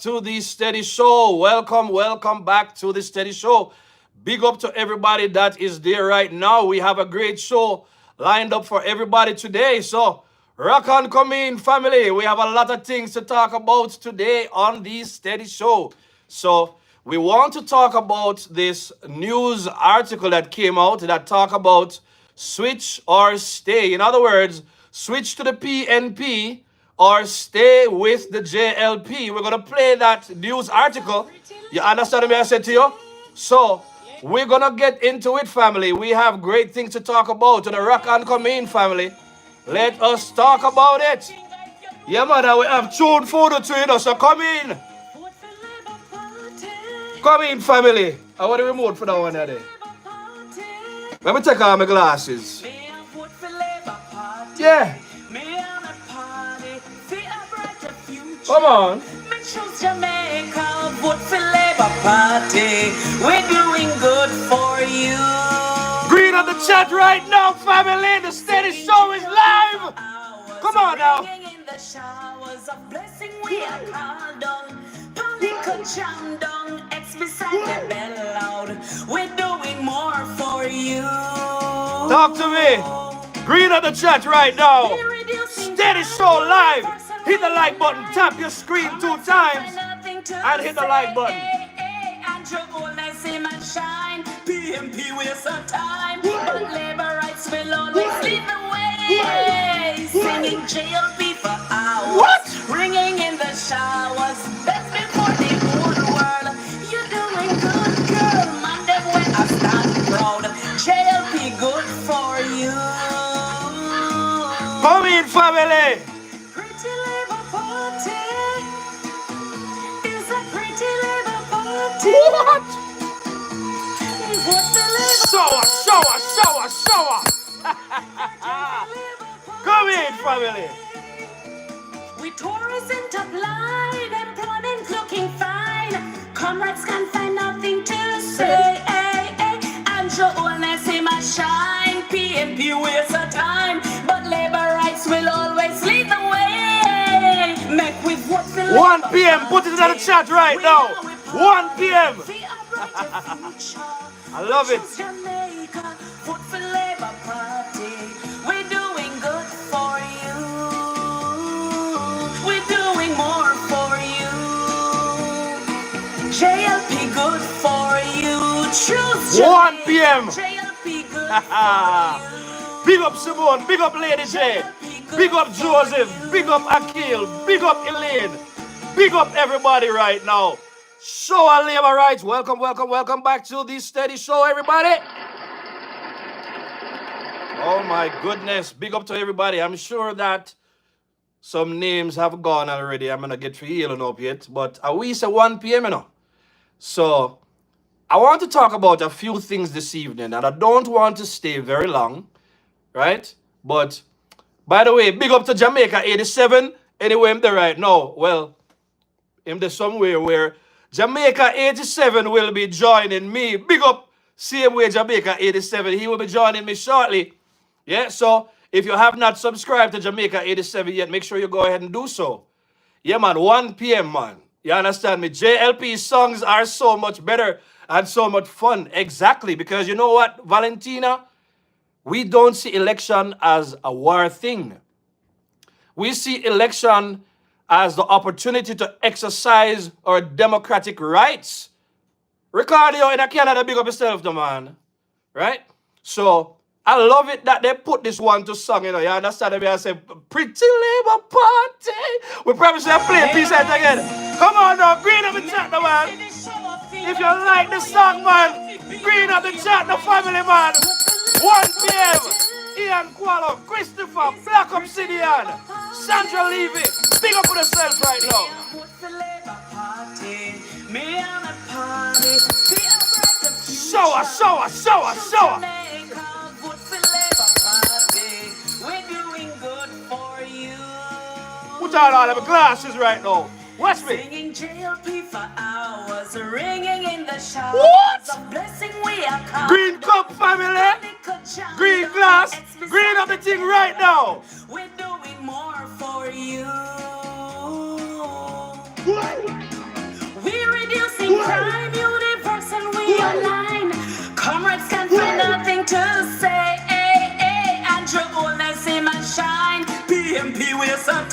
to the Steady Show. Welcome back to the Steady Show. Big up to everybody that is there right now. We have a great show lined up for everybody today. So, rock on, come in, family. We have a lot of things to talk about today on the Steady Show. So, we want to talk about this news article that came out that talk about switch or stay. In other words, switch to the PNP or stay with the JLP. We're going to play that news article. You understand what I said to you? So, we're going to get into it, family. We have great things to talk about. To the rock and come in, family. Let us talk about it. Yeah, man, we have tune food to it, so come in. Come in, family. I want the remote for that one there. Let me take off my glasses. Yeah. Come on. Jamaica, vote for Labour Party. We're doing good for you. Green on the chat right now, family. The Steady Show is live. Come on now. In the showers of blessing we are called on. Political jam down, X beside the bell loud. We're doing more for you. Talk to me. Green on the chat right now. Steady Show live. Hit the like button, tap your screen 2 times, and hit the like button. PNP waste of time, but labor rights will always lead the way. Singing JLP for hours, what? Ringing in the showers, best before the whole world. You're doing good, girl. Monday when I stand proud. JLP good for you. Come in, family. Pretty Labour Party is a pretty Labour Party. What? Shower. Come in, family. We tourism top line, employment looking fine. Comrades can find nothing to say. And your oldness in my shine. PNP waste of time, but labor rights will always lead the way. Make with what 1 p.m. Put it in the chat right now. 1 p.m. I love it. Jamaica, vote for Labour Party. We're doing good for you. We're doing more for you. JLP good for you. Choose Jamaica. 1 p.m. JLP good for you. Big up Simone, big up Lady J, big up Joseph, big up Akil, big up Elaine, big up everybody right now. Show our labor rights. Welcome back to the Steady Show, everybody. Oh my goodness, big up to everybody. I'm sure that some names have gone already. I'm gonna get to healing up yet, but we say 1 p.m. you know. So I want to talk about a few things this evening, and I don't want to stay very long, right? But by the way, big up to Jamaica 87. Anyway, I'm there right now. Well, I'm there somewhere where Jamaica 87 will be joining me. Big up, same way Jamaica 87. He will be joining me shortly. Yeah, so if you have not subscribed to Jamaica 87 yet, make sure you go ahead and do so. Yeah, man, 1 p.m., man. You understand me? JLP's songs are so much better and so much fun. Exactly, because you know what, Valentina? We don't see election as a war thing. We see election as the opportunity to exercise our democratic rights. Ricardo in Canada, big up yourself, the man. Right? So, I love it that they put this one to song, you know. You understand me? I say, Pretty Labour Party. We probably should play a piece again. Come on now, green up the chat, the man. If you like the song, man, green up the chat, the family, man. 1 p.m. Ian Kualo, Christopher, Black Obsidian, Sandra Levy. Big up for yourself right now. Shower. Put on all of my glasses right now. Watch me. Singing JLP for hours, ringing in the showers. What? Blessing we are called. Green cup family. Green glass. Green up the thing right now. We're doing more for you.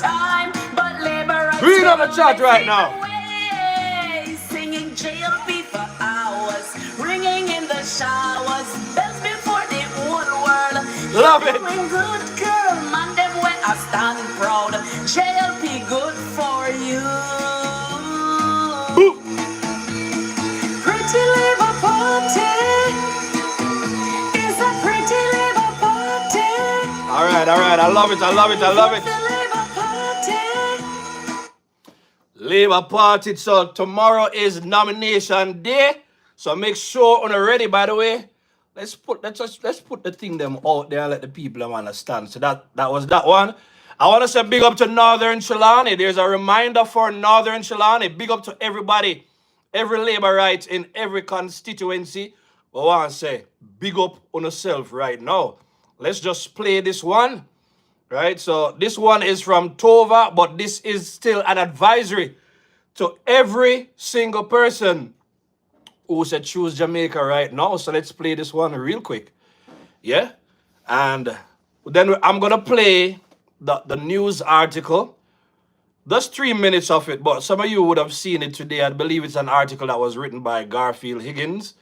time, but labor rights Read on the chat right fade now. away. Singing JLP for hours, ringing in the showers, bells before the whole world. Love You're it. doing good, girl, man, them way I stand proud. JLP good for you. Boop. Pretty Labour Party is a pretty Labour Party. All right. I love it. The Labour Party. Labour Party. So tomorrow is nomination day. So make sure on ready. By the way, let's put the thing them out there and let the people them understand. So that was that one. I want to say big up to Northern Trelawney. There's a reminder for Northern Trelawney. Big up to everybody, every Labourite in every constituency. I want to say big up on yourself right now. Let's just play this one. Right, so this one is from Tova, but this is still an advisory to every single person who said choose Jamaica right now. So let's play this one real quick. Yeah, and then I'm gonna play the news article. Just 3 minutes of it, but some of you would have seen it today. I believe it's an article that was written by Garfield Higgins,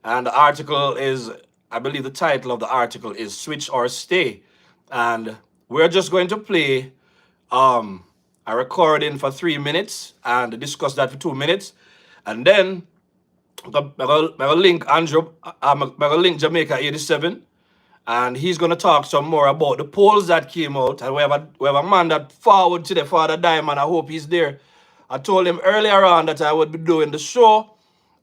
and the article is, I believe the title of the article is Switch or Stay, and we're just going to play a recording for 3 minutes and discuss that for 2 minutes. And then I'm gonna link Andrew, I'm gonna link Jamaica 87, and he's gonna talk some more about the polls that came out. And we have a man that forward today, Father Diamond. I hope he's there. I told him earlier on that I would be doing the show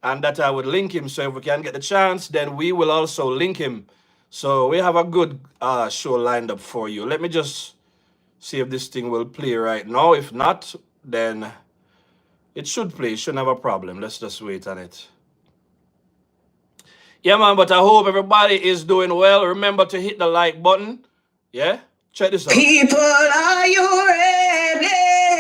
and that I would link him. So if we can get the chance, then we will also link him. So we have a good show lined up for you. Let me just see if this thing will play right now. If not, then it should play. It shouldn't have a problem. Let's just wait on it. Yeah, man, but I hope everybody is doing well. Remember to hit the like button. Yeah? Check this out. People, are you ready?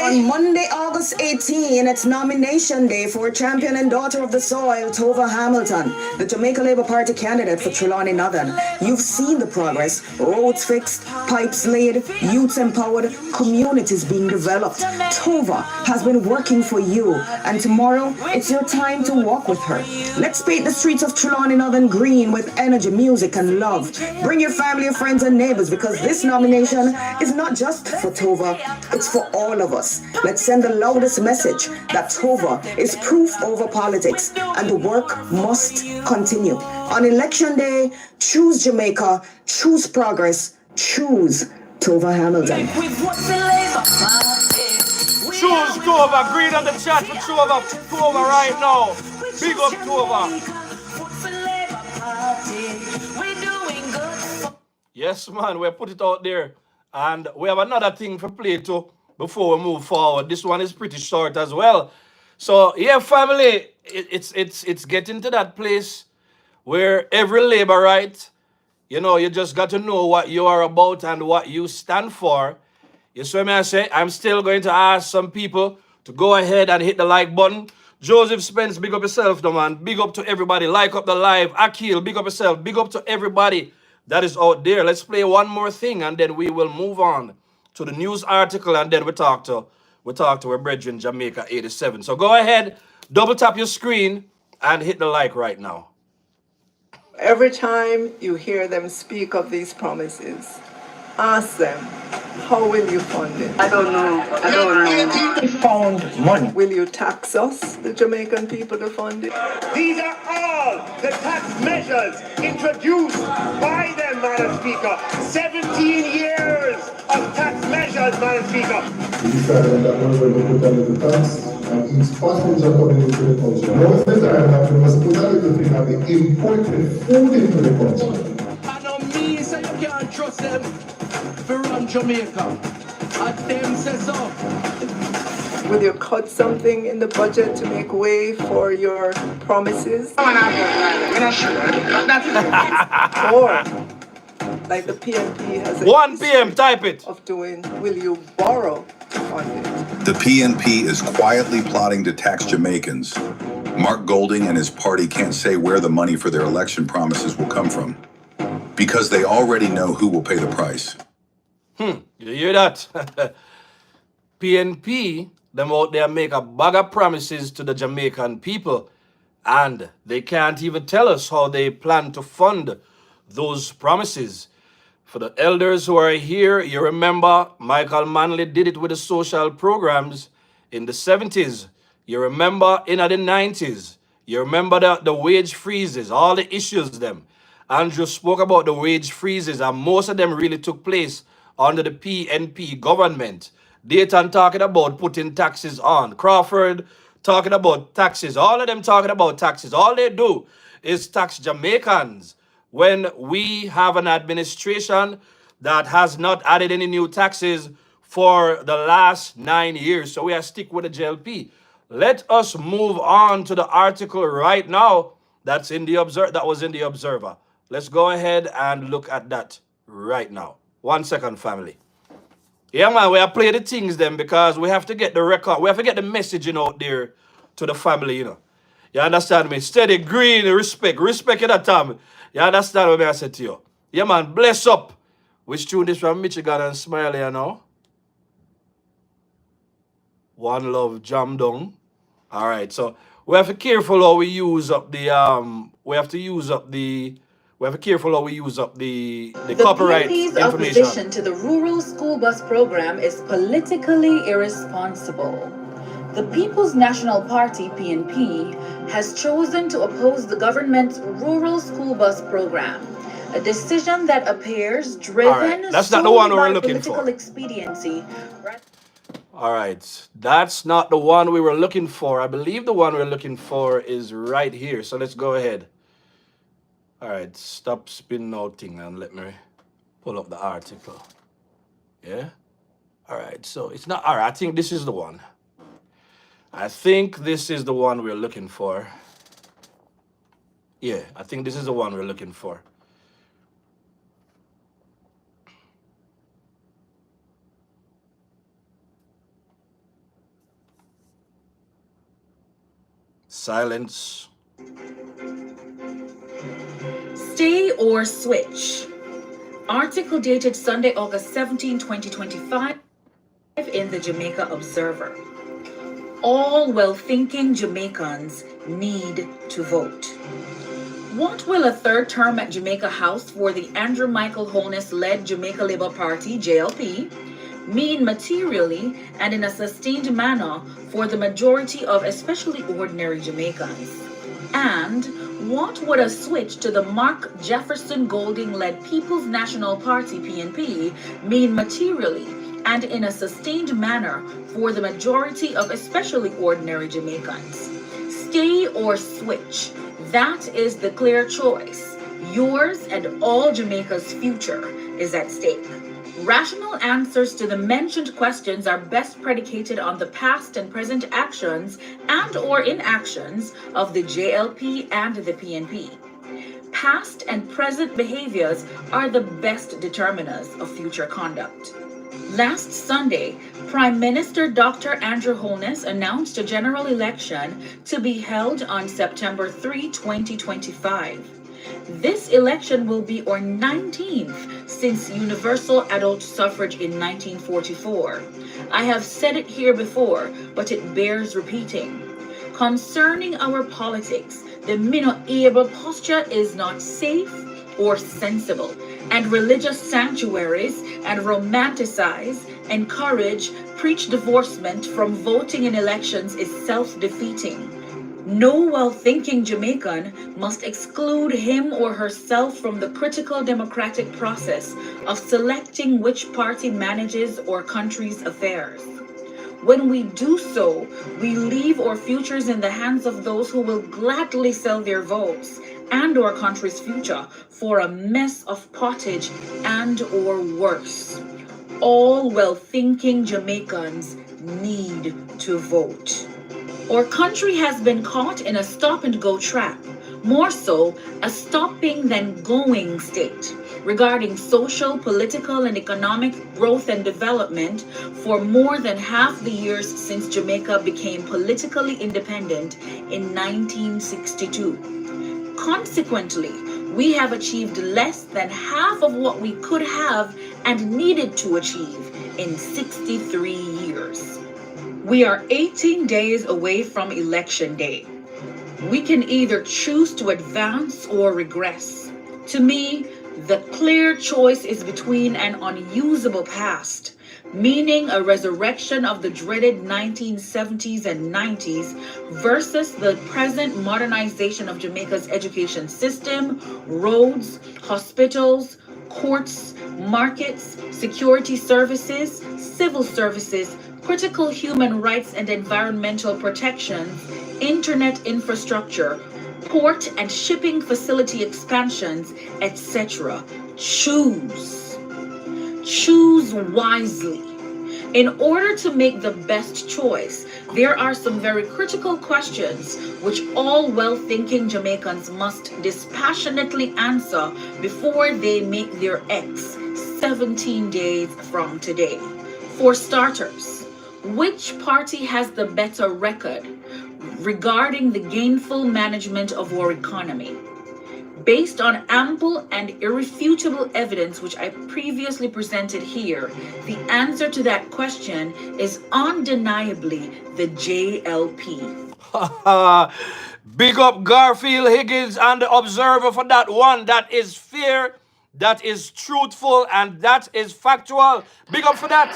On Monday, August 18, it's nomination day for champion and daughter of the soil, Tova Hamilton, the Jamaica Labour Party candidate for Trelawney Northern. You've seen the progress. Roads fixed, pipes laid, youths empowered, communities being developed. Tova has been working for you, and tomorrow, it's your time to walk with her. Let's paint the streets of Trelawney Northern green with energy, music, and love. Bring your family, your friends, and neighbors, because this nomination is not just for Tova, it's for all of us. Let's send the loudest message that Tova is proof over politics and the work must continue. On election day, choose Jamaica, choose progress, choose Tova Hamilton. Choose Tova. Green on the chat for Tova right now. Big up Tova. Yes, man, we put it out there. And we have another thing for play too before we move forward. This one is pretty short as well. So, yeah, family, it's getting to that place where every Labourite, you just got to know what you are about and what you stand for. You see what I say? I'm still going to ask some people to go ahead and hit the like button. Joseph Spence, big up yourself, no man. Big up to everybody. Like up the live. Akil, big up yourself. Big up to everybody that is out there. Let's play one more thing and then we will move on to the news article, and then we talk to our brethren Jamaica 87. So go ahead, double tap your screen and hit the like right now. Every time you hear them speak of these promises, ask them, how will you fund it? I don't know. We found money. Will you tax us, the Jamaican people, to fund it? These are all the tax measures introduced by them, Madam Speaker. 17 years of tax measures, Madam Speaker. We decided that we were going to put a little tax and each passenger coming into the country. Most of the time that we must put a little thing on the imported food into the country. I know me, so you can't trust them to run Jamaica. And them says so. Will you cut something in the budget to make way for your promises? Or, like the PNP has a 1 p.m. Type it. of doing, will you borrow to fund it? The PNP is quietly plotting to tax Jamaicans. Mark Golding and his party can't say where the money for their election promises will come from, because they already know who will pay the price. You hear that? PNP, them out there make a bag of promises to the Jamaican people, and they can't even tell us how they plan to fund those promises. For the elders who are here, you remember Michael Manley did it with the social programs in the 70s. You remember in the 90s. You remember the wage freezes, all the issues them. Andrew spoke about the wage freezes, and most of them really took place under the PNP government. Dayton talking about putting taxes on. Crawford talking about taxes. All of them talking about taxes. All they do is tax Jamaicans. When we have an administration that has not added any new taxes for the last 9 years. So we are stick with the JLP. Let us move on to the article right now that was in the Observer. Let's go ahead and look at that right now. 1 second, family. Yeah, man, we are playing the things then because we have to get the record. We have to get the messaging out there to the family, you know. You understand me? Steady, green, respect in that time. You understand what I said to you? Yeah, man, bless up. Which tune is from Michigan and Smiley, you know? One Love, Jam Down. All right, so we have to be careful how we use up the copyright PNP's information. opposition to the rural school bus program is politically irresponsible. The People's National Party, PNP, has chosen to oppose the government's rural school bus program, a decision that appears driven That's not the one we were by looking political for. expediency. All right, that's not the one we were looking for. I believe the one we're looking for is right here. So let's go ahead. All right, stop spinning out thing and let me pull up the article. Yeah? All right, so it's not, all right, I think this is the one. I think this is the one we're looking for. Yeah, I think this is the one we're looking for. Silence. Stay or switch. Article dated Sunday, August 17, 2025 in the Jamaica Observer. All well-thinking Jamaicans need to vote. What will a third term at Jamaica House for the Andrew Michael Holness-led Jamaica Labour Party, JLP, mean materially and in a sustained manner for the majority of especially ordinary Jamaicans? And what would a switch to the Mark Jefferson Golding-led People's National Party, PNP, mean materially and in a sustained manner for the majority of especially ordinary Jamaicans? Stay or switch. That is the clear choice. Yours and all Jamaica's future is at stake. Rational answers to the mentioned questions are best predicated on the past and present actions and or inactions of the JLP and the PNP. Past and present behaviors are the best determiners of future conduct. Last Sunday, Prime Minister Dr. Andrew Holness announced a general election to be held on September 3, 2025. This election will be our 19th since universal adult suffrage in 1944. I have said it here before, but it bears repeating. Concerning our politics, the Mino-able posture is not safe or sensible, and religious sanctuaries and romanticize, encourage, preach divorcement from voting in elections is self-defeating. No well-thinking Jamaican must exclude him or herself from the critical democratic process of selecting which party manages our country's affairs. When we do so, we leave our futures in the hands of those who will gladly sell their votes and our country's future for a mess of pottage and or worse. All well-thinking Jamaicans need to vote. Our country has been caught in a stop-and-go trap, more so a stopping than going state, regarding social, political, and economic growth and development for more than half the years since Jamaica became politically independent in 1962. Consequently, we have achieved less than half of what we could have and needed to achieve in 63 years. We are 18 days away from Election Day. We can either choose to advance or regress. To me, the clear choice is between an unusable past, meaning a resurrection of the dreaded 1970s and 90s, versus the present modernization of Jamaica's education system, roads, hospitals, courts, markets, security services, civil services, critical human rights and environmental protections, internet infrastructure, port and shipping facility expansions, etc. Choose. Choose wisely. In order to make the best choice, there are some very critical questions which all well-thinking Jamaicans must dispassionately answer before they make their X 17 days from today. For starters, which party has the better record regarding the gainful management of our economy? Based on ample and irrefutable evidence which I previously presented here, the answer to that question is undeniably the JLP. Big up Garfield, Higgins, and the Observer for that one. That is fair, that is truthful, and that is factual. Big up for that.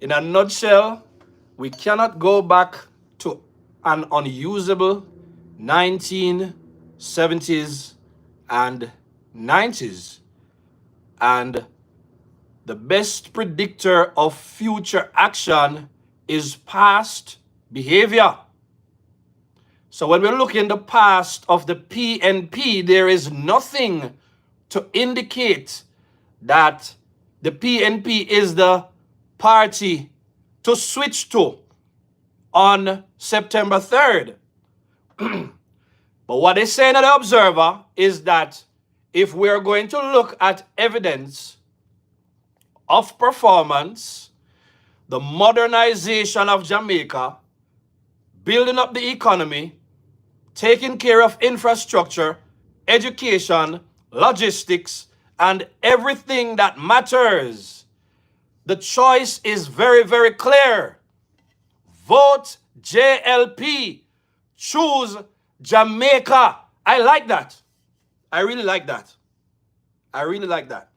In a nutshell, we cannot go back to an unusable 1970s and 90s. And the best predictor of future action is past behavior. So when we look in the past of the PNP, there is nothing to indicate that the PNP is the party to switch to on September 3rd. But what they say in the Observer is that if we're going to look at evidence of performance, the modernization of Jamaica, building up the economy, taking care of infrastructure, education, logistics, and everything that matters, the choice is very, very clear. Vote JLP. Choose Jamaica. I like that. I really like that. I really like that.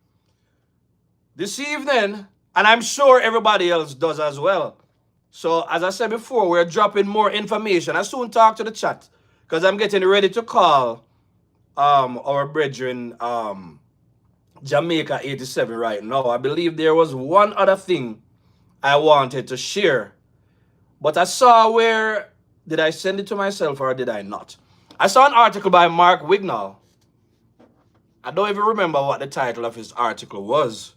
This evening, and I'm sure everybody else does as well. So as I said before, we're dropping more information. I soon talk to the chat because I'm getting ready to call our brethren Jamaica 87 right now. I believe there was one other thing I wanted to share, but I saw where, did I send it to myself or did I not? I saw an article by Mark Wignall. I don't even remember what the title of his article was,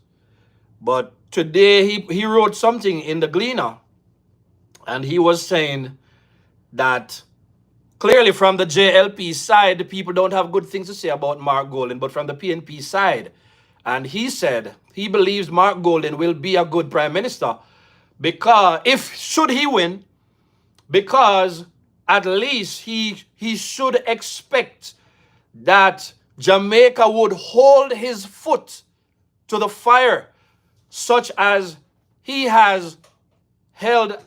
but today he wrote something in the Gleaner, and he was saying that clearly from the JLP side, the people don't have good things to say about Mark Golden, but from the PNP side, and he said he believes Mark Golden will be a good prime minister because should he win, because at least he should expect that Jamaica would hold his foot to the fire, such as he has held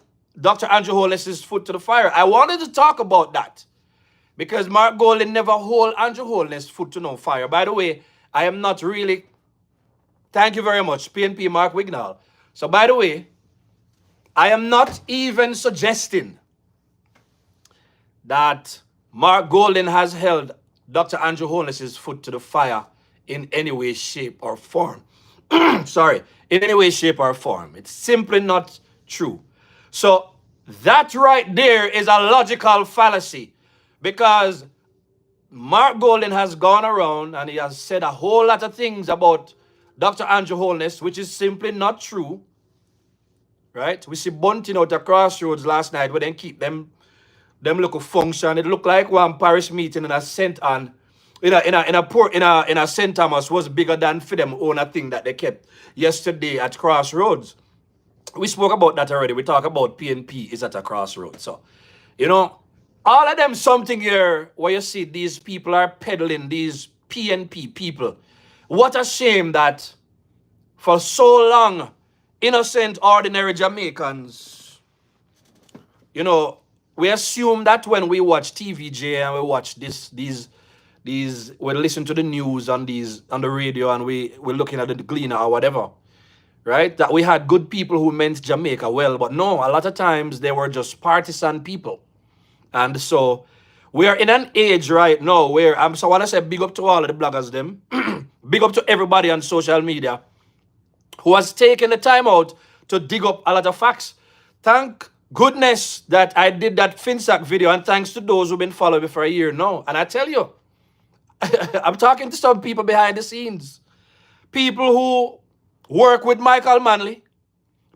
Dr. Andrew Holness's foot to the fire. I wanted to talk about that because Mark Golden never hold Andrew Holness' foot to no fire. By the way, I am not really, thank you very much, PNP Mark Wignall. So by the way, I am not even suggesting that Mark Golden has held Dr. Andrew Holness's foot to the fire in any way, shape, or form. Sorry, in any way, shape, or form. It's simply not true. So that right there is a logical fallacy, because Mark Golden has gone around and he has said a whole lot of things about Dr. Andrew Holness, which is simply not true. Right? We see bunting out at Crossroads last night where they keep them look function. It looked like one parish meeting in a st.ann, in a St. Thomas was bigger than for them own a thing that they kept yesterday at Crossroads. We spoke about that already. We talk about PNP is at a crossroads. So, you know, All of them something here where you see these people are peddling, these PNP people. What a shame that for so long, innocent, ordinary Jamaicans, you know, we assume that when we watch TVJ and we watch these, we listen to the news on the radio and we're looking at the Gleaner or whatever, right? That we had good people who meant Jamaica well, but no, a lot of times they were just partisan people. And so we are in an age right now where so I want to say big up to all of the bloggers them, big up to everybody on social media who has taken the time out to dig up a lot of facts. Thank goodness that I did that FinSac video, and thanks to those who've been following me for a year now. And I tell you, I'm talking to some people behind the scenes. People who work with Michael Manley,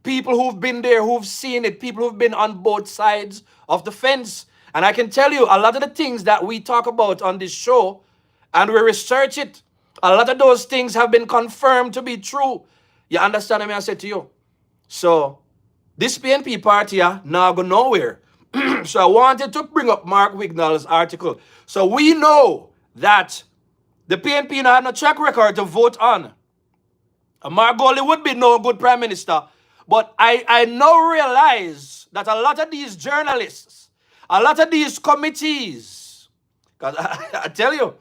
people who've been there, who've seen it, people who've been on both sides of the fence. And I can tell you, a lot of the things that we talk about on this show, and we research it, a lot of those things have been confirmed to be true. You understand what I said to you? So, this PNP party now go nowhere. So I wanted to bring up Mark Wignall's article. So we know that the PNP now have no track record to vote on. Mark Goldie would be no good prime minister. But I now realize that a lot of these journalists, a lot of these committees, because I tell you,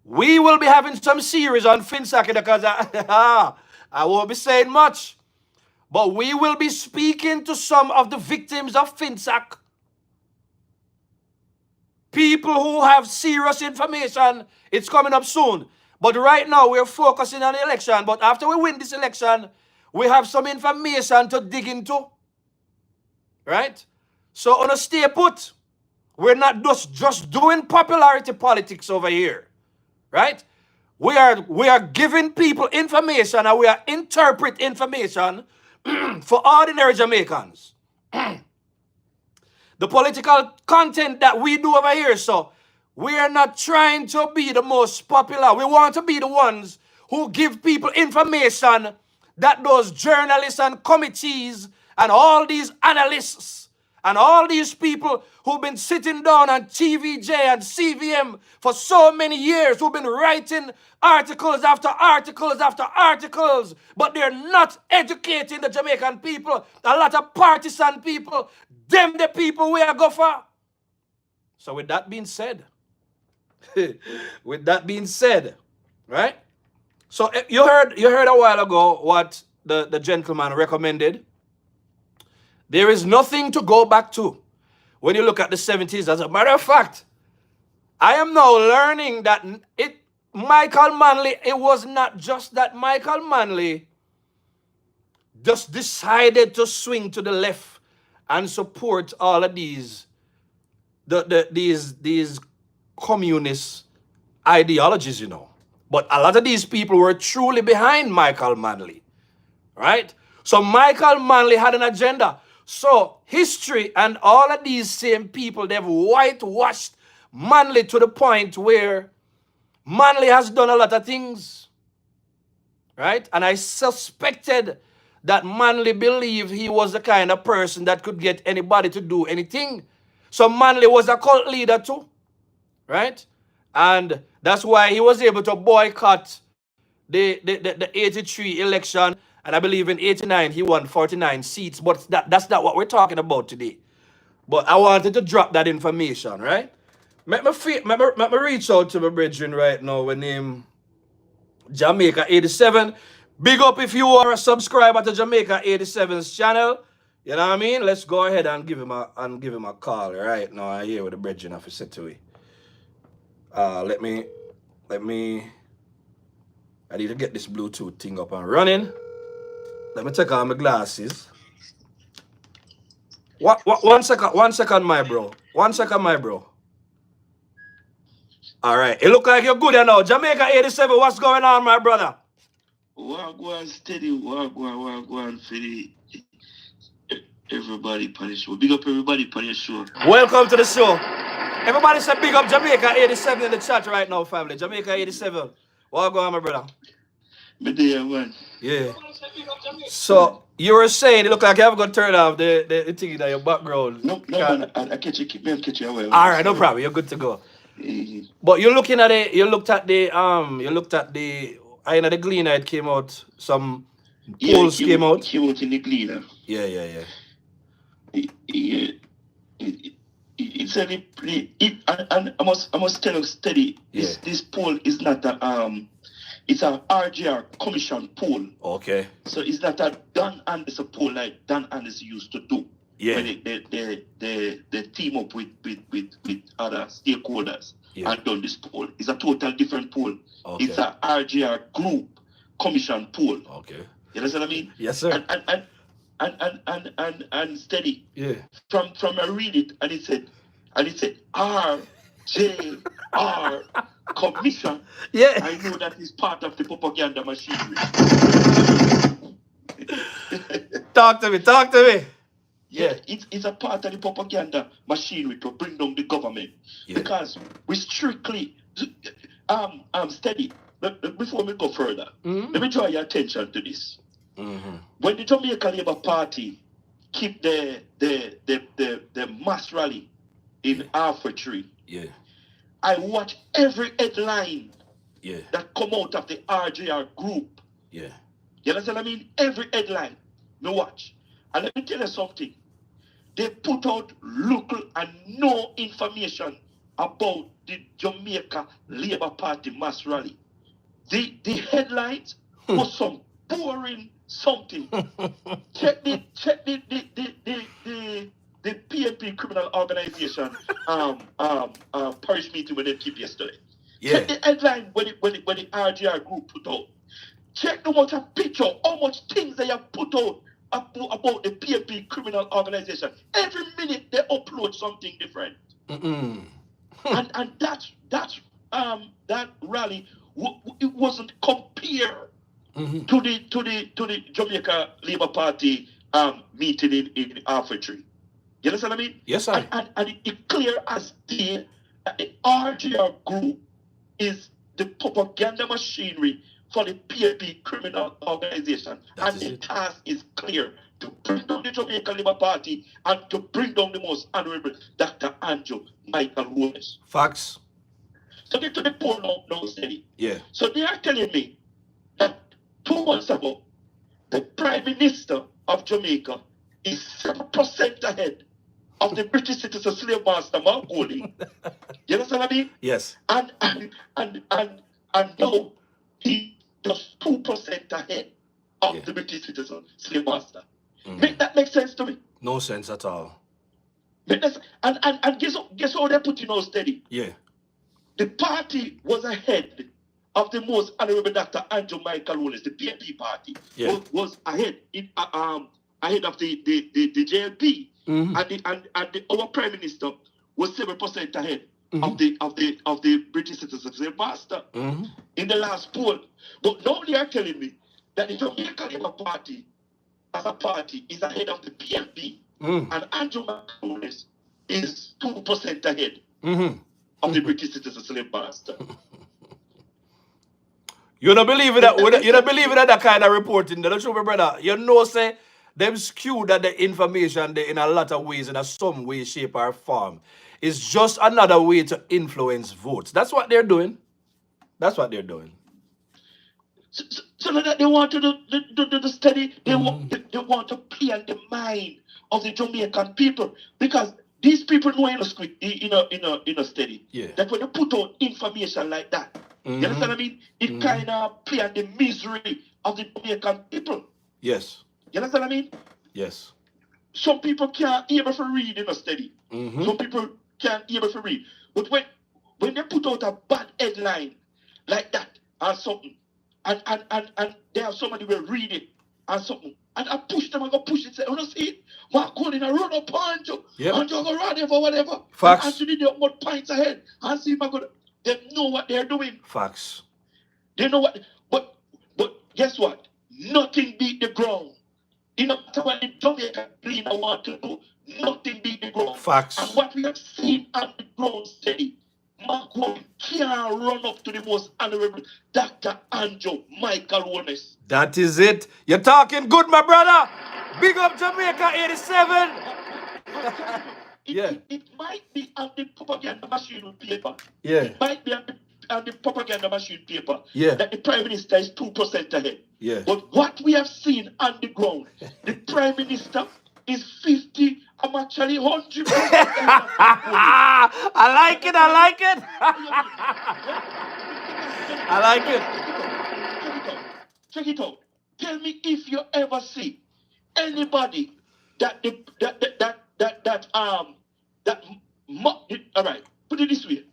we will be having some series on FinSac because I won't be saying much. But we will be speaking to some of the victims of FinSac. People who have serious information. It's coming up soon. But right now, we're focusing on the election. But after we win this election, we have some information to dig into. Right? So, on a stay put, we're not just doing popularity politics over here. Right? We are giving people information and we are interpret information for ordinary Jamaicans. The political content that we do over here, so we are not trying to be the most popular. We want to be the ones who give people information that those journalists and committees and all these analysts and all these people who've been sitting down on TVJ and CVM for so many years, who've been writing articles after articles after articles, but they're not educating the Jamaican people. A lot of partisan people, them the people we are go for. So with that being said, right? So you heard a while ago what the gentleman recommended. There is nothing to go back to when you look at the 70s. As a matter of fact, I am now learning that Michael Manley, it was not just that Michael Manley just decided to swing to the left and support all of these communist ideologies, you know. But a lot of these people were truly behind Michael Manley, right? So Michael Manley had an agenda. So history and all of these same people, they've whitewashed Manley to the point where Manley has done a lot of things, right? And I suspected that Manley believed he was the kind of person that could get anybody to do anything. So Manley was a cult leader too, right? And that's why he was able to boycott the 83 election. And I believe in 89, he won 49 seats. But that's not what we're talking about today. But I wanted to drop that information, right? Let me reach out to my brethren right now. We name Jamaica 87. Big up if you are a subscriber to Jamaica 87's channel. You know what I mean? Let's go ahead and give him a call right now. I hear what the brethren have to say to it. Let me. I need to get this Bluetooth thing up and running. Let me take off my glasses. One second, my bro. 1 second, my bro. All right. It look like you're good now. Jamaica 87, what's going on, my brother? Wagwan steady, wagwan for the everybody on the show. Big up everybody on the show. Welcome to the show. Everybody say big up Jamaica 87 in the chat right now, family. Jamaica 87. Wagwan, my brother. But there, man. Yeah. So you were saying it look like you haven't got turned off the thing in your background. No, man. I catch you. Me, I catch you away. All right, no problem. You're good to go. Mm-hmm. But you're looking at it. You looked at the I know the Gleaner it came out. Some Yeah, polls came out. came out in the Gleaner. Yeah. It's a and I must tell you steady. This poll is not a it's a RGR commission poll. Okay. So it's not a Dan Anderson poll like Dan Anderson used to do. Yeah. When they team up with other stakeholders and done this poll. It's a total different poll. Okay. It's a RGR group commission poll. Okay. You understand what I mean? Yes, sir. And steady. Yeah. From I read it and it said RJR commission. Yeah. I know that is part of the propaganda machinery. Talk to me. Yeah, it's a part of the propaganda machinery to bring down the government. Yeah. Because we strictly steady. Before we go further, let me draw your attention to this. Mm-hmm. When the Jamaica Labour Party keep the mass rally in Arfetry, I watch every headline that come out of the RJR group. Yeah. You understand what I mean? Every headline, me watch. And let me tell you something. They put out little and no information about the Jamaica Labour Party mass rally. The headlines was some boring something. Check the PNP criminal organization parish meeting when they keep yesterday. Yeah. Check the headline when the RGR group put out. Check the amount of picture, how much things they have put out about the PNP criminal organization. Every minute they upload something different. and that rally it wasn't compared to the Jamaica Labour Party meeting in Arfetry. You understand what I mean? Yes, sir. And it clear as day that the RGR group is the propaganda machinery for the PNP criminal organization. And the task is clear to bring down the Jamaica Labour Party and to bring down the most honorable Dr. Andrew Michael Holmes. Facts. So get to the poll now, steady. Yeah. So they are telling me that 2 months ago, the Prime Minister of Jamaica is 7% ahead of the British citizen slave master Mark Golding. You understand what I mean? Yes. And now he just 2% ahead of the British citizen slave master. Make that make sense to me? No sense at all. And guess how they put out steady? Yeah. The party was ahead of the most honorable Dr. Andrew Michael Wallace, the PNP party, was ahead ahead of the JLP. And our Prime Minister was 7% ahead of the British citizens master in the last poll. But now they are telling me that the Jamaica Labour Party as a party is ahead of the PNP and Andrew Michael Wallace is 2% ahead of the British citizen slave master. You don't believe in that? You don't believe in that kind of reporting? Don't you, my brother? You know, say them skew that the information they in a lot of ways, in some way, shape, or form, is just another way to influence votes. That's what they're doing. That's what they're doing. So that they want to do the study. They want to play on the mind of the Jamaican people, because these people know in a study that when they put out information like that, you understand what I mean? It kind of play on the misery of the Jamaican people. Yes. You understand what I mean? Yes. Some people can't able to read in a study. Some people can't able to read. But when they put out a bad headline like that or something, and there are somebody will read it or something, and I push them, I go push it, say, you see it? Mark calling a run up on you, and you go run him for whatever. Facts. And to the more points ahead, and see if I go. They know what they're doing. Facts. They know what, but guess what? Nothing beat the ground. You know what the Jamaican cleaner want to do? Nothing beat the ground. Facts. And what we have seen on the ground steady Mark can't run up to the most honorable Dr. Andrew Michael Wallace. That is it. You're talking good, my brother. Big up Jamaica 87. It might be on the propaganda machine paper. Yeah. It might be on the propaganda machine paper. Yeah. That the Prime Minister is 2% ahead. Yeah. But what we have seen on the ground, the Prime Minister is 50. I'm actually 100%. I like it. I like it. I like it. Check it out. Tell me if you ever see anybody all right, put it this way.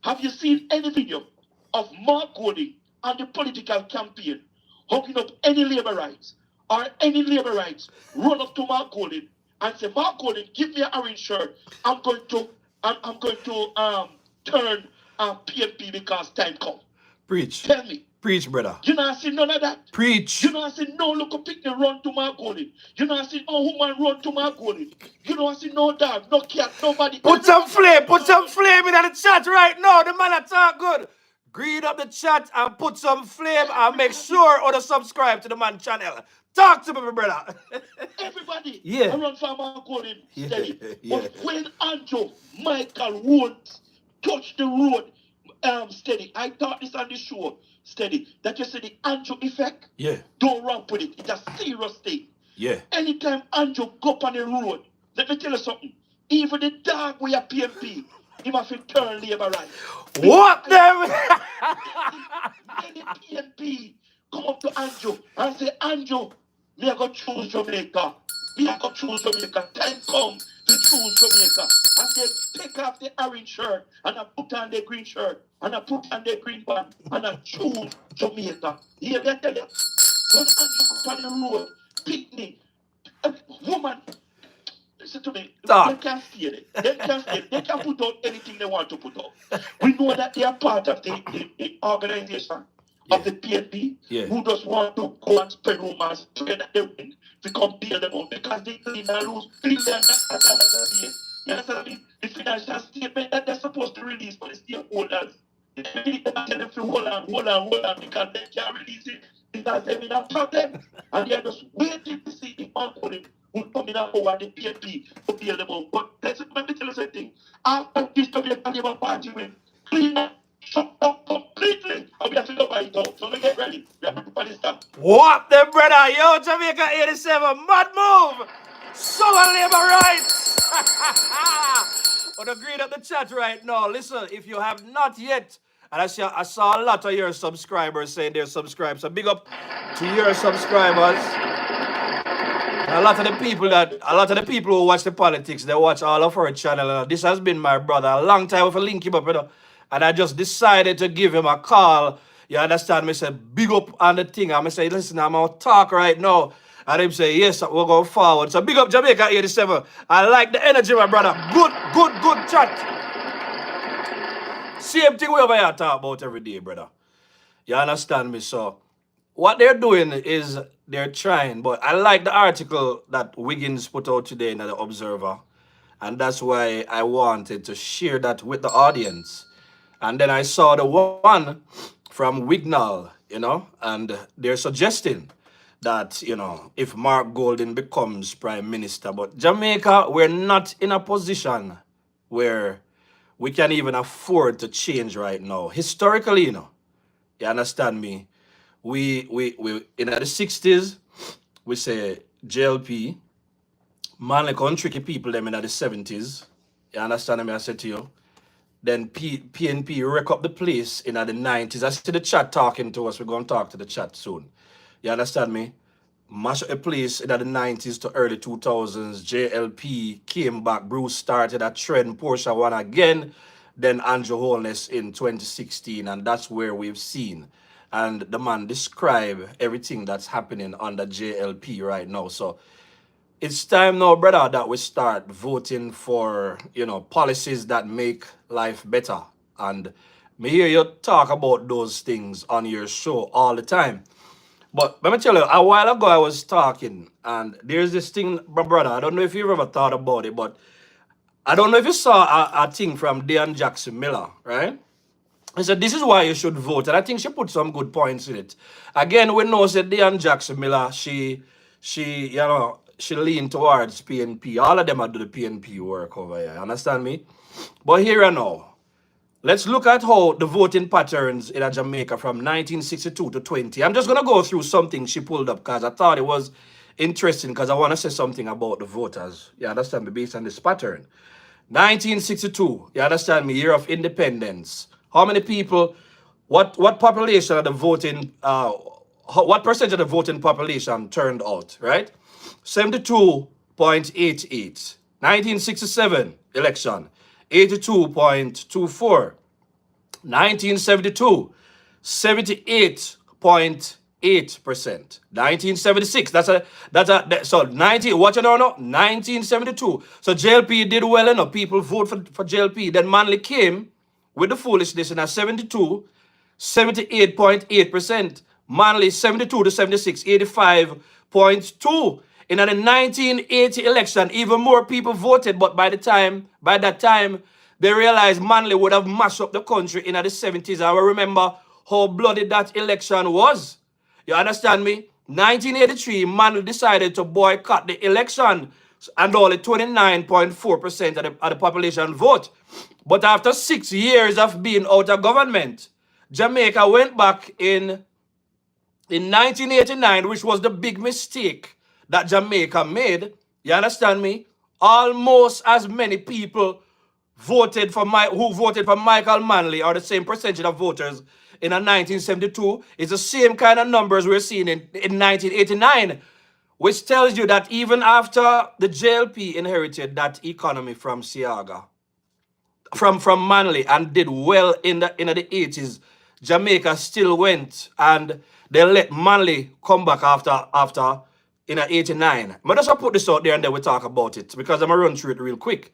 Have you seen any video of Mark Golding and the political campaign hooking up any labor rights or any labor rights run up to Mark Golding and say, Mark Golding, give me an orange shirt. I'm going to turn PNP because time come. Preach. Tell me. Preach, brother. You not see none of that. Preach. You not see no local picnic run to Mark Golding. You not see no woman run to Mark Golding. You don't see no dog, no cat, nobody. Put some flame in the chat right now. The man that talk good. Greet up the chat and put some flame and make sure or to subscribe to the man channel. Talk to me, my brother. Everybody Yeah. run for Mark Golding steady. Yeah. But when Andrew Michael Woods touched the road steady, I thought this on the show steady, that you say the Andrew effect. Yeah. Don't run with it. It's a serious thing. Yeah. Anytime Andrew go up on the road, let me tell you something. Even the dog with a PNP, he must turn labor right. What them? Many PNP come up to Andrew and say, Andrew, me I go choose Jamaica. Me I go choose Jamaica. Time come to choose Jamaica. And they take off the orange shirt and I put on the green shirt and I put on the green band and I choose Jamaica. You get that? When Andrew go on the road, picnic, woman, listen to me. Talk. They can't steal it. They can't steal it. They can put out anything they want to put out. We know that they are part of the organization of the PNP who just want to go and spread rumors, spread that they win, to come bail them out because they clean and lose billions at the end of the day. You understand me? The financial statement that they're supposed to release for the stakeholders. They tell them to hold on because they can't release it because they're in a problem. And they're just waiting to see the onboarding who come in and over the PNP to bail them out. But let me tell you something. After this Jamaican Labour Party win, clean up, shut up completely, and we have to go by it out. So we get ready. We have to put this stuff. What the brother? Yo, Jamaica 87, mad move. So labor rights. But agree at the chat right now. Listen, if you have not yet, and I saw a lot of your subscribers saying they're subscribed. So big up to your subscribers. And a lot of the people who watch the politics, they watch all of our channel. This has been my brother a long time with a link him up, you know. And I just decided to give him a call. You understand me? Say big up on the thing. I'm say, listen, I'm gonna talk right now. And him say, yes, we're going forward. So big up Jamaica 87. I like the energy, my brother. Good chat. Same thing we over here talk about every day, brother. You understand me? So what they're doing is they're trying. But I like the article that Wiggins put out today in the Observer. And that's why I wanted to share that with the audience. And then I saw the one from Wignall, you know, and they're suggesting that, you know, if Mark Golding becomes prime minister, but Jamaica, we're not in a position where we can even afford to change right now. Historically, you know, you understand me? We in the 60s, we say JLP, manly tricky people them in the 70s. You understand me? I said to you. Then PNP wreck up the place in the 90s. I see the chat talking to us. We're going to talk to the chat soon. You understand me? Mash up a place in the 90s to early 2000s. JLP came back. Bruce started a trend. Porsche won again. Then Andrew Holness in 2016. And that's where we've seen. And the man described everything that's happening under JLP right now. So it's time now, brother, that we start voting for, you know, policies that make life better. And me hear you talk about those things on your show all the time. But let me tell you, a while ago I was talking, and there's this thing, brother, I don't know if you've ever thought about it, but I don't know if you saw a thing from Dan Jackson Miller, right? He said, this is why you should vote. And I think she put some good points in it. Again, we know that Dan Jackson Miller, she leaned towards PNP. All of them are do the PNP work over here. Understand me? But here and now, let's look at how the voting patterns in Jamaica from 1962 to 20. I'm just going to go through something she pulled up because I thought it was interesting because I want to say something about the voters. You understand me? Based on this pattern. 1962, you understand me? Year of independence. How many people, what population of the voting, what percentage of the voting population turned out, right? 72.88. 1967 election, 82.24. 1972, 78.8%. 1976, so 90, what you know now? 1972. So JLP did well enough. People vote for JLP. Then Manley came with the foolishness in a 72, 78.8%. Manley 72 to 76, 85.2. In the 1980 election, even more people voted, but by that time, they realized Manley would have mashed up the country in the 70s. I will remember how bloody that election was. You understand me? 1983, Manley decided to boycott the election and only 29.4% of the population vote. But after 6 years of being out of government, Jamaica went back in 1989, which was the big mistake that Jamaica made. You understand me? Almost as many people who voted for Michael Manley, or the same percentage of voters in 1972, is the same kind of numbers we're seeing in 1989, which tells you that even after the JLP inherited that economy from Siaga, from Manley, and did well in the 80s, Jamaica still went and they let Manley come back after in 89. But just put this out there and then we talk about it because I'm gonna run through it real quick.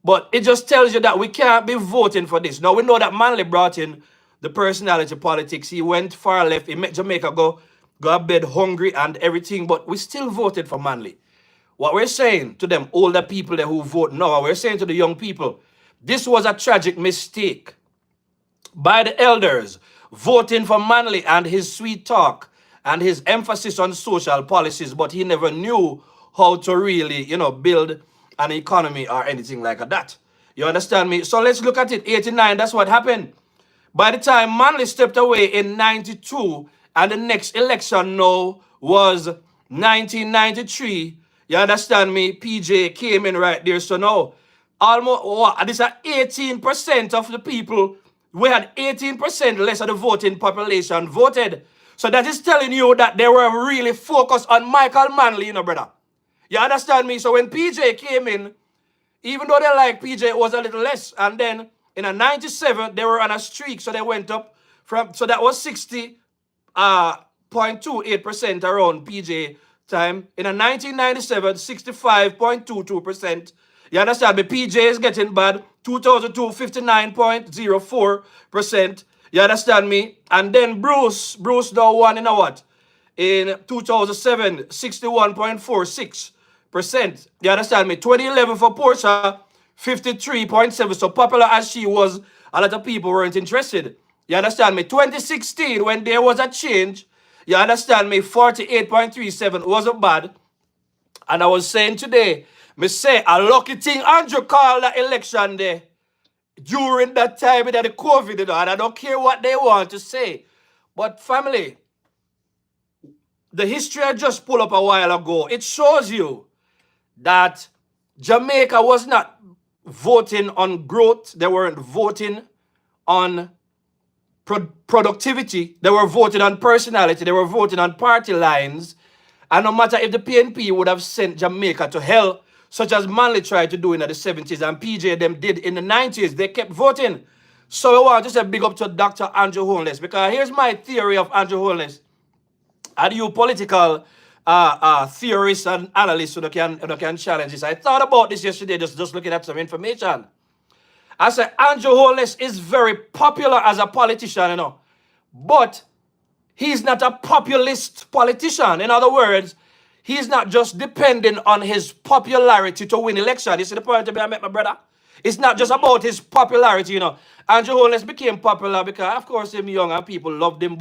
But it just tells you that we can't be voting for this. Now we know that Manley brought in the personality politics. He went far left. He made Jamaica go to bed hungry and everything, but we still voted for Manley. What we're saying to them older people who vote now, we're saying to the young people, this was a tragic mistake by the elders voting for Manley and his sweet talk and his emphasis on social policies, but he never knew how to really, build an economy or anything like that. You understand me? So let's look at it. 89, that's what happened. By the time Manley stepped away in 92, and the next election now was 1993, you understand me? PJ came in right there. So now, almost, this is 18% of the people, we had 18% less of the voting population voted. So that is telling you that they were really focused on Michael Manley, brother. You understand me? So when PJ came in, even though they like PJ, it was a little less. And then in a 97, they were on a streak. So they went up so that was 60.28% around PJ time. In a 1997, 65.22%. You understand me? PJ is getting bad. 2002, 59.04%. You understand me? And then Bruce now won in a what? In 2007, 61.46%. You understand me? 2011 for Portia, 53.7%. So popular as she was, a lot of people weren't interested. You understand me? 2016, when there was a change, you understand me? 48.37 wasn't bad. And I was saying today, me say a lucky thing Andrew called that election day during that time that the COVID, and I don't care what they want to say. But family, the history I just pulled up a while ago, it shows you that Jamaica was not voting on growth. They weren't voting on productivity. They were voting on personality. They were voting on party lines. And no matter if the PNP would have sent Jamaica to hell, such as Manley tried to do in the 70s and PJ them did in the 90s, they kept voting. So I want to say big up to Dr. Andrew Holness, because here's my theory of Andrew Holness. And you political theorists and analysts who can challenge this. I thought about this yesterday, just looking at some information. I said Andrew Holness is very popular as a politician, but he's not a populist politician. In other words, he's not just depending on his popularity to win election. You see the point I make, my brother? It's not just about his popularity, you know. Andrew Holness became popular because, of course, him young and people loved him.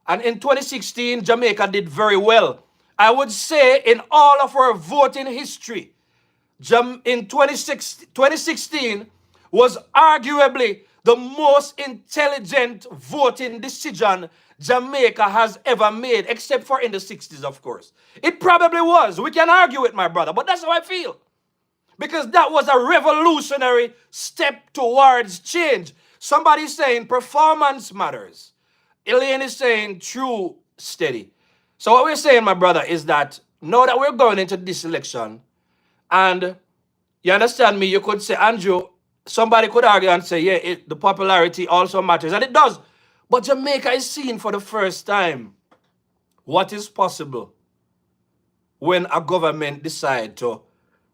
And in 2016, Jamaica did very well. I would say in all of our voting history, in 2016 was arguably the most intelligent voting decision Jamaica has ever made, except for in the 60s, of course. It probably was. We can argue it, my brother, but that's how I feel. Because that was a revolutionary step towards change. Somebody's saying performance matters. Elaine is saying true steady. So what we're saying, my brother, is that now that we're going into this election, and you understand me, you could say, Andrew, somebody could argue and say, yeah, the popularity also matters, and it does. But Jamaica is seeing for the first time what is possible when a government decide to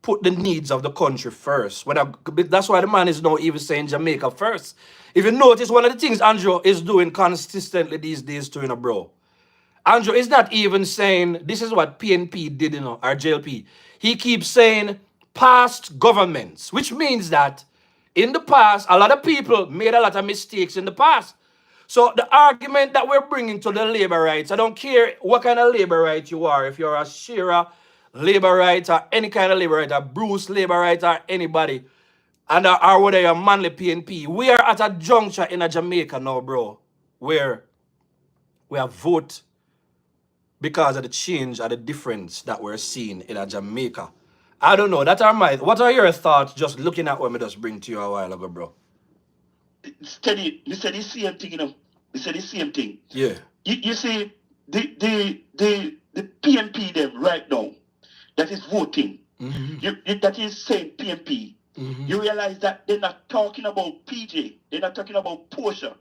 put the needs of the country first. That's why the man is now even saying Jamaica first. If you notice, one of the things Andrew is doing consistently these days too, bro. Andrew is not even saying, this is what PNP did, or JLP. He keeps saying past governments, which means that in the past, a lot of people made a lot of mistakes in the past. So the argument that we're bringing to the labor rights, I don't care what kind of labor right you are, if you're a Shearer labor right or any kind of labor right, or Bruce labor right or anybody, and or whether you're Manly PNP, we are at a juncture in a Jamaica now, bro, where we have vote because of the change or the difference that we're seeing in a Jamaica. I don't know. What are your thoughts just looking at what I just bring to you a while ago, bro? Steady, you said the same thing, you know. You said the same thing. Yeah. You see, the PNP them right now that is voting, that is saying PNP, you realize that they're not talking about PJ, they're not talking about Portia,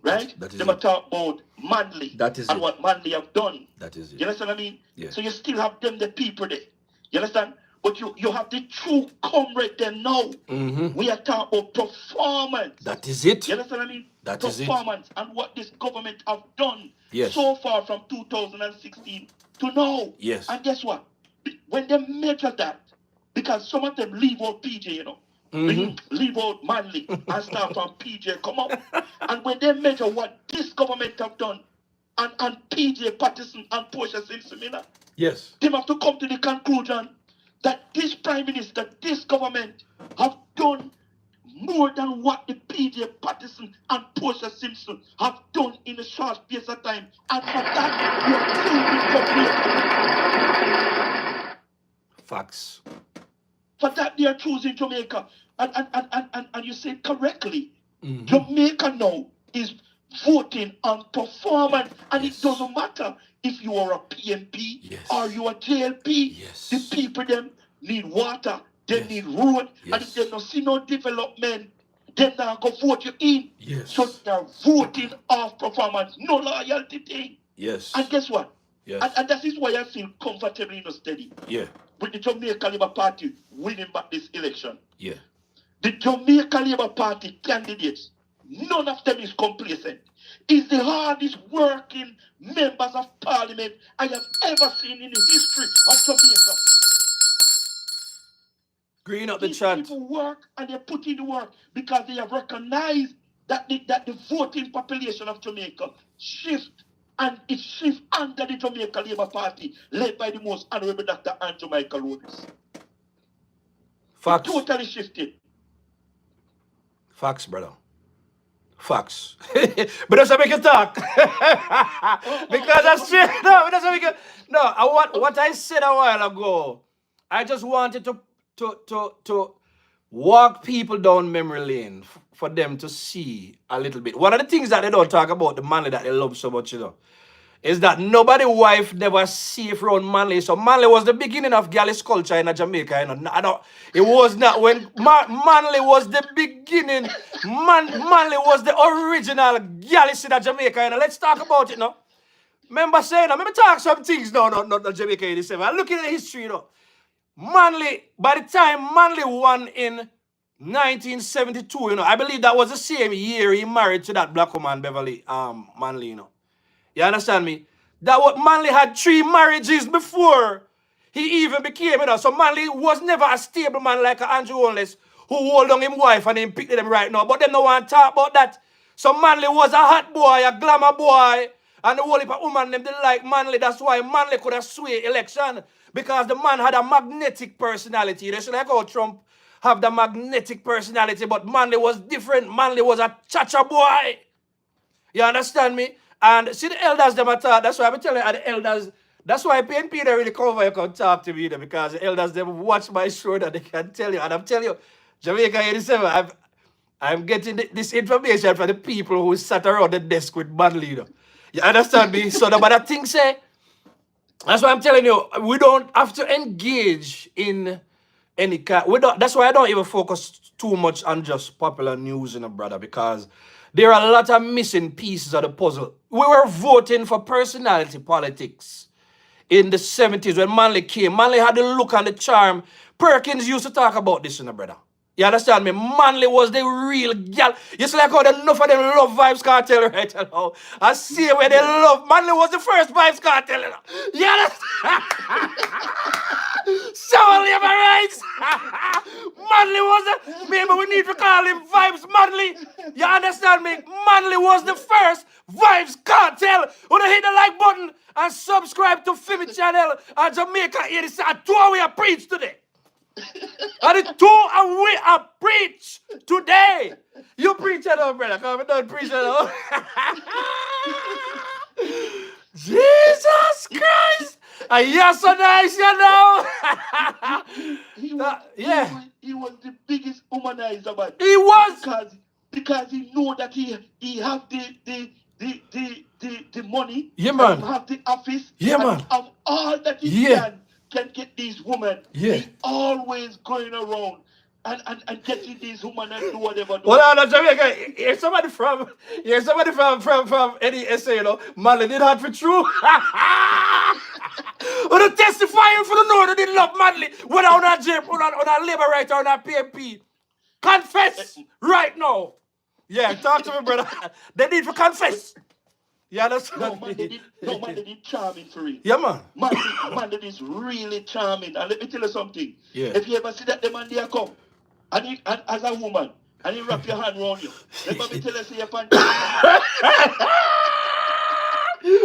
right? They're talking about Manly and what Manly have done. That is it. You understand what I mean? Yeah. So you still have them, the people there. You understand? But you have the true comrade there now. We are talking about performance. That is it. You understand what I mean? That is it. Performance and what this government have done Yes. so far from 2016 to now. Yes. And guess what? When they measure that, because some of them leave out PJ, you know, leave out Manly and start from PJ come up. And when they measure what this government have done, and PJ Patterson and Portia Simpson, you know, yes, they have to come to the conclusion that this Prime Minister, this government have done more than what the PJ Patterson and Portia Simpson have done in a short space of time. And for that, we are choosing Jamaica. Facts. For that, they are choosing Jamaica. And you said correctly, Jamaica now is voting on performance. And it doesn't matter if you are a PNP or you are JLP. Yes. The people them need water, they need road, and if they don't see no development, then they're going to vote you in. Yes. So they're voting off performance, no loyalty thing. Yes. And guess what? Yes. And that is why I feel comfortable in a steady. Yeah. With the Jamaica Labour Party winning back this election. Yeah. The Jamaica Labour Party candidates, none of them is complacent. Is the hardest working members of parliament I have ever seen in the history of Jamaica. Green up the These chat. people work and they put in the work because they have recognized that the voting population of Jamaica shift, and it shifts under the Jamaica Labour Party led by the most honorable Dr. Andrew Michael Rhodes. Facts. It totally shifted. Facts, brother. Facts. But that's how we can talk. Because that's true. No, that's how we can. No, what I said a while ago, I just wanted to walk people down memory lane for them to see a little bit. One of the things that they don't talk about, the Manly that they love so much, you know, is that nobody wife never safe around Manly. So Manly was the beginning of Gallus culture in Jamaica. You know, it was not when Manly was the beginning. Manly was the original Gallus in Jamaica. You know, let's talk about it now. Remember saying, let me talk some things now, not Jamaica 87. I'm looking at the history, you know. Manly, by the time Manly won in 1972, you know, I believe that was the same year he married to that black woman, Beverly Manly, you know. You understand me? That what Manly had 3 marriages before he even became, so Manley was never a stable man like a Andrew Holness who hold on him wife and him pick them right now. But them no want to talk about that. So Manley was a hot boy, a glamour boy, and the whole heap of woman them didn't like Manley. That's why Manley could have swayed election, because the man had a magnetic personality. They should like how Trump have the magnetic personality, but Manley was different. Manley was a cha-cha boy. You understand me? And see the elders them at all. That's why I'm telling you, the elders, that's why PNP they really come over here and talk to me either, because the elders them watch my show that they can tell you. And I'm telling you, Jamaica 87, I'm getting this information from the people who sat around the desk with Manley. You understand me? So nobody thinks say. That's why I'm telling you, we don't have to engage in any kind. That's why I don't even focus too much on just popular news, brother, because there are a lot of missing pieces of the puzzle. We were voting for personality politics in the 70s when Manley came. Manley had the look and the charm. Perkins used to talk about this, brother. You understand me? Manley was the real gal. You see like how enough of them love Vibes Cartel right now. I see where they love. Manley was the first Vibes Cartel. You understand? Sour labor rights. Manley was the, maybe we need to call him Vibes Manley. You understand me? Manley was the first Vibes Cartel. When you hit the like button and subscribe to Fimi channel and Jamaica 87. 2 hours we preach today. And the 2 hours we preach today. You preach it up, brother. Come on, don't preach it up. Jesus Christ. And you're so nice, you know. He was the biggest humanizer, man. He was. Because he know that he have the money. Yeah, man. He have the office. Yeah, man. He have all that he can get these women. Yeah. He always going around and getting these women and do whatever. Well, no, Jamaica, here's somebody from any essay, Manley did hard for true. When they testifying for the North, they didn't love Manley. Whether on a jail, on a labor right or on a PNP. Confess right now. Yeah, talk to me, brother. They need to confess. You understand? No, man, they did charming for real. Yeah, man. Man, that is really charming. And let me tell you something. Yeah. If you ever see that the man there come, and as a woman, and he wrap your hand around you, let me tell you, see your fan.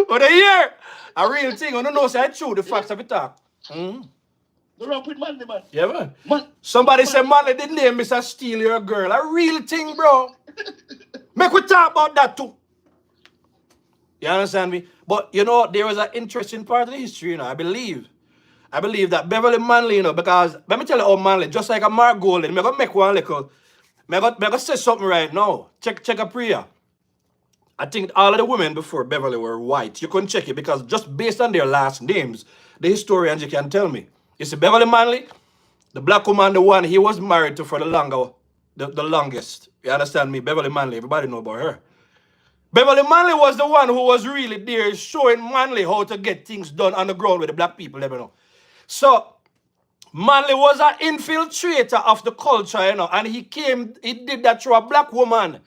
But a year, a real thing. I don't know, say I true the facts of it talk. The wrong with Manley, man. Yeah, man. Somebody said Manley didn't name Mr. Steal Your Girl. A real thing, bro. Make we talk about that too. You understand me? But, there was an interesting part of the history, I believe that Beverly Manley, because, let me tell you how Manley, just like a Mark Golden, I'm going to make one little, I'm going to say something right now. Check a prayer. I think all of the women before Beverly were white. You couldn't check it because just based on their last names, the historians, you can tell me. You see, Beverly Manley, the black woman, the one he was married to for the longest. You understand me? Beverly Manley, everybody know about her. Beverly Manley was the one who was really there showing Manley how to get things done on the ground with the black people, So, Manley was an infiltrator of the culture, and he did that through a black woman.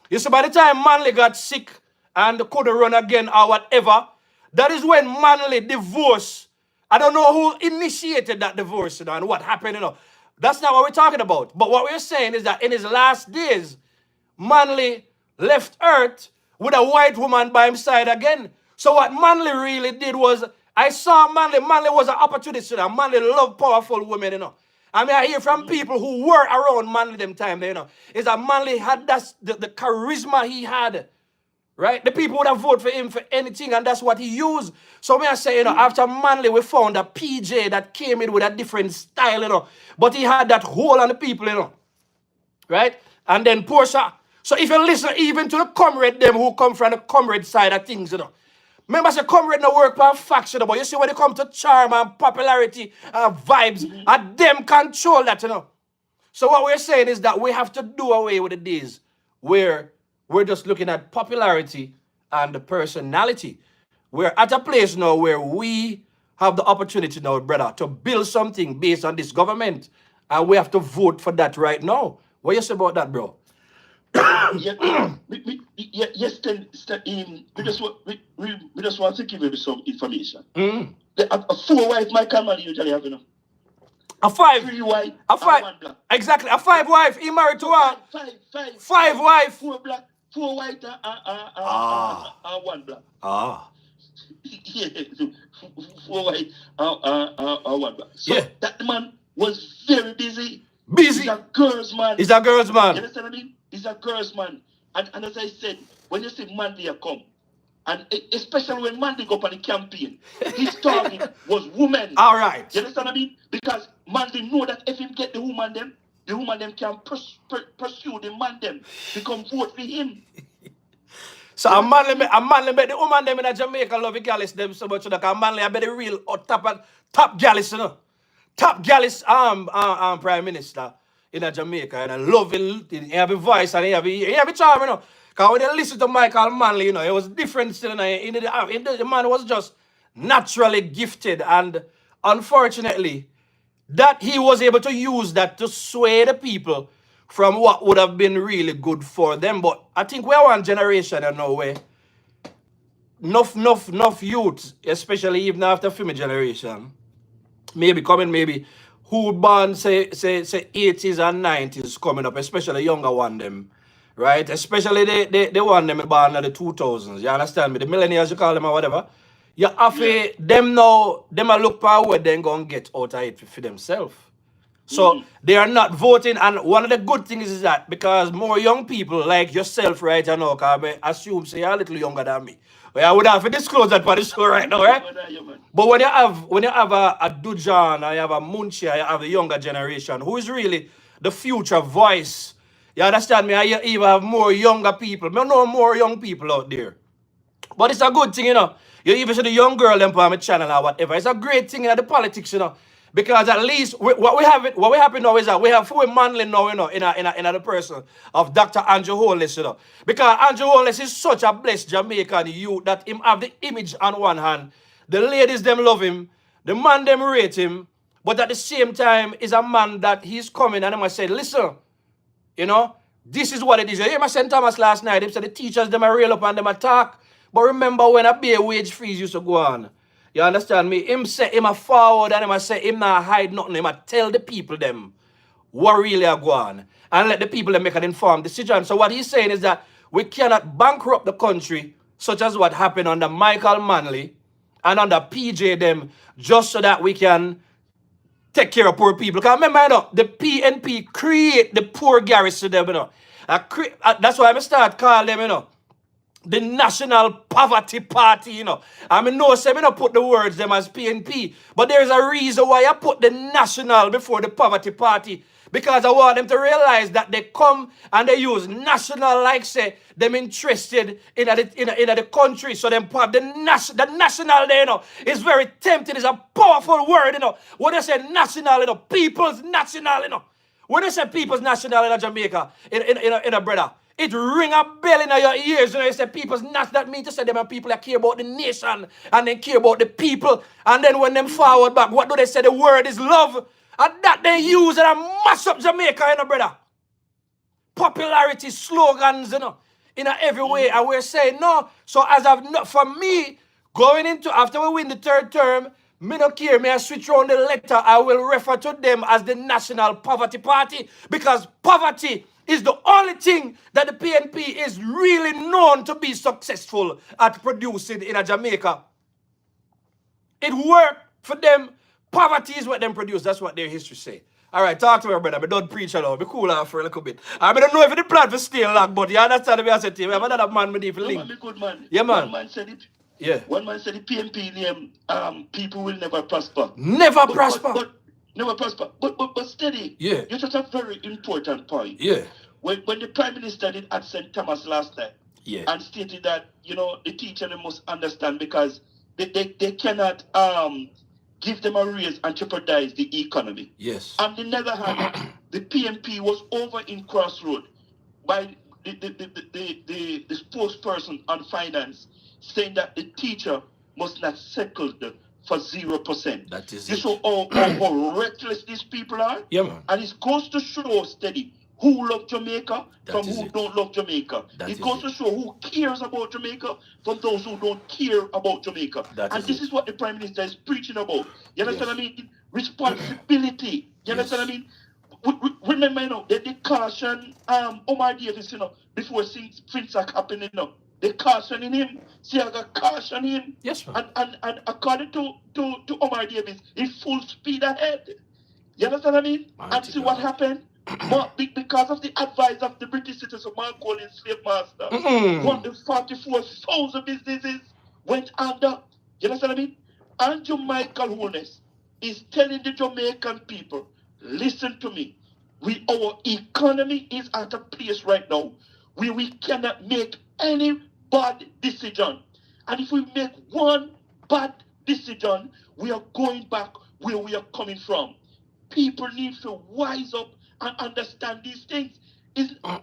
You see, by the time Manley got sick and couldn't run again or whatever, that is when Manley divorced. I don't know who initiated that divorce, and what happened, That's not what we're talking about. But what we're saying is that in his last days, Manley left Earth with a white woman by his side again. So what Manley really did was, I saw Manley was an opportunist. Manley loved powerful women, I hear from people who were around Manley them time, is that Manley had the charisma he had, right? The people would have voted for him for anything, and that's what he used. So I say, after Manley, we found a PJ that came in with a different style, but he had that hold on the people, right? And then Portia. So if you listen even to the comrade, them who come from the comrade side of things, Remember, I say comrade no work per faction, but you see when it comes to charm and popularity and vibes, and them control that, So what we're saying is that we have to do away with the days where we're just looking at popularity and the personality. We're at a place now where we have the opportunity now, brother, to build something based on this government, and we have to vote for that right now. What you say about that, bro? we just want to give you some information. A 4 wife Michael Manley usually have, you know. A 5. 3 white, a 5. 1 black. Exactly, a 5 wife. He married to a 5 wife. 4 black, 4 white, 1 black. Yeah, 4 white, 1 black. So that man was very busy. He's a girl's man. He's a girl's man. You understand what I mean? He's a girl's man. And as I said, when you see Manley come, and especially when Manley go up on the campaign, his target was women. All right. You understand what I mean? Because Manley know that if him get the woman them can pursue the man them to come vote for him. So a Manley make the woman them in Jamaica love the gallis them so much that a Manley I bet the real top gallis, you know. Top gallis prime minister in Jamaica, and I love it. He have a voice and he have a charm, you know. Because when you listen to Michael Manley, you know, it was different still. The man was just naturally gifted, and unfortunately, that he was able to use that to sway the people from what would have been really good for them. But I think we're one generation in no way. Enough youth, especially even after film generation, maybe who born say 80s and 90s coming up, especially younger one them, right? Especially the one them born in the 2000s. You understand me? The millennials you call them or whatever. You have them now, them a look for where they gonna get out of it for themselves. So they are not voting, and one of the good things is that because more young people like yourself right now, because I assume say you're a little younger than me. Well, I would have to disclose that for the show right now, right? But when you have a Dujan, and you have a Munchia, you have the younger generation, who is really the future voice. You understand me? You even have more younger people. I know more young people out there. But it's a good thing, you know. You even see the young girl them on my channel or whatever. It's a great thing in the politics, you know. Because at least what we have now is that we have full Manley now, you know, in the person of Dr. Andrew Holness, you know. Because Andrew Holness is such a blessed Jamaican youth that him have the image on one hand. The ladies them love him, the man them rate him, but at the same time is a man that he's coming and I say, listen, you know, this is what it is. You hear my St. Thomas last night, he said the teachers them are real up and them attack. But remember when a bare wage freeze used to go on. You understand me? Him say him a forward and him a say him not hide nothing. Him a tell the people them what really are going on. And let the people them make an informed decision. So what he's saying is that we cannot bankrupt the country such as what happened under Michael Manley and under PJ them just so that we can take care of poor people. Because remember, you know, the PNP create the poor garrison them, you know. That's why I start calling them, you know, the National Poverty Party, you know. I mean, no, say me not put the words them as PNP, but there's a reason why I put the National before the Poverty Party. Because I want them to realize that they come and they use national like say them interested in the country. So them have the national there, you know, is very tempting. It's a powerful word, you know. When they say national, you know, people's national, you know. When they say people's national in Jamaica, in a brother, it ring a bell in your ears. You know, you say people's national, that means to say them are people that care about the nation and they care about the people. And then when them forward back, what do they say? The word is love. And that they use and mash up Jamaica, you know, brother. Popularity, slogans, you know, in every way. And we're saying no. So as of not, for me, going into, after we win the third term, me no care, me I switch around the letter, I will refer to them as the National Poverty Party. Because poverty is the only thing that the PNP is really known to be successful at producing in Jamaica. It worked for them. Poverty is what them produce. That's what their history say. All right, talk to me, brother. I don't preach alone. Be cool off for a little bit. I don't know if the plan for stay long, but you understand me I said to you. We have another man with the link. Man, good man. Yeah, man. One man said it. Yeah. One man said the PNP name, people will never prosper. Never prosper. But never prosper. But steady. Yeah. You touch a very important point. Yeah. When the Prime Minister did at St. Thomas last night, yeah, and stated that, you know, the teacher they must understand because they cannot give them a raise and jeopardize the economy. Yes. On the other hand, the PNP was over in Crossroad by the spokesperson on finance saying that the teacher must not settle for 0%. That is you it. show how reckless these people are. Yeah, man. And it goes to show steady who love Jamaica from is who it. don't love Jamaica. That It is goes it. to show who cares about Jamaica from those who don't care about Jamaica. That And is this it. is what the Prime Minister is preaching about. You understand Yes. what I mean? Responsibility. You understand what I Yes. mean? Remember, you know, they caution Omar Davis, you know, before Finsack happened, you know. They cautioning him. See, I got caution him. Yes, man. And according to Omar Davis, he's full speed ahead. You understand what I mean? Mighty And see what God. happened? Because of the advice of the British citizen Mark Collins, slave master, 44,000 businesses went under. You understand what I mean? And Jamaican wholeness is telling the Jamaican people, listen to me. Our economy is at a place right now where we cannot make any bad decision. And if we make one bad decision, we are going back where we are coming from. People need to wise up and understand these things.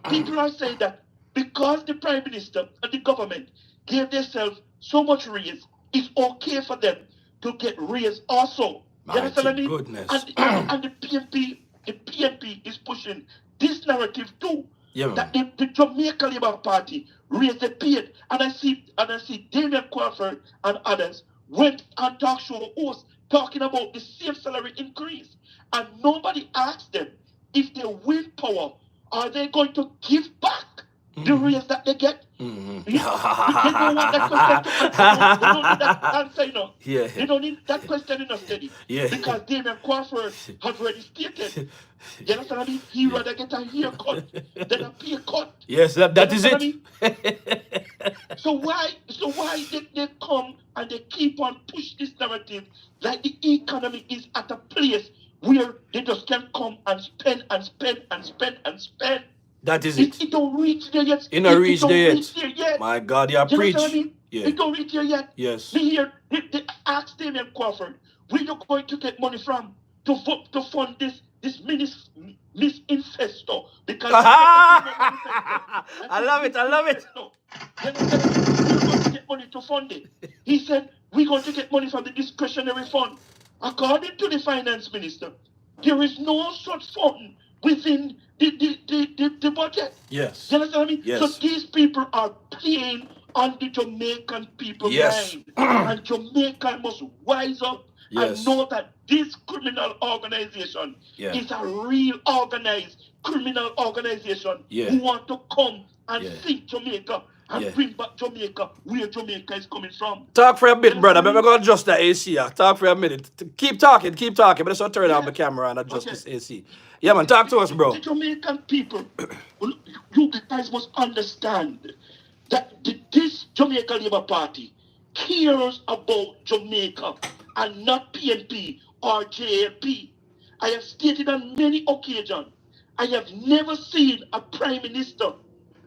People are saying that because the Prime Minister and the government gave themselves so much raise, it's okay for them to get raised also. You understand what I mean? Goodness. And the PNP is pushing this narrative too. Yeah, man. That the Jamaica Labour Party raised the pay. And I see Damian Crawford and others went on talk show hosts talking about the same salary increase. And nobody asked them if they win power, are they going to give back the raise that they get? They don't want that question to answer. They don't need that answer, you know. Yeah. They don't need that question in a study. Yeah. Because Damian Crawford has already stated. You understand what I mean? He rather get a haircut than a pay cut. Yes, that is it. So why they come and they keep on push this narrative like the economy is at a place where they just can come and spend and spend and spend and spend. That is it. It don't reach there yet. It don't reach there yet. My God, you preach. What I mean? Yeah. It don't reach there yet. Yes. Me here, they ask Damian Crawford, where you going to get money from to fund this Miss Infesto? Because I love it. We're going to get money to fund it. He said, we're going to get money from the discretionary fund. According to the finance minister, there is no such fund within the budget. Yes. You understand what I mean? Yes. So these people are playing on the Jamaican people's mind. And Jamaica must wise up and know that this criminal organization is a real organized criminal organization who want to come and sink Jamaica and bring back Jamaica where Jamaica is coming from. Talk for a bit, brother. I'm going to adjust the AC. Talk for a minute. Keep talking. But I just want to turn on the camera and adjust this AC. Yeah, man. Talk to us, bro. The Jamaican people, you guys must understand that this Jamaica Labour Party cares about Jamaica and not PNP or JLP. I have stated on many occasions, I have never seen a Prime Minister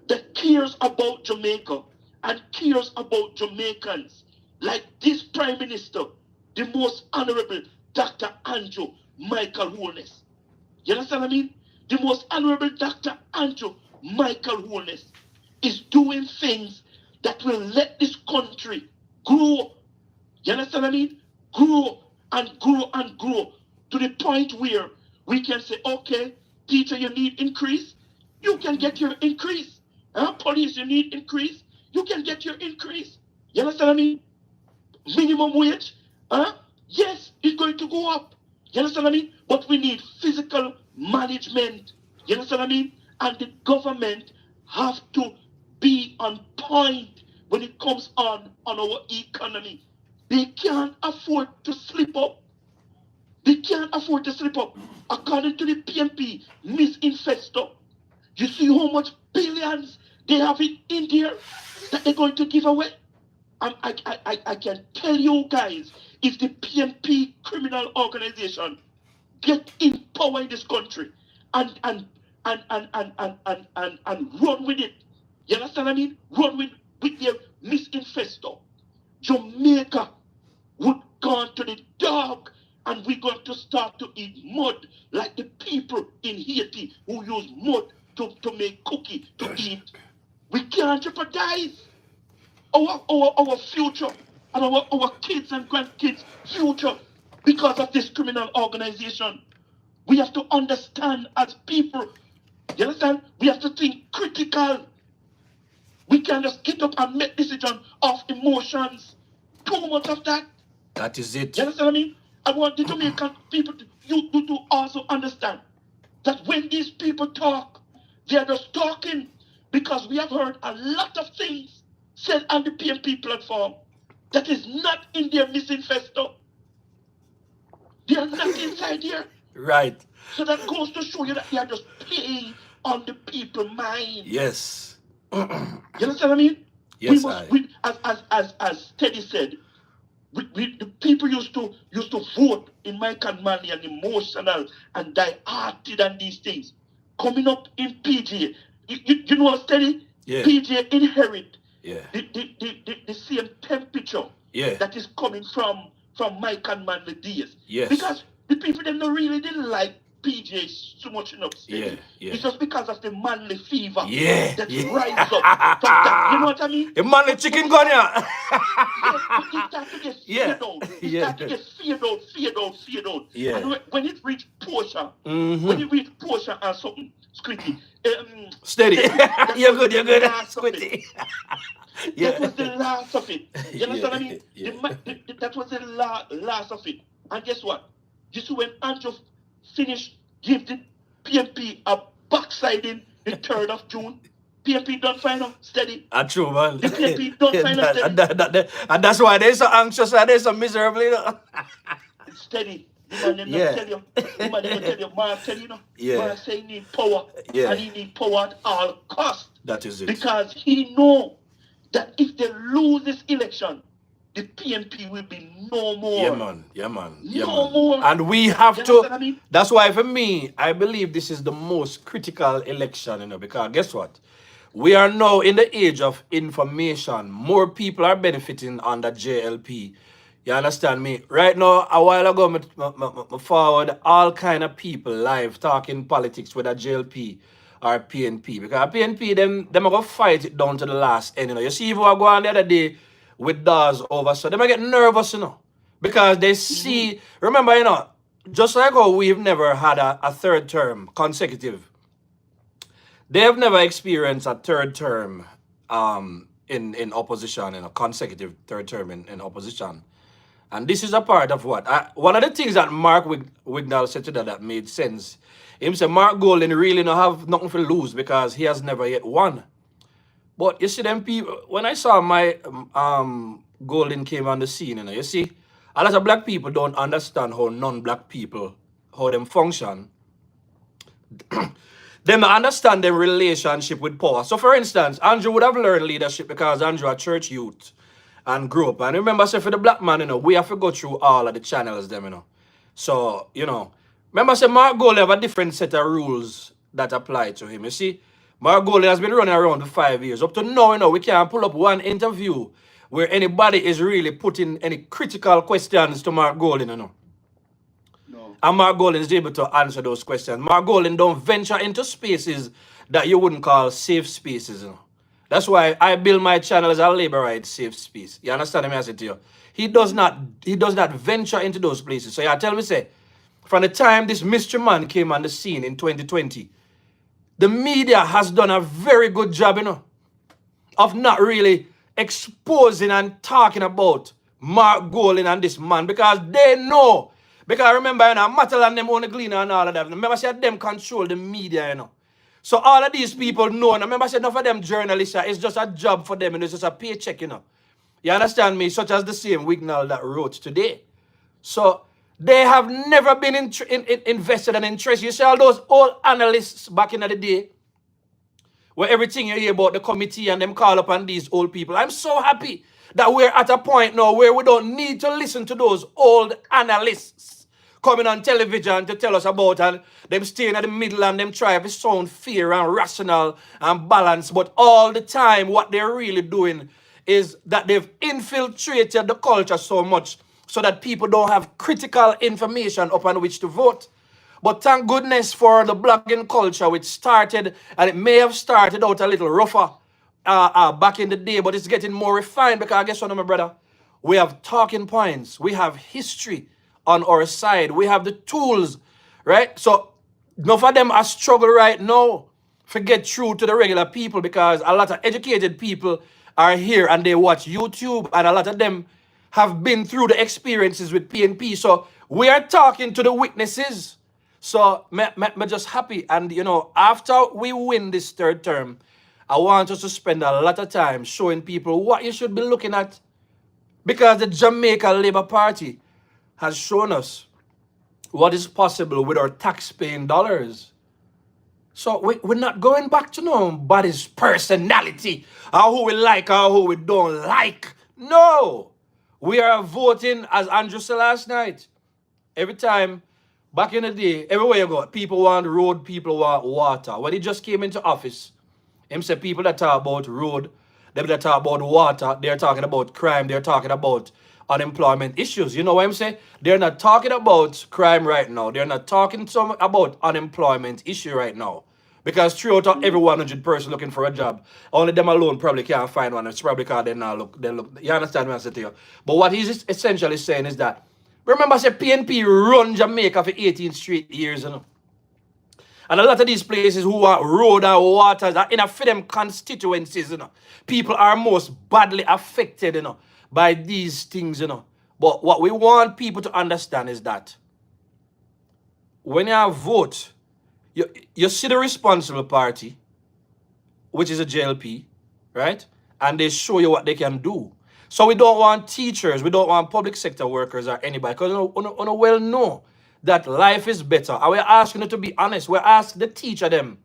that cares about Jamaica and cares about Jamaicans like this Prime Minister, the most honorable Dr. Andrew Michael Holness. You understand what I mean? The most honorable Dr. Andrew Michael Holness is doing things that will let this country grow. You understand what I mean? Grow and grow and grow to the point where we can say, okay, teacher, you need increase. You can get your increase. Police, you need increase. You can get your increase. You understand what I mean? Minimum wage, yes, it's going to go up. You understand what I mean? But we need physical management. You understand what I mean? And the government have to be on point when it comes on our economy. They can't afford to slip up. They can't afford to slip up. According to the PNP, Miss Infesto, you see how much billions they have in there that they're going to give away? I can tell you guys, if the PNP criminal organization get in power in this country and run with it, you understand what I mean? Run with their misinfesto, Jamaica would go to the dog, and we're going to start to eat mud like the people in Haiti who use mud to make cookie to eat. We can't jeopardize our future and our kids and grandkids' future because of this criminal organization. We have to understand as people You understand? We have to think critical. We can't just get up and make decisions off emotions. Too much of that. That is it. You understand what I mean? I want the Jamaican people to also understand that when these people talk, they are just talking because we have heard a lot of things said on the PNP platform that is not in their manifesto. They are not inside here. Right. So that goes to show you that they are just playing on the people's mind. Yes. You understand what I mean? Yes, as Teddy said, the people used to vote in my command and emotional and die-hearted and these things. Coming up in PJ, you know what, Teddy? Yeah. PJ inherit the same temperature that is coming from Mike and Manley days. Yes. Because the people them not really didn't like PJ so much enough. Yeah. It's just because of the Manley fever that rise up from that. You know what I mean? The Manley chicken gun, yeah. It started to get feared out. It started to get feared out. Yeah. And when it reached Portia, and something, Squitty, Steady. You're good, Squitty. That was the last of it. You understand what I mean? That was the last of it. And guess what? You see when Andrew finished, give the PNP a backsliding the 3rd of June. PNP don't find out steady. True, man. The PNP don't find out steady. And that's why they're so anxious and they're so miserable, you know. It's steady. The man them not tell you. The man them tell you. Man tell you, Man say he need power. And he need power at all cost. That is it. Because he know that if they lose this election, the PNP will be no more. Yeah, man. No more. And we have to. What I mean? That's why, for me, I believe this is the most critical election, you know, because guess what? We are now in the age of information. More people are benefiting under JLP. You understand me? Right now, a while ago, I forward all kind of people live talking politics with a JLP or PNP. Because PNP, them are going to fight it down to the last end. You know, you see if we go on the other day with DAS over, so they might get nervous, you know. Because they see, remember, you know, just like how we've never had a third term consecutive, they have never experienced a third term in opposition, you know, consecutive third term in opposition. And this is a part of what? One of the things that Mark Wignall said to that made sense. He said Mark Golden really don't have nothing to lose because he has never yet won. But you see them people, when I saw my Golden came on the scene, you know, you see, a lot of black people don't understand how non-black people, how them function. They don't understand their relationship with power. So for instance, Andrew would have learned leadership because Andrew a church youth and grew up. And remember, say for the black man, you know, we have to go through all of the channels, them, you know. So, you know, remember, say Mark Golden have a different set of rules that apply to him. You see, Mark Golden has been running around for 5 years. Up to now, you know, we can't pull up one interview where anybody is really putting any critical questions to Mark Golden, you know. And Mark Golden is able to answer those questions. Mark Golden don't venture into spaces that you wouldn't call safe spaces, you know. That's why I build my channel as a labor rights safe space. You understand me? I said to you. He does not venture into those places. So you tell me, say, from the time this mystery man came on the scene in 2020, the media has done a very good job, you know, of not really exposing and talking about Mark Golden and this man because they know. Because remember, you know, Matal and them own the Gleaner and all of that. Remember, I said them control the media, you know. So all of these people know. And remember, I said enough of them journalists, it's just a job for them, and it's just a paycheck, you know. You understand me? Such as the same Wignall that wrote today. So they have never been invested and interested. You see all those old analysts back in the day, where everything you hear about the committee and them call upon these old people. I'm so happy that we're at a point now where we don't need to listen to those old analysts coming on television to tell us about and them staying at the middle and them try to sound fair and rational and balanced. But all the time, what they're really doing is that they've infiltrated the culture so much so that people don't have critical information upon which to vote. But thank goodness for the blogging culture, which started, and it may have started out a little rougher back in the day, but it's getting more refined because I guess what, my brother, we have talking points, we have history on our side, we have the tools, right? So enough of them are struggle right now get through to the regular people, because a lot of educated people are here and they watch YouTube, and a lot of them have been through the experiences with PNP. So we are talking to the witnesses. So me just happy. And you know, after we win this third term, I want us to spend a lot of time showing people what you should be looking at, because the Jamaica Labour Party has shown us what is possible with our tax-paying dollars. So we're not going back to nobody's personality, or who we like or who we don't like. No. We are voting, as Andrew said last night. Every time, back in the day, everywhere you go, people want road, people want water. When he just came into office, him said people that talk about road, them that talk about water, they're talking about crime, they're talking about unemployment issues. You know what I'm saying? They're not talking about crime right now. They're not talking about unemployment issue right now. Because throughout every 100 person looking for a job, only them alone probably can't find one. It's probably because they look. You understand what I'm saying to you? But what he's essentially saying is that, remember, say PNP run Jamaica for 18 straight years, you know. And a lot of these places who are road and waters are in a for them constituencies, you know. People are most badly affected, you know, by these things, you know. But what we want people to understand is that when you vote, you see the responsible party, which is a JLP, right? And they show you what they can do. So we don't want teachers, we don't want public sector workers or anybody, because you well know that life is better. And we're asking you to be honest. We're asking the teacher them.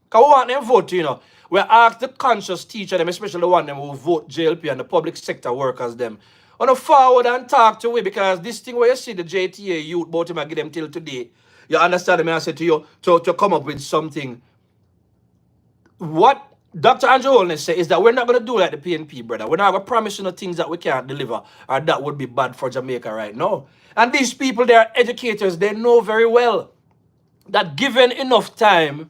Because we want them vote, you know. We're asking the conscious teacher them, especially the one them who vote JLP and the public sector workers them. On the forward and talk to we, because this thing where you see the JTA youth about him, I give them till today. You understand me? I said to you to come up with something. What Dr. Andrew Holness said is that we're not going to do like the PNP, brother. We're not going to promise you things that we can't deliver, or that would be bad for Jamaica right now. And these people, they are educators. They know very well that given enough time,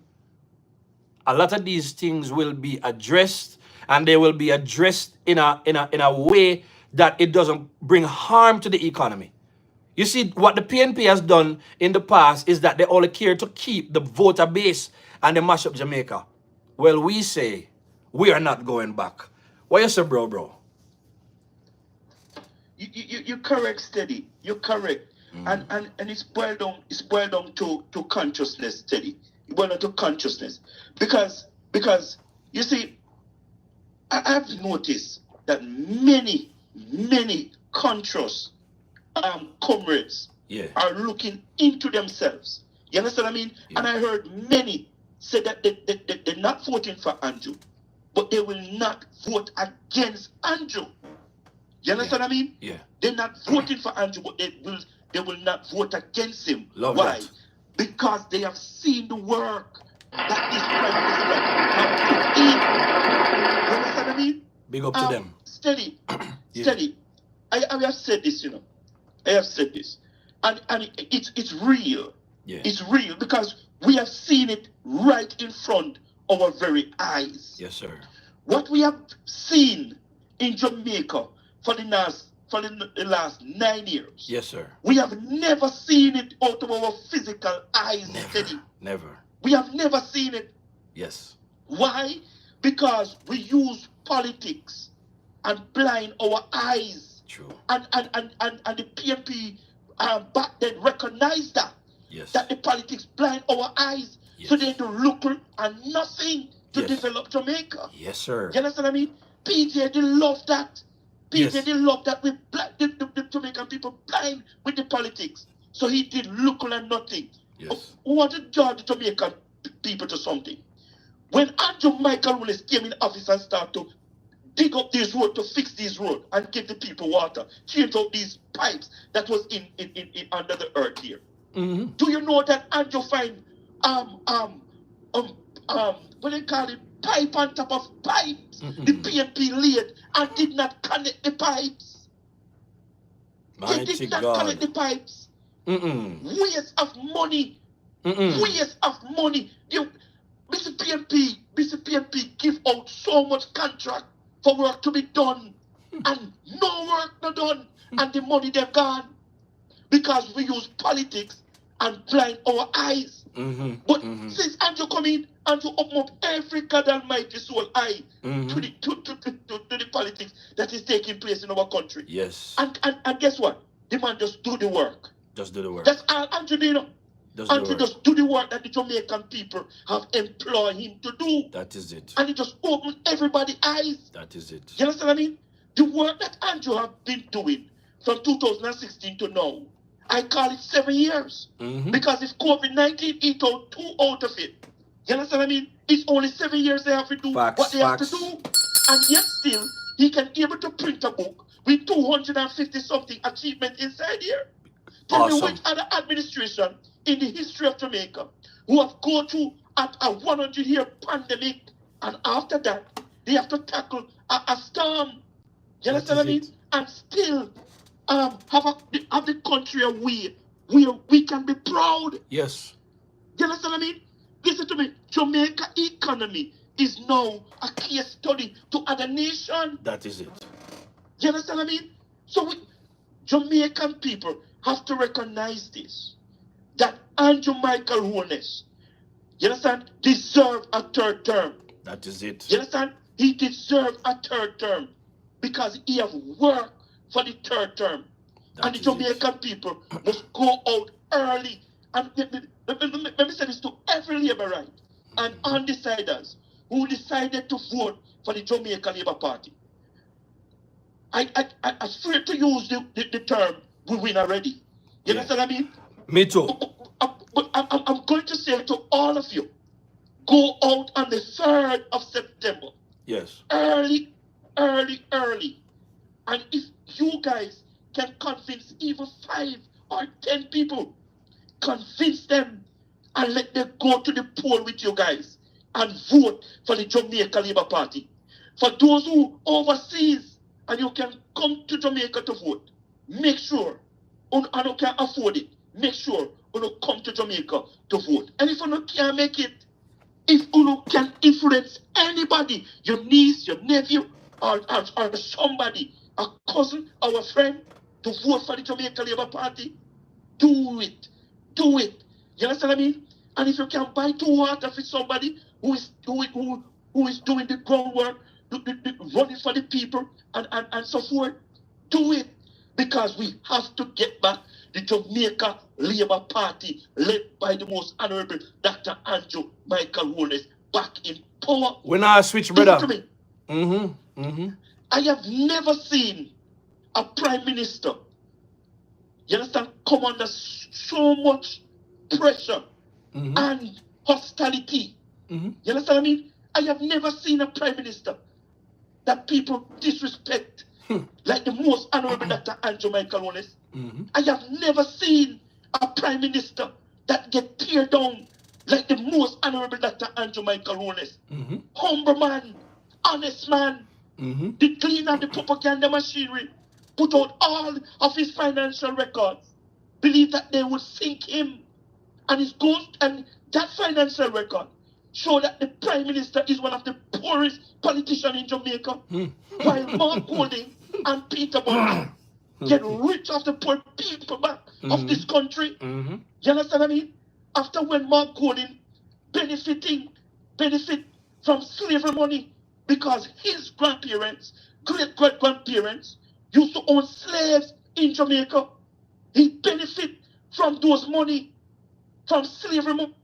a lot of these things will be addressed, and they will be addressed in a way that it doesn't bring harm to the economy. You see, what the PNP has done in the past is that they only care to keep the voter base and they mash up Jamaica. Well, we say we are not going back. What you say, bro? You're correct, Steady. You're correct. And it's boiled down to consciousness, Steady. It boiled down to consciousness. Because you see, I've noticed that many conscious comrades are looking into themselves. You understand what I mean? Yeah. And I heard many say that they're not voting for Andrew, but they will not vote against Andrew. You understand what I mean? Yeah. They're not voting for Andrew, but they will not vote against him. Love Why? That. Because they have seen the work that this prime minister have put in. You understand what I mean? Big up to them. Steady. Steady. I have said this, you know. I have said this. And it's real. Yeah. It's real because we have seen it right in front of our very eyes. Yes, sir. What we have seen in Jamaica for the last 9 years. Yes, sir. We have never seen it out of our physical eyes. Never. We have never seen it. Yes. Why? Because we use politics and blind our eyes. True. And the PNP back then recognized that. Yes. That the politics blind our eyes. Yes. So they do little and nothing to develop Jamaica. Yes, sir. You understand what I mean? PJ did love that. PJ did love that with the Jamaican people blind with the politics. So he did little and nothing. Yes. Who wanted to judge the Jamaican people to something? When Andrew Michael Willis came in office and started to dig up these roads, to fix these roads and give the people water, change out these pipes that was in under the earth here. Mm-hmm. Do you know that Andrew find what they call it, pipe on top of pipes? Mm-hmm. The PNP laid and did not connect the pipes. They did not connect the pipes. Waste of money. Waste of money. Mr. PNP give out so much contract for work to be done, and no work not done, and the money they've gone because we use politics and blind our eyes. But since Andrew come in, Andrew open up every God Almighty soul eye to the politics that is taking place in our country. Yes. And guess what? The man just do the work. Just do the work. That's all Andrew do, you know. Andrew just do the work that the Jamaican people have employed him to do. That is it. And he just open everybody's eyes. That is it. You understand what I mean? The work that Andrew have been doing from 2016 to now, I call it 7 years. Because if COVID-19 eat out 2 out of it, you understand what I mean? It's only 7 years they have to do what they have to do. And yet still, he can be able to print a book with 250 something achievement inside here. Tell me which other administration in the history of Jamaica who have gone through a 100-year pandemic, and after that, they have to tackle a storm. You understand what I mean? And still have the country a way where we can be proud. Yes. You understand what I mean? Listen to me. Jamaica economy is now a case study to other nations. That is it. You understand what I mean? So Jamaican people have to recognize this. That Andrew Michael Holness, you understand, deserve a 3rd term. That is it. You understand? He deserves a 3rd term because he have worked for the 3rd term. And the Jamaican people must go out early. And let me say this to every Labour right and undeciders who decided to vote for the Jamaica Labour Party. I'm afraid to use the term we win already. You understand what I mean? Me too. But I'm going to say to all of you, go out on the 3rd of September. Yes. Early. And if you guys can convince even 5 or 10 people, convince them and let them go to the poll with you guys and vote for the Jamaica Labour Party. For those who overseas and you can come to Jamaica to vote, make sure, and you can afford it, make sure you come to Jamaica to vote. And if you can't make it, if you can influence anybody, your niece, your nephew, or somebody, a cousin or a friend, to vote for the Jamaica Labour Party, do it. Do it. You understand what I mean? And if you can buy 2 water for somebody who is doing the groundwork, running for the people and so forth, do it. Because we have to get back the Jamaica Labour Party led by the most honorable Dr. Andrew Michael Holness back in power. When I switch, brother. I have never seen a prime minister, you understand, come under so much pressure and hostility. You understand what I mean? I have never seen a prime minister that people disrespect like the most honorable Dr. Andrew Michael Holness. I have never seen a prime minister that get teared down like the most honorable Dr. Andrew Michael Holness. Humble man, honest man, the cleaner, the propaganda machinery, put out all of his financial records, believe that they would sink him, and his ghost, and that financial record show that the prime minister is one of the poorest politicians in Jamaica, while Mark Golding and Peter Bunch get rich off the poor people back of this country. You understand what I mean? After when Mark Golding benefit from slavery money because his grandparents, great-great-grandparents used to own slaves in Jamaica. He benefit from those money, from slavery money.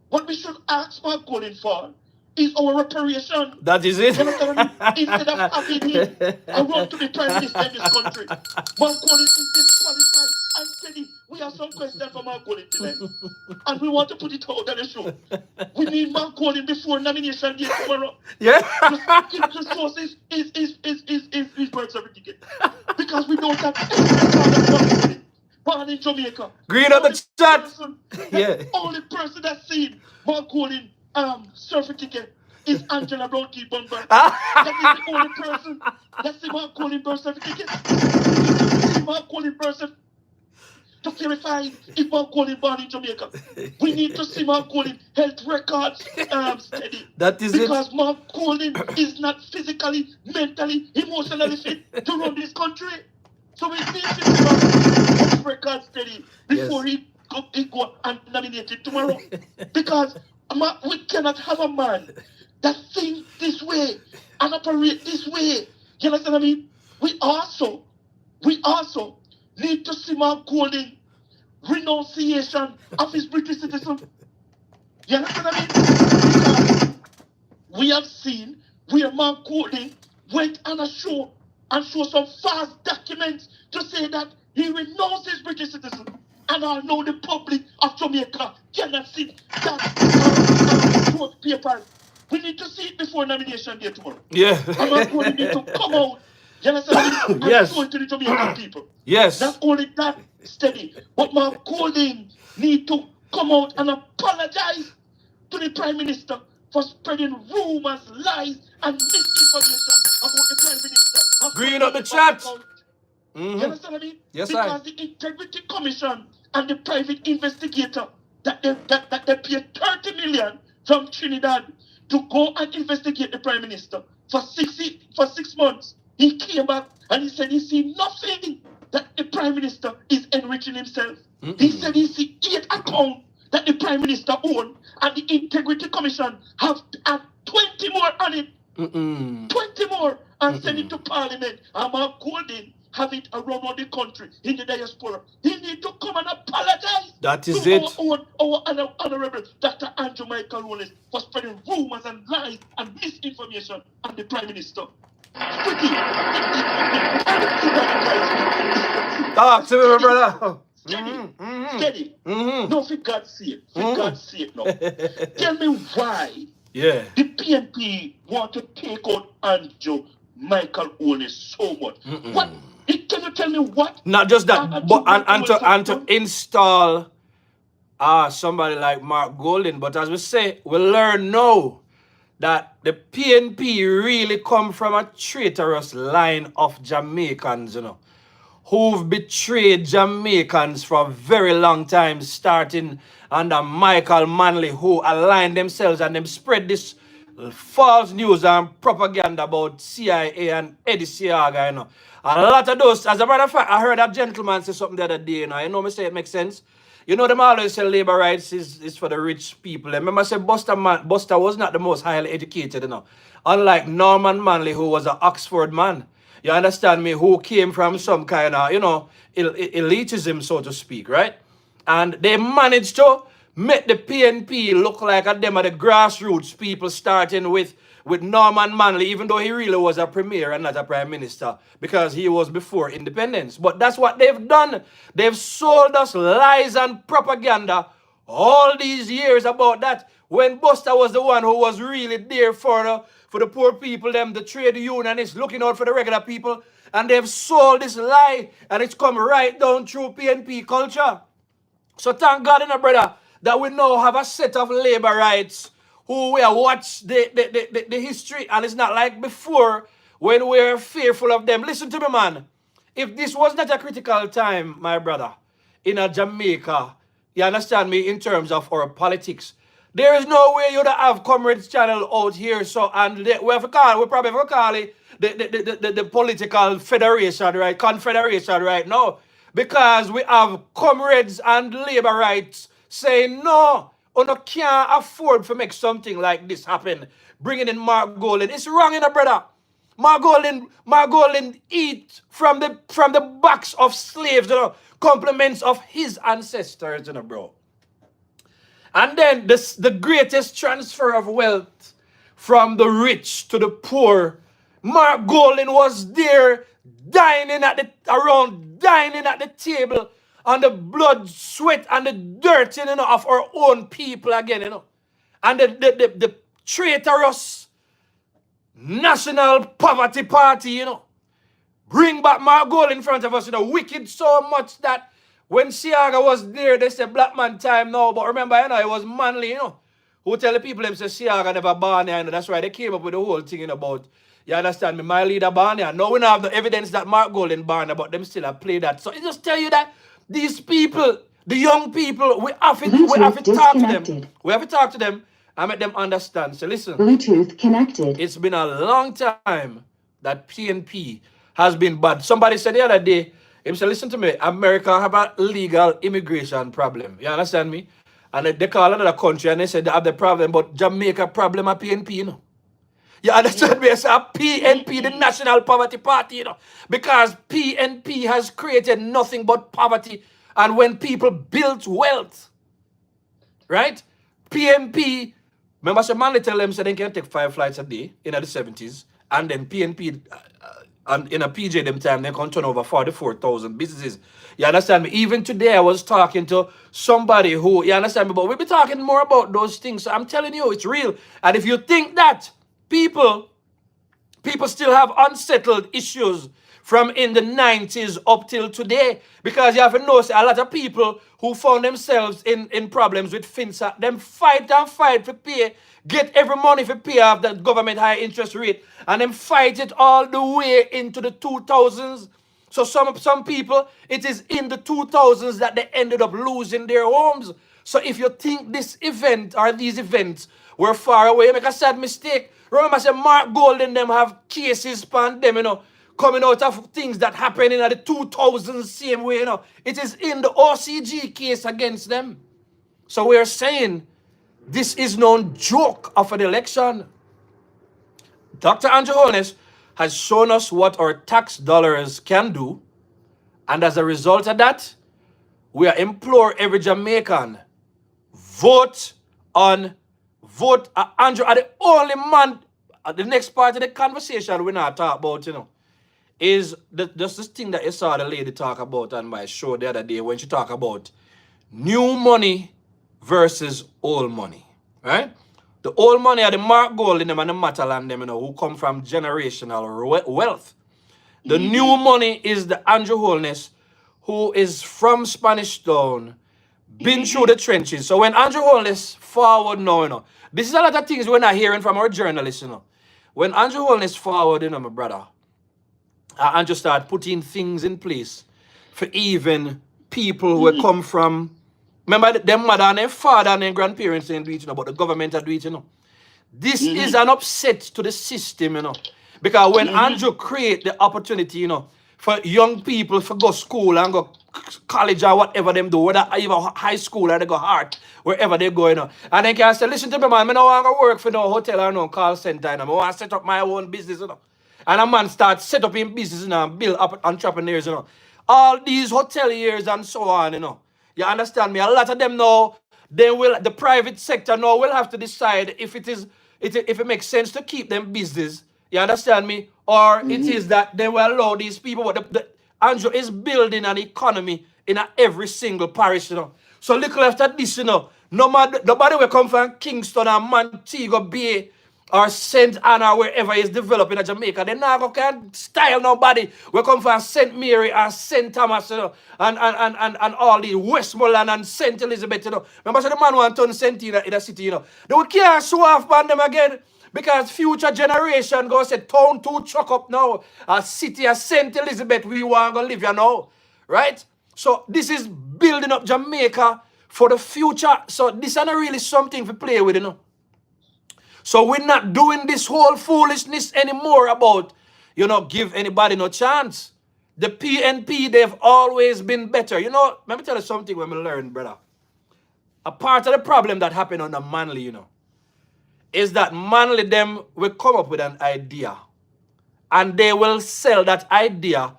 What we should ask Mark Golding for is our reparation. That is it. Instead of having him around to be prime minister in this country. Mark Golding is disqualified and steady. We have some questions for Mark Golding today. And we want to put it out on the show. We need Mark Golding before nomination day tomorrow. Yeah. To source his birth certificate. Because we don't have any born in Jamaica. Green on the chat. Yeah. Only person that's seen Mark Golding certificate is Angela Brown T. Bunbury. That is the only person that's the Mark Golding birth certificate. Mark Golding birth certificate to verify if Mark Golding born in Jamaica. We need to see Mark Golding health records steady. That is because Mark Golding is not physically, mentally, emotionally fit to run this country. So we need to see Mark records steady before he go and nominated tomorrow. Because we cannot have a man that thinks this way and operate this way. You understand what I mean? We also need to see Mark Golding renunciation of his British citizen. You understand what I mean? Because we have seen where Mark Golding went on a show and showed some false documents to say that he renounced his British citizen. And I know the public of Jamaica cannot see that those papers. We need to see it before nomination day tomorrow. Yeah. And Mark Golding need to come out. You understand? Yes. And show it to the Jamaican people. Yes. Not only that, steady, but Mark Golding need to come out and apologize to the Prime Minister for spreading rumors, lies, and misinformation about the Prime Minister. Green up the chat. You understand what I mean? Yes, because the Integrity Commission and the private investigator that they paid 30 million from Trinidad to go and investigate the Prime Minister for 6 months. He came back and he said he see nothing that the Prime Minister is enriching himself. He said he see 8 accounts that the Prime Minister owned, and the Integrity Commission have 20 more on it. 20 more and send it to Parliament. And Mark Golding have it around all the country in the diaspora. He need to come and apologize. That is to it. Our honorable Dr. Andrew Michael Wallace for spreading rumors and lies and misinformation on the Prime Minister. Pretty. Talk to me, brother. Steady. No, for God's sake. For God's sake, no. Tell me why the PNP want to take out Andrew Michael Wallace so much. What? Can you tell me what? Not just that, but and to install somebody like Mark Golding. But as we say, we learn now that the PNP really come from a traitorous line of Jamaicans, you know, who've betrayed Jamaicans for a very long time, starting under Michael Manley, who aligned themselves and them spread this false news and propaganda about CIA and Eddie Siaga, you know. A lot of those, as a matter of fact, I heard a gentleman say something the other day, you know me say it makes sense. You know, them always say labor rights is for the rich people. I remember I said Buster was not the most highly educated, you know. Unlike Norman Manley, who was an Oxford man. You understand me? Who came from some kind of, you know, elitism, so to speak, right? And they managed to make the PNP look like them are the grassroots people, starting with Norman Manley, even though he really was a premier and not a prime minister, because he was before independence. But that's what they've done. They've sold us lies and propaganda all these years about that, when Buster was the one who was really there for the poor people, them, the trade unionists, looking out for the regular people. And they've sold this lie, and it's come right down through PNP culture. So thank God, brother, that we now have a set of labor rights who we watch the history, and it's not like before when we were fearful of them. Listen to me, man. If this was not a critical time, my brother, in a Jamaica, you understand me, in terms of our politics, there is no way you'd have Comrades channel out here. So, and we probably have to call it the political federation, right? Confederation right now. Because we have Comrades and labor rights saying, no, you can't afford to make something like this happen. Bringing in Mark Golding. It's wrong, brother. Mark Golding eat from the backs of slaves, compliments of his ancestors, bro. And then the greatest transfer of wealth from the rich to the poor. Mark Golding was there dining at the table on the blood, sweat, and the dirt, of our own people again, And the traitorous National Poverty Party, bring back Mark Golding in front of us, wicked so much that when Siaga was there, they said black man time now. But remember, it was Manley, who tell the people them say Siaga never born here, That's why they came up with the whole thing about, you understand me, my leader born here. Now we don't have the evidence that Mark Golding born here, but them still have played that. So it just tell you that these people, the young people, we have to talk to them. We have to talk to them and make them understand. So listen. Bluetooth connected. It's been a long time that PNP has been bad. Somebody said the other day, Him say, listen to me, America have a legal immigration problem. You understand me? And they call another country and they say they have the problem, but Jamaica problem at PNP, you know. You understand me? It's a PNP, the National Poverty Party, you know. Because PNP has created nothing but poverty. And when people built wealth, right? PNP, remember some man they tell them so they can take 5 flights a day in the 70s. And then PNP, and in a PJ them time, they can turn over 44,000 businesses. You understand me? Even today, I was talking to somebody who, you understand me? But we'll be talking more about those things. So I'm telling you, it's real. And if you think that people still have unsettled issues from in the 90s up till today, because you have to know a lot of people who found themselves in problems with FINSA, them fight and fight for pay, get every money for pay off the government high interest rate, and then fight it all the way into the 2000s. So some people, it is in the 2000s that they ended up losing their homes. So if you think this event or these events were far away, you make a sad mistake. Remember, I said Mark Gold and them have cases upon them, you know, coming out of things that happened in the 2000s same way, you know. It is in the OCG case against them. So we're saying this is no joke of an election. Dr. Andrew Holness has shown us what our tax dollars can do. And as a result of that, we implore every Jamaican, vote Andrew are the only man. The next part of the conversation we're not talking about, you know, is just this thing that you saw the lady talk about on my show the other day when she talked about new money versus old money, right? The old money are the Mark Gold in them and the Matalan them, you know, who come from generational wealth. The new money is the Andrew Holness, who is from Spanish Town, been through the trenches. So when Andrew Holness forward now, you know, this is a lot of things we're not hearing from our journalists, you know. When Andrew Holness forward, you know, my brother, Andrew start putting things in place for even people who will come from, remember their mother and their father and their grandparents didn't do it, you know, but the government are doing it, you know. This is an upset to the system, you know. Because when Andrew create the opportunity, you know, for young people to go school and go college or whatever them do, whether even high school or they go hard, wherever they go, you know. And they can say, listen to me, man, I don't want to work for no hotel or no call center, you know. I want to set up my own business, you know. And a man starts set up in business, you know, and build up entrepreneurs, you know. All these hoteliers and so on, you know. You understand me? A lot of them now, the private sector now will have to decide if it makes sense to keep them business. You understand me? Or it is that they will allow these people. But Andrew is building an economy in every single parish, you know. So little after this, you know, nobody will come from Kingston or Montego Bay or St.Ann or wherever is developing in Jamaica. They now can't style nobody. We come from St. Mary or St. Thomas, you know, and all the Westmoreland and St. Elizabeth, you know. Remember, so the man want to turn St. in the city, you know. They can't show off on them again. Because future generation go say town to chuck up now. A city of St. Elizabeth we want to live here now. Right? So this is building up Jamaica for the future. So this is not really something to play with, you know. So we're not doing this whole foolishness anymore about, you know, give anybody no chance. The PNP, they've always been better. You know, let me tell you something when we learn, brother. A part of the problem that happened on the Manly, you know, is that Manly them will come up with an idea and they will sell that idea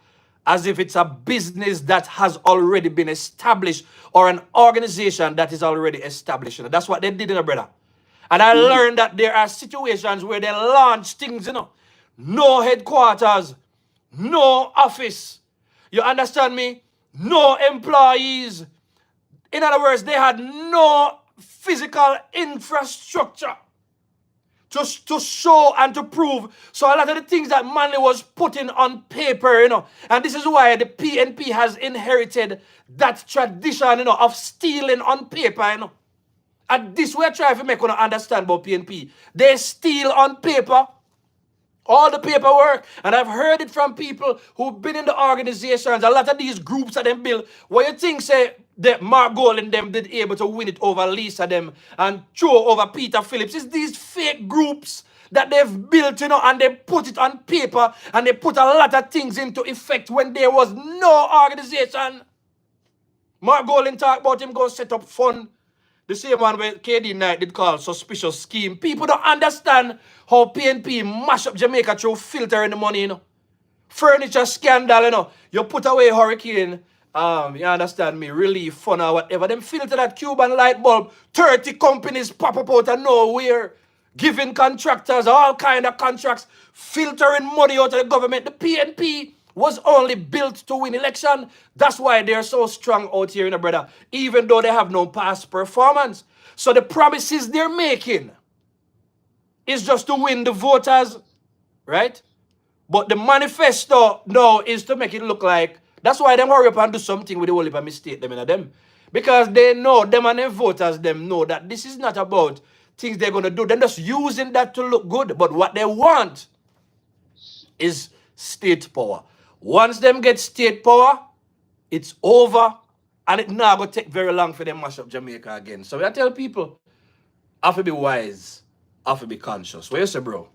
as if it's a business that has already been established or an organization that is already established. You know? That's what they did, you know, brother. And I learned that there are situations where they launch things, you know. No headquarters, no office. You understand me? No employees. In other words, they had no physical infrastructure to show and to prove. So a lot of the things that Manly was putting on paper, you know, and this is why the PNP has inherited that tradition, you know, of stealing on paper, you know. And this we're trying to make you understand about PNP. They steal on paper all the paperwork. And I've heard it from people who've been in the organizations. A lot of these groups that them build. What you think say that Mark Gold and them did able to win it over Lisa them and throw over Peter Phillips? It's these fake groups that they've built, and they put it on paper, and they put a lot of things into effect when there was no organization. Mark Golding talked about him going to set up fund. The same one where KD Knight did call suspicious scheme. People don't understand how PNP mash up Jamaica through filtering the money, Furniture scandal, You put away hurricane, you understand me, relief fund or whatever. Them filter that Cuban light bulb. 30 companies pop up out of nowhere. Giving contractors all kind of contracts. Filtering money out of the government. The PNP was only built to win election. That's why they're so strong out here, brother. Even though they have no past performance. So the promises they're making is just to win the voters, right? But the manifesto now is to make it look like, that's why them hurry up and do something with the whole heap of mistake them in them. Because they know, them and their voters, them know that this is not about things they're going to do. They're just using that to look good. But what they want is state power. Once them get state power, it's over. And it's not going to take very long for them to mash up Jamaica again. So I tell people, have to be wise, have to be conscious. What you say, bro?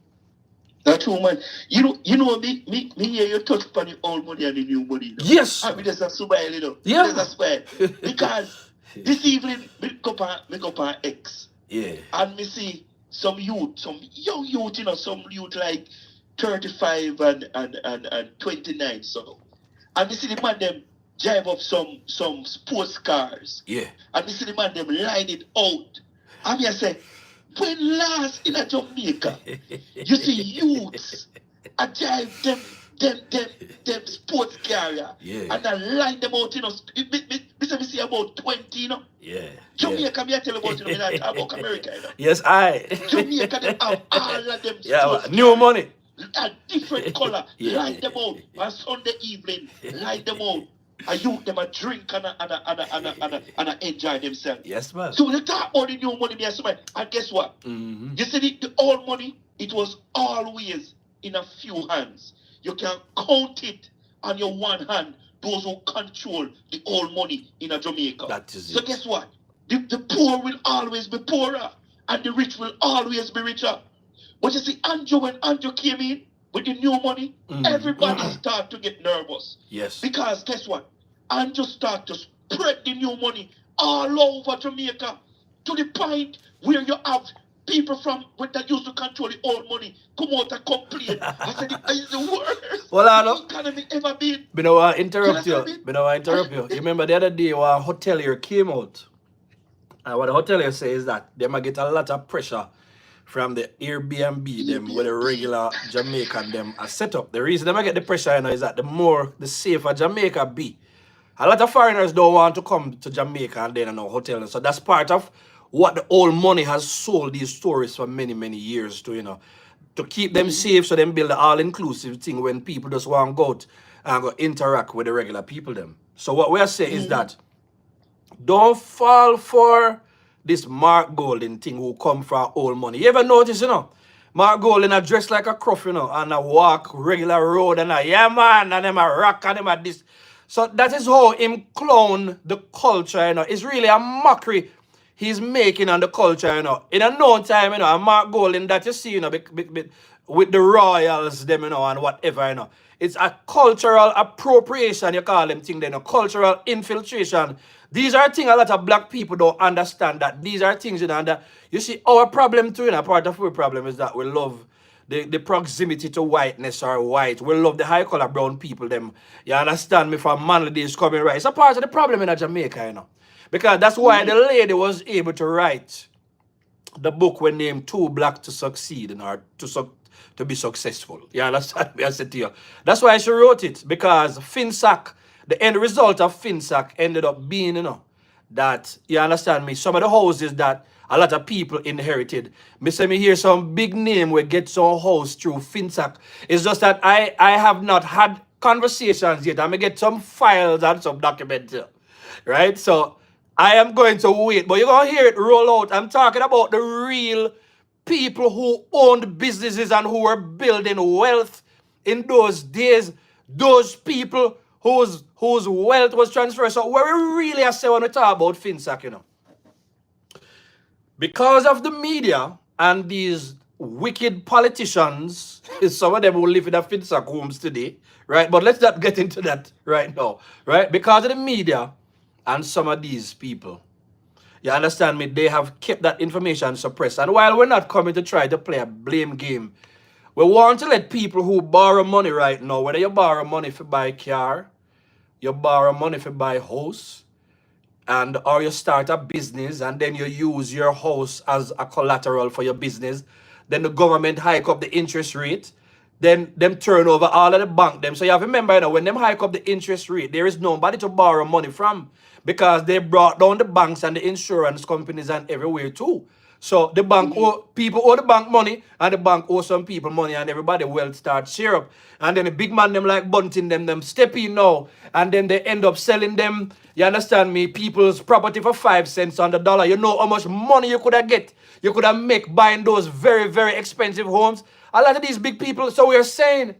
That's true, man. You know, me hear you touch upon the old money and the new money. Yes. I mean, there's a smile, Yeah. There's a smile. Because this evening, me go on X. Yeah. And me see some youth, some young youth, some youth like 35 and 29. So, and me see the man them drive up some sports cars. Yeah. And me see the man them line it out. And me I say, when last in a Jamaica, you see youths, I drive them sports carrier, and I line them out, me see about 20, Yeah. Jamaica, me I tell you about, me not talk about America, Yes, I. Jamaica, they have all of them Yeah, new money. A different color, line them out, on Sunday evening, line them out. And you them a drink and enjoy themselves. Yes, man. So when you talk about the new money, and guess what? Mm-hmm. You see the old money, it was always in a few hands. You can count it on your one hand, those who control the old money in a Jamaica. That is so it. Guess what? The poor will always be poorer, and the rich will always be richer. But you see, when Andrew came in with the new money, everybody started to get nervous. Yes. Because guess what? Andrew started to spread the new money all over Jamaica to the point where you have people from that used to control the old money come out and complain. I said, it is the worst the economy ever been. But I want to interrupt you. You remember the other day when a hotelier came out? And what the hotelier says is that they might get a lot of pressure from the Airbnb, them with the regular Jamaican them are set up. The reason they might get the pressure is that the safer Jamaica be. A lot of foreigners don't want to come to Jamaica and then hotel. So that's part of what the old money has sold these tourists for many, many years to, to keep them safe, so them build an all-inclusive thing when people just want to go out and go interact with the regular people them. So what we're saying is that don't fall for this Mark Golding thing who come from old money. You ever notice, Mark Golding a dress like a croft, and a walk regular road, and yeah man, and them a rock, and them a this. So that is how him clown the culture, It's really a mockery he's making on the culture, In a known time, a Mark Golding that you see, with the royals, them, and whatever, It's a cultural appropriation, you call them thing, cultural infiltration. These are things a lot of black people don't understand, that these are things, that you see, our problem too, part of our problem is that we love the proximity to whiteness or white. We love the high color brown people, them. You understand me, from manly days coming right. It's a part of the problem in Jamaica, Because that's why the lady was able to write the book when named Too Black to Succeed, or to be successful. You understand me? I said to you. That's why she wrote it, because FinSac, the end result of FinSac ended up being, that, you understand me, some of the houses that a lot of people inherited. Me hear some big name will get some house through FinSac. It's just that I have not had conversations yet. I may get some files and some documents here. Right? So I am going to wait. But you're going to hear it roll out. I'm talking about the real people who owned businesses and who were building wealth in those days. Those people whose wealth was transferred. So what we really are saying when we talk about FinSac, Because of the media and these wicked politicians, some of them will live in a Finsack homes today, right? But let's not get into that right now, right? Because of the media and some of these people, you understand me, they have kept that information suppressed. And while we're not coming to try to play a blame game, we want to let people who borrow money right now, whether you borrow money for buy car, you borrow money for buy house, and or you start a business and then you use your house as a collateral for your business, then the government hike up the interest rate, then them turn over all of the bank them. So you have to remember, you know, when them hike up the interest rate, there is nobody to borrow money from because they brought down the banks and the insurance companies and everywhere too. So the bank people owe the bank money and the bank owe some people money and everybody wealth starts share up. And then the big man them like bunting them step in now and then they end up selling them, you understand me, people's property for 5 cents on the dollar. You know how much money you could have get. You could have make buying those very, very expensive homes. A lot of these big people, so we're saying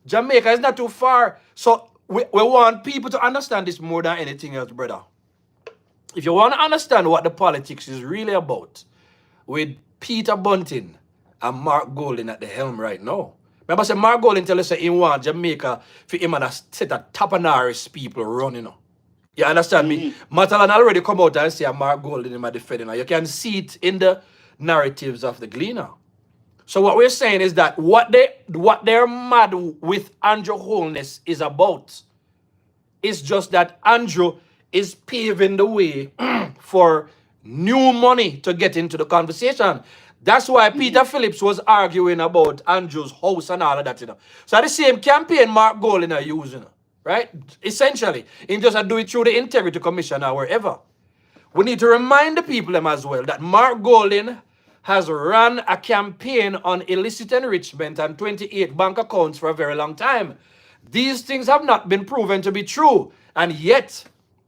Jamaica is not too far. So we want people to understand this more than anything else, brother. If you want to understand what the politics is really about, with Peter Bunting and Mark Golding at the helm right now. Remember, say Mark Golding tell us that he want Jamaica for him and a set of Tapanaris people running. You understand me? Matalan already come out and say Mark Golding in my defending. You can see it in the narratives of the Gleaner. So what we're saying is that what they're mad with Andrew Holness is about is just that Andrew is paving the way for new money to get into the conversation. That's why Peter Phillips was arguing about Andrew's house and all of that, you know. So the same campaign Mark Golding are using, right? Essentially, in just do it through the Integrity Commission or wherever. We need to remind the people them as well that Mark Golding has run a campaign on illicit enrichment and 28 bank accounts for a very long time. These things have not been proven to be true. And yet,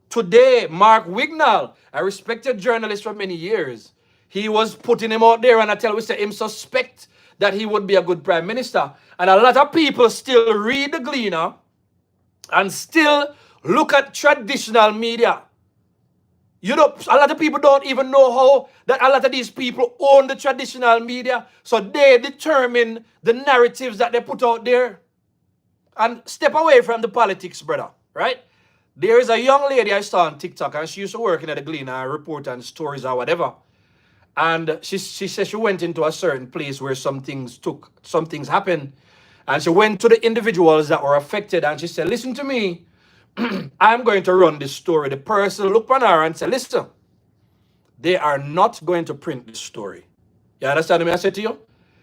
today, Mark Wignall, a respected journalist for many years, he was putting him out there and I tell we say him suspect that he would be a good prime minister. And a lot of people still read the Gleaner and still look at traditional media. You know, a lot of people don't even know how that a lot of these people own the traditional media. So they determine the narratives that they put out there. And step away from the politics, brother, right? There is a young lady I saw on TikTok and she used to work in the Gleaner and report on stories or whatever. And she said she went into a certain place where some things happened. And she went to the individuals that were affected and she said, listen to me. I'm going to run this story. The person looked on her and said, listen, they are not going to print this story. You understand what I said to you?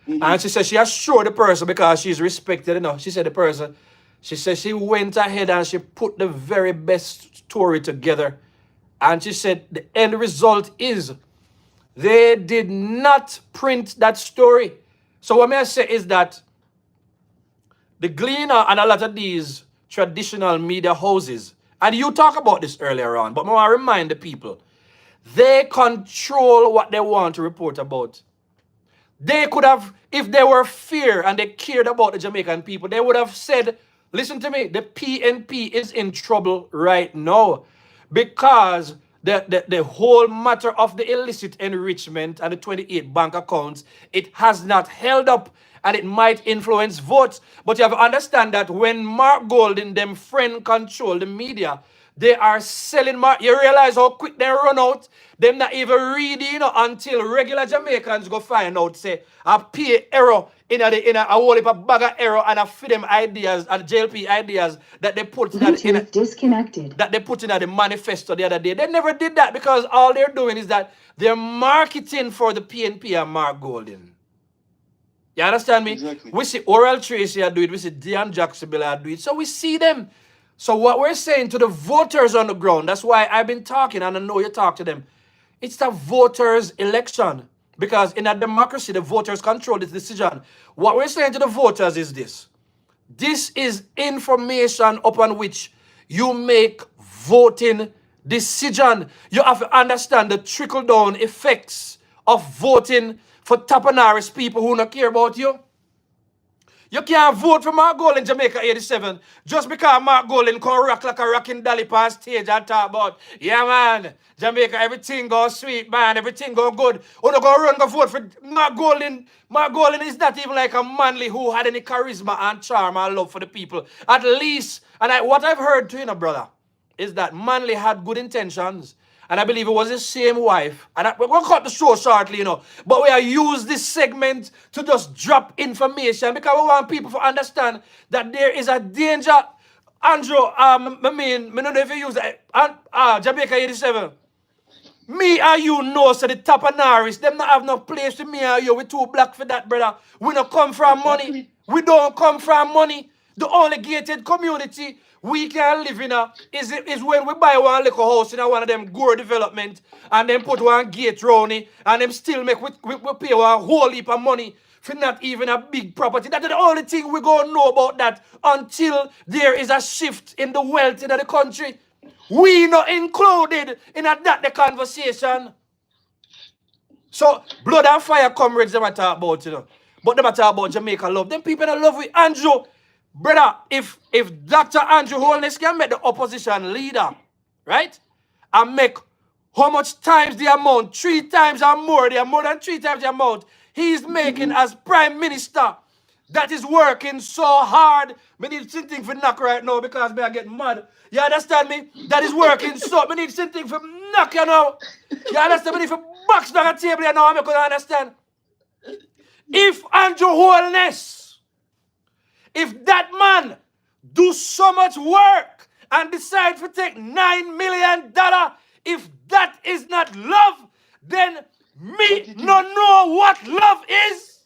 And she said she assured the person because she's respected enough. She said the person, she said she went ahead and she put the very best story together. And she said the end result is they did not print that story. So what I say is that the Gleaner and a lot of these traditional media houses, and you talk about this earlier on, but I want to remind the people, they control what they want to report about. They could have, if they were fear and they cared about the Jamaican people, they would have said, listen to me, the PNP is in trouble right now because the whole matter of the illicit enrichment and the 28 bank accounts, it has not held up and it might influence votes. But you have to understand that when Mark Golding, them friend control the media, they are selling Mark. You realize how quick they run out? Them not even reading, until regular Jamaicans go find out, say, I pay error in a whole heap of bag of error and I feed them ideas and JLP ideas that they put disconnected. That they put in the manifesto the other day. They never did that because all they're doing is that they're marketing for the PNP and Mark Golding. You understand me? Exactly. We see Oral Tracy do it, we see Dion Jackson do it. So we see them. So what we're saying to the voters on the ground, that's why I've been talking and I know you talk to them. It's the voters' election. Because in a democracy, the voters control this decision. What we're saying to the voters is this. This is information upon which you make voting decision. You have to understand the trickle-down effects of voting for Tapanaris people who don't care about you. You can't vote for Mark Gold in Jamaica 87 just because Mark Gold can rock like a rocking dolly past stage and talk about, yeah, man, Jamaica, everything goes sweet, man, everything go good. Or go run, go vote for Mark Golding. Mark Golding is not even like a manly who had any charisma and charm and love for the people. At least, and what I've heard to brother, is that Manley had good intentions. And I believe it was his same wife. And we're going to cut the show shortly, But we are use this segment to just drop information because we want people to understand that there is a danger. Andrew, I don't know if you use Jamaica 87. Me and you know, so the top of Norris, them not have no place to me and you. We too black for that, brother. We don't come from money. We don't come from money. The only gated community we can live in is when we buy one little house in one of them gore development and then put one gate round it and them still make we pay one whole heap of money for not even a big property. That's the only thing we gonna know about that until there is a shift in the wealth in the country. We not included in the conversation. So blood and fire comrades them talk about, But them talk about Jamaica love. Them people that love with Andrew. Brother, if Dr. Andrew Holness can make the opposition leader, right? And make how much times the amount? 3 times or more. They are more than 3 times the amount he's making as prime minister. That is working so hard. Me need something for knock right now because me I get mad. You understand me? That is working so. Me need something for knock, You understand me? Need for box down a table, I'm going to understand. If Andrew Holness, if that man do so much work and decide to take $9 million, if that is not love, then me no know what love is.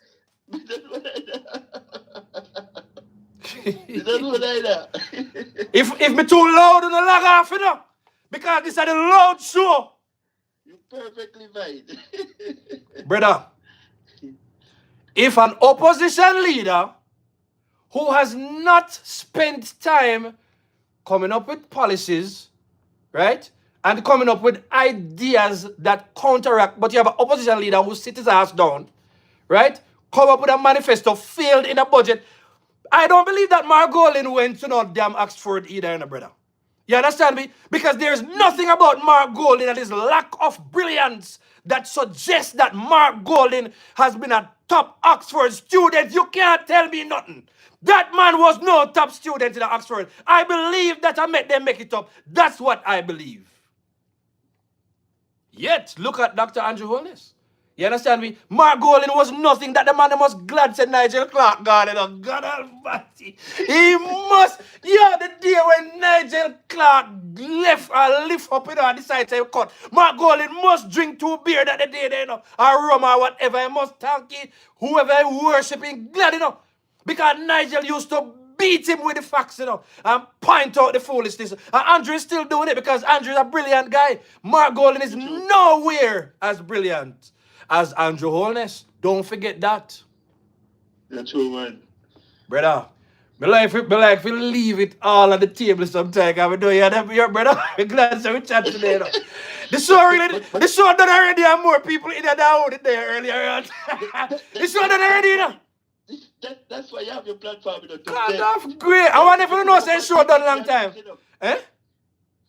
If me too loud on the lag off, because this is a loud show. You're perfectly fine. Brother, if an opposition leader who has not spent time coming up with policies, right? And coming up with ideas that counteract, but you have an opposition leader who sits his ass down, right? Come up with a manifesto, failed in a budget. I don't believe that Mark Golding went to no damn Oxford either, brother. You understand me? Because there's nothing about Mark Golding and his lack of brilliance that suggests that Mark Golding has been a top Oxford student. You can't tell me nothing. That man was no top student in Oxford. I believe that I made them make it up. That's what I believe. Yet, look at Dr. Andrew Holness. You understand me? Mark Golding was nothing that the man must glad said Nigel Clark God, God Almighty. He must, the day when Nigel Clark left up and decided to cut. Mark Golding must drink 2 beers that the day, or rum or whatever. He must thank it, whoever he worshiping, glad, Because Nigel used to beat him with the facts, and point out the foolishness. And Andrew is still doing it because Andrew is a brilliant guy. Mark Golding is nowhere as brilliant as Andrew Holness. Don't forget that. That's true, man. Brother, me like to leave it all on the table sometimes. I know your brother. I'm glad to chat today. The show done already and more people in there there earlier on. The show done already, That's why you have your platform. God, that's great. I want to know say show done long time. Eh?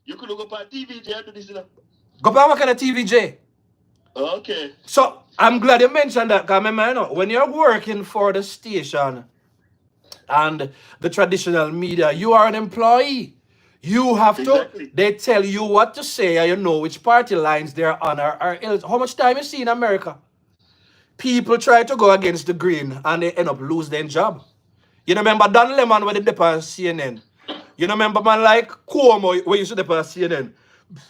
You could go on TVJ and do this, Go on what kind of TVJ? Okay. So, I'm glad you mentioned that, because remember, when you're working for the station and the traditional media, you are an employee. You have to, they tell you what to say, and you know which party lines they're on. How much time you see in America? People try to go against the green, and they end up losing their job. You remember Don Lemon when they did on CNN? You remember man like Cuomo when you used to dip on CNN?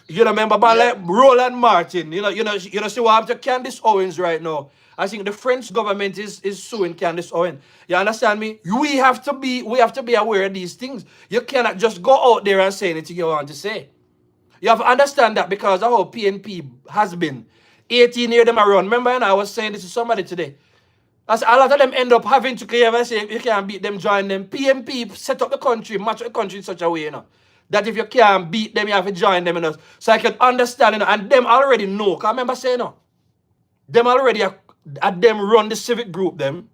You remember man like Roland Martin? You know, see what happened to Candace Owens right now? I think the French government is suing Candace Owens. You understand me? We have to be aware of these things. You cannot just go out there and say anything you want to say. You have to understand that because of how PNP has been. 18 years them around. Remember, and I was saying this to somebody today. As a lot of them end up having to clear say if you can't beat them, join them. PNP set up the country, match the country in such a way, that if you can't beat them, you have to join them, So I can understand, and them already know. Because I remember saying, them already, them run the civic group, them.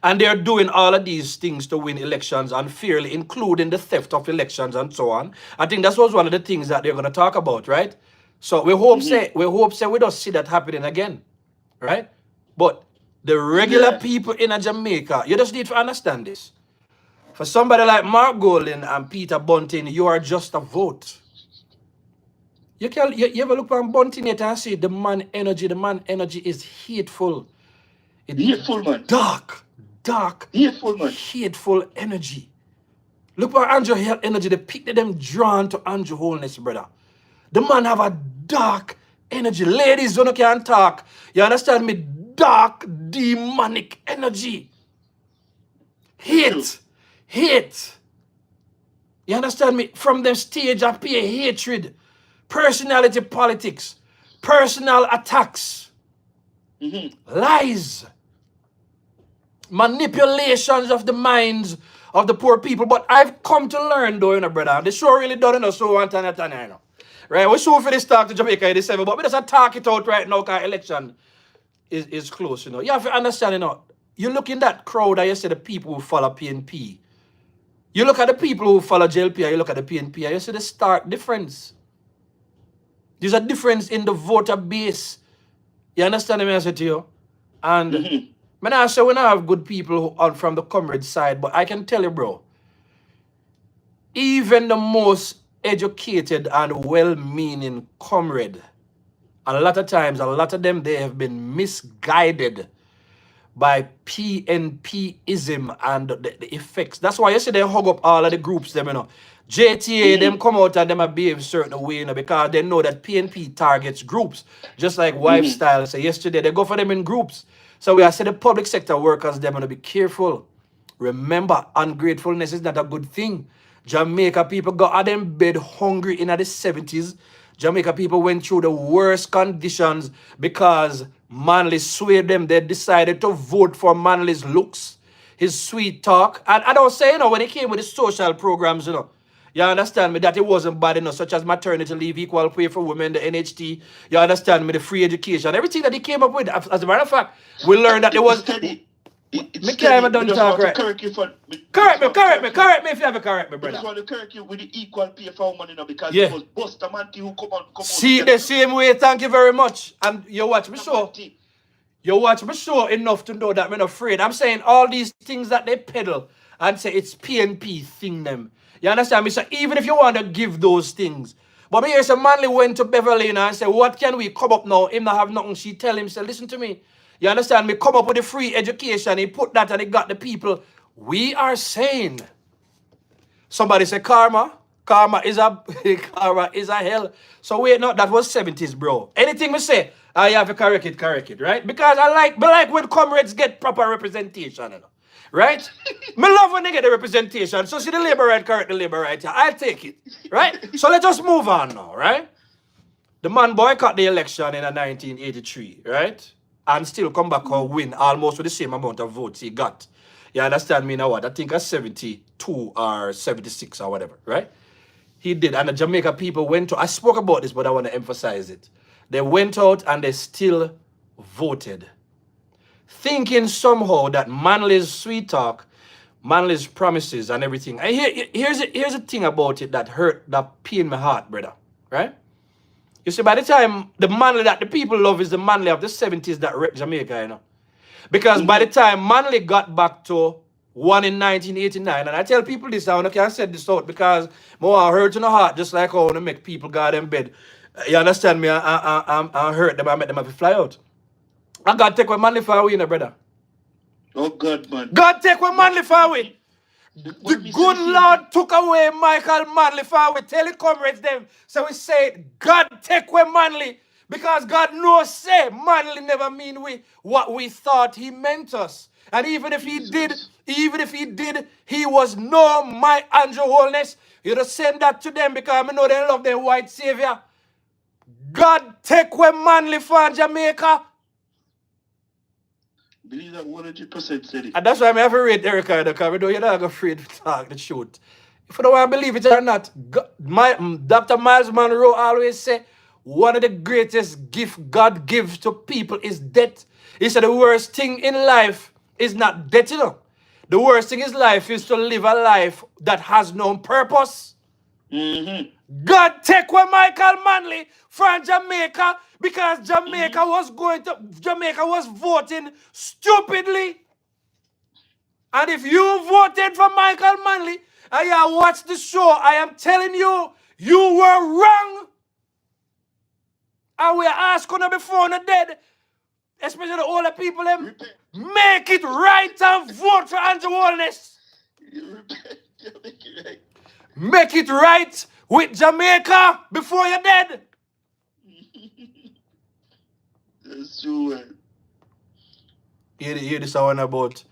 And they're doing all of these things to win elections unfairly, including the theft of elections and so on. I think that was one of the things that they're going to talk about, right? So we hope we don't see that happening again, right? But the regular people in Jamaica, you just need to understand this. For somebody like Mark Golding and Peter Bunting, you are just a vote. You ever look at Bunting and see the man energy is hateful. Hateful, man. Dark, hateful, man. Hateful energy. Look at Andrew Hill energy. The people them drawn to Andrew Holness, brother. The man have a dark energy. Ladies don't can talk. You understand me? Dark, demonic energy. Hate. You understand me? From the stage appear hatred, personality politics, personal attacks, lies, manipulations of the minds of the poor people. But I've come to learn, though, you know, brother. The show really done, so one time, you know. Right? We're so for this talk to Jamaica in December, but we just talk it out right now because election is close, you know. You have to understand, you know, you look in that crowd and you see the people who follow PNP. You look at the people who follow JLP and you look at the PNP and you see the stark difference. There's a difference in the voter base. You understand me, I say to you? And I say we don't have good people who are from the comrade side, but I can tell you, bro, even the most educated and well-meaning comrade, a lot of times, a lot of them, they have been misguided by PNP-ism and the effects. That's why you see they hug up all of the groups, them, you know. JTA, them come out and them behave a certain way, you know, because they know that PNP targets groups, just like Lifestyle. So yesterday, they go for them in groups. So we are saying the public sector workers, they're going to be careful. Remember, ungratefulness is not a good thing. Jamaica people got out them bed hungry in the 70s. Jamaica people went through the worst conditions because Manley swayed them. They decided to vote for Manley's looks, his sweet talk. And I don't say, you know, when he came with the social programs, you know, you understand me, that it wasn't bad enough, such as maternity leave, equal pay for women, the NHT, you understand me, the free education, everything that he came up with. As a matter of fact, we learned that it was... Me can't even talk right. Correct me if you ever correct me, brother. I just want to correct you with the equal pay for women, you know, because it was Buster Manti who come on. See, the same way, thank you very much. And you watch me show. You watch me show enough to know that I'm not afraid. I'm saying all these things that they peddle and say it's PNP thing them. You understand me? So even if you want to give those things. But me hear some Manley went to Beverly and said, what can we come up now? Him not have nothing. She tell him, say, listen to me. You understand me? Come up with the free education. He put that and he got the people. We are saying. Somebody say karma. Karma is a hell. So wait, no, that was 70s, bro. Anything we say, I have to correct it, right? Because I like when comrades get proper representation, you know, right? Me love when they get the representation. So see the labor right, correct the labor right. Yeah, I'll take it, right? So let us move on now, right? The man boycott the election in 1983, right? And still come back and win almost with the same amount of votes he got. You understand me now what? I think a 72 or 76 or whatever, right? He did. And the Jamaica people went to, I spoke about this, but I want to emphasize it. They went out and they still voted. Thinking somehow that Manley's sweet talk, Manley's promises and everything. And here's the thing about it that hurt, that pain my heart, brother, right? You see, by the time the Manley that the people love is the Manley of the 70s that wrecked Jamaica, you know. Because by the time Manley got back to one in 1989, and I tell people this, I can't say this out because more hurt in the heart, just like how I want to make people go in bed. You understand me? I hurt them, I make them have to fly out. And God take one Manley far away, you know, brother. Oh, God, man. God take one Manley far away. The good Lord took away Michael Manley far away. Tell the comrades them. So we say, God take away Manley. Because God knows, say, Manley never mean what we thought he meant us. And even if he did, he was no my Andrew Holness. You just send that to them because I know they love their white savior. God take away Manley from Jamaica. Believe that 100% said it. And that's why I'm ever read Erica, because you're not afraid to talk the truth. If you don't want to believe it or not, Dr. Miles Monroe always say, one of the greatest gifts God gives to people is death. He said the worst thing in life is not death, you know. The worst thing in life is to live a life that has no purpose. God take away Michael Manley from Jamaica because Jamaica was voting stupidly. And if you voted for Michael Manley and you watched the show, I am telling you, you were wrong. And we are asking before the dead, especially the older people, them, make it right and vote for Andrew Holness. Make it right with Jamaica before you're dead. That's true. Hear this one about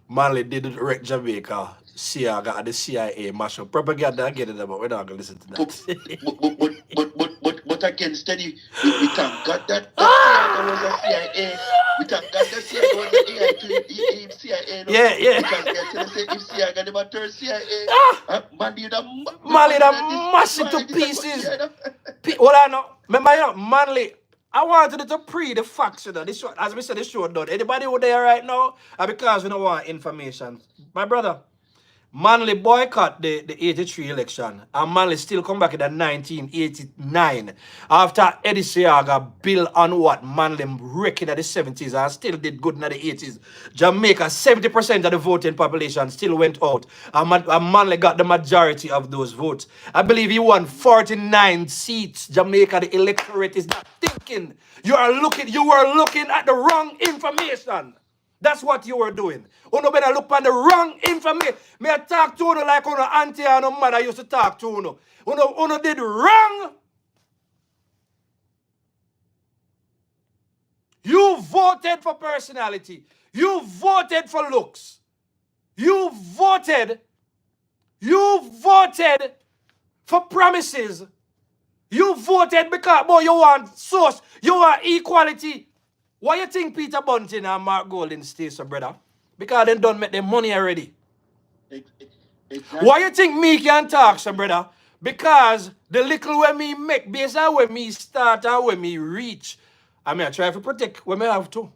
Manley didn't wreck Jamaica. The CIA mash-up. Propaganda, I get it, but we're not going to listen to that. But again, steady, we thank God that CIA was a CIA. We thank God that CIA was a CIA. Yeah. Because they're telling us if CIA got about third CIA, Manley mash it to pieces. Well, I know. Remember, you know, Manley, I wanted to pre the facts, you know. This show, as we said, the show done. Anybody who there right now, because we don't want information. My brother, Manley boycott the 83 election, and Manley still come back in the 1989 after Eddie Seaga built on what Manley wrecked in the 70s and still did good in the 80s. Jamaica, 70% of the voting population still went out, and Manley got the majority of those votes. I believe he won 49 seats. Jamaica, the electorate is not thinking. You were looking at the wrong information. That's what you were doing. You better look on the wrong information. Me I talk to you like your auntie and your mother used to talk to you. You did wrong. You voted for personality. You voted for looks. You voted for promises. You voted because you want source. You want equality. Why you think Peter Bunting and Mark Golding stay so, brother? Because they don't make their money already. Exactly. Why you think me can talk so, brother? Because the little way me make, based on where me start and where me reach, I mean, I try to protect where me have to,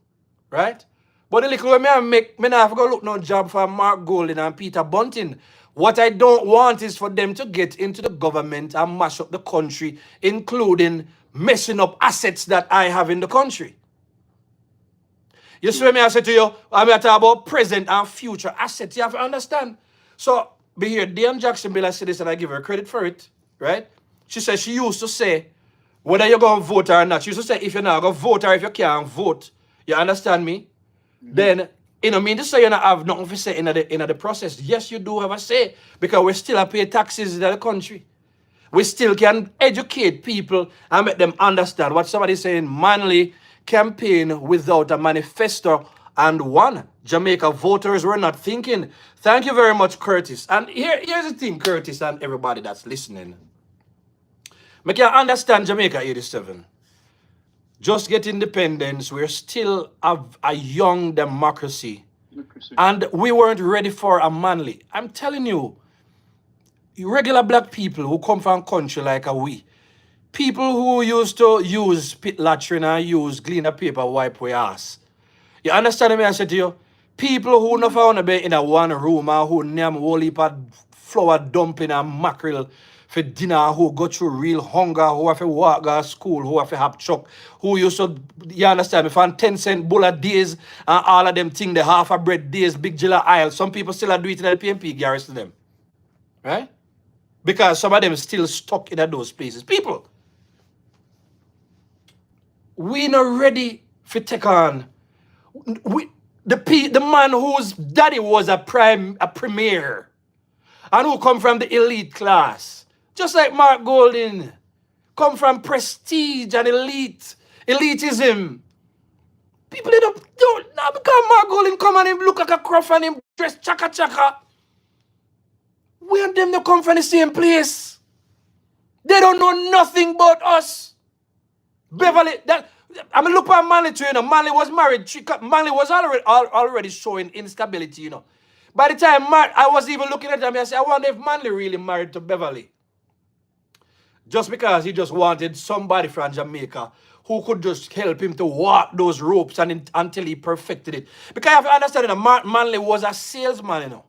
right? But the little way me make, me not have to go look no job for Mark Golding and Peter Bunting. What I don't want is for them to get into the government and mash up the country, including messing up assets that I have in the country. You see what I say to you? I'm talking about present and future assets. You have to understand. So, be here, Diane Jackson Bill, I said this and I give her credit for it, right? She said she used to say, whether you're going to vote or not, she used to say, if you're not going to vote or if you can't vote, you understand me? Then, you know, mean to say you don't have nothing to say in the process. Yes, you do have a say, because we still have to pay taxes in the country. We still can educate people and make them understand what somebody's saying. Manley campaign without a manifesto and won. Jamaica voters were not thinking. Thank you very much, Curtis. And here's the thing, Curtis and everybody that's listening. Make you understand Jamaica 87. Just get independence. We're still a young democracy. And we weren't ready for a Manley. I'm telling you, regular black people who come from a country like we, people who used to use pit latrine and use cleaner paper wipe their ass. You understand me? I said to you, people who never want to be in a one room and who name whole heap of flour dumpling and mackerel for dinner, who go through real hunger, who have to walk to school, who have to have truck, who used to, you understand me, for 10-cent bowl of days and all of them thing, the half a bread days, big jilla aisle. Some people still are doing it in the PNP garage to them. Right? Because some of them still stuck in those places. People, we not ready for take on. The man whose daddy was a premier and who come from the elite class, just like Mark Golding, come from prestige and elitism. People they don't now because Mark Golding come and him look like a croft and him dress chaka. We and them they come from the same place. They don't know nothing about us. Beverly, I mean, look at Manley too, you know. Manley was married. Manley was already showing instability, you know. By the time I was even looking at him, I said, I wonder if Manley really married to Beverly. Just because he just wanted somebody from Jamaica who could just help him to walk those ropes until he perfected it. Because you have to understand, Manley was a salesman,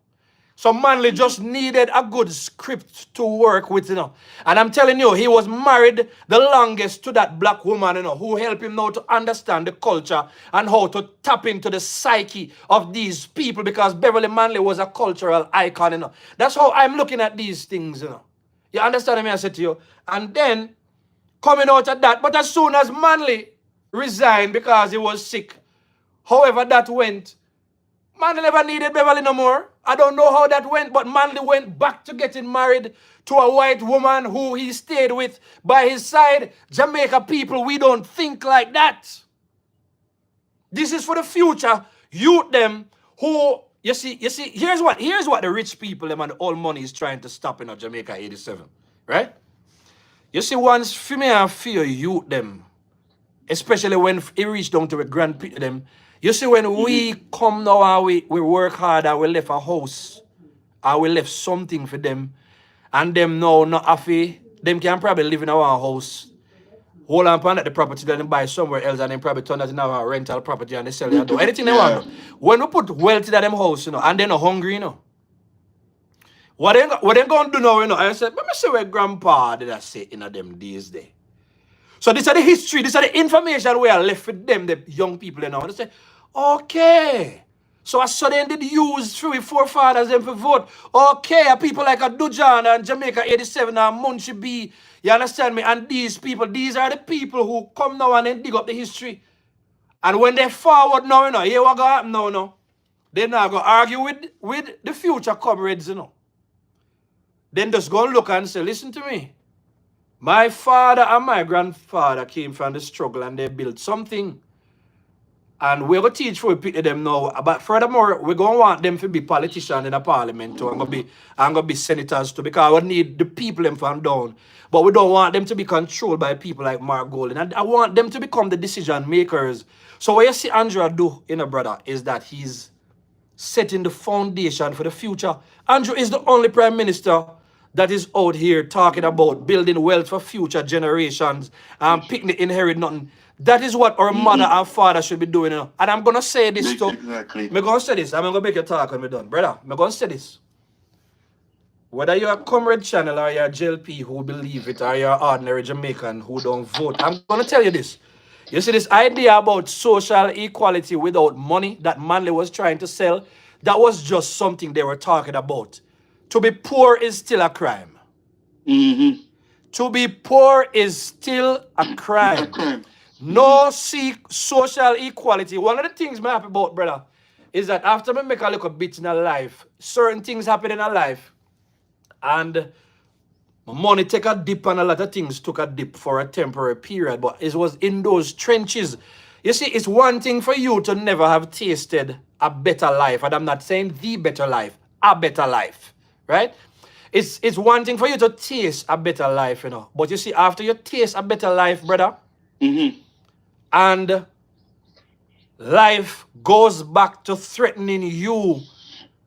So Manley just needed a good script to work with, And I'm telling you, he was married the longest to that black woman, who helped him now to understand the culture and how to tap into the psyche of these people, because Beverly Manley was a cultural icon, That's how I'm looking at these things, You understand me, I said to you? And then, coming out of that, but as soon as Manley resigned because he was sick, however that went, Manley never needed Beverly no more. I don't know how that went, but Manley went back to getting married to a white woman who he stayed with by his side. Jamaica people, we don't think like that. This is for the future youth them who, you see, here's what the rich people them and all money is trying to stop in Jamaica 87, right? You see, once for me and fear youth them, especially when it reach down to a grand people them, you see, when we come now and we work hard and we left a house and we left something for them, and them now not happy, them can probably live in our house, hold on at the property, then buy somewhere else, and then probably turn that in our rental property and they sell it and do anything they want. When we put wealth in them house, and they're not hungry, what they gonna do now, I said, let me see where grandpa did I say in them these days. So this is the history, this is the information we are left with them, the young people, They say, okay. So I saw them did use through forefathers them for vote. Okay, people like a Dujan and Jamaica 87 and Munchie B, you understand me? And these people, these are the people who come now and then dig up the history. And when they forward now, here what going to happen now, they're not going to argue with the future comrades, Then just go and look and say, listen to me. My father and my grandfather came from the struggle and they built something. And we're going to teach for them now. But furthermore, we're going to want them to be politicians in the parliament too. I'm going to be senators too, because we need the people them from down. But we don't want them to be controlled by people like Mark Golden. And I want them to become the decision makers. So what you see Andrew do, brother, is that he's setting the foundation for the future. Andrew is the only prime minister that is out here talking about building wealth for future generations and picnic inherit nothing. That is what our mother and father should be doing. And I'm going to say this too. Exactly. I'm going to say this. I'm going to make you talk when we're done. Brother, I'm going to say this. Whether you're a comrade channel or you're a JLP who believe it or you're ordinary Jamaican who don't vote, I'm going to tell you this. You see this idea about social equality without money that Manley was trying to sell, that was just something they were talking about. To be poor is still a crime. To be poor is still a crime. No seek social equality. One of the things I'm happy about, brother, is that after I make a little bit in a life, certain things happen in a life, and my money take a dip and a lot of things took a dip for a temporary period, but it was in those trenches. You see, it's one thing for you to never have tasted a better life, and I'm not saying the better life, a better life, right? It's one thing for you to taste a better life, but you see, after you taste a better life, brother, and life goes back to threatening you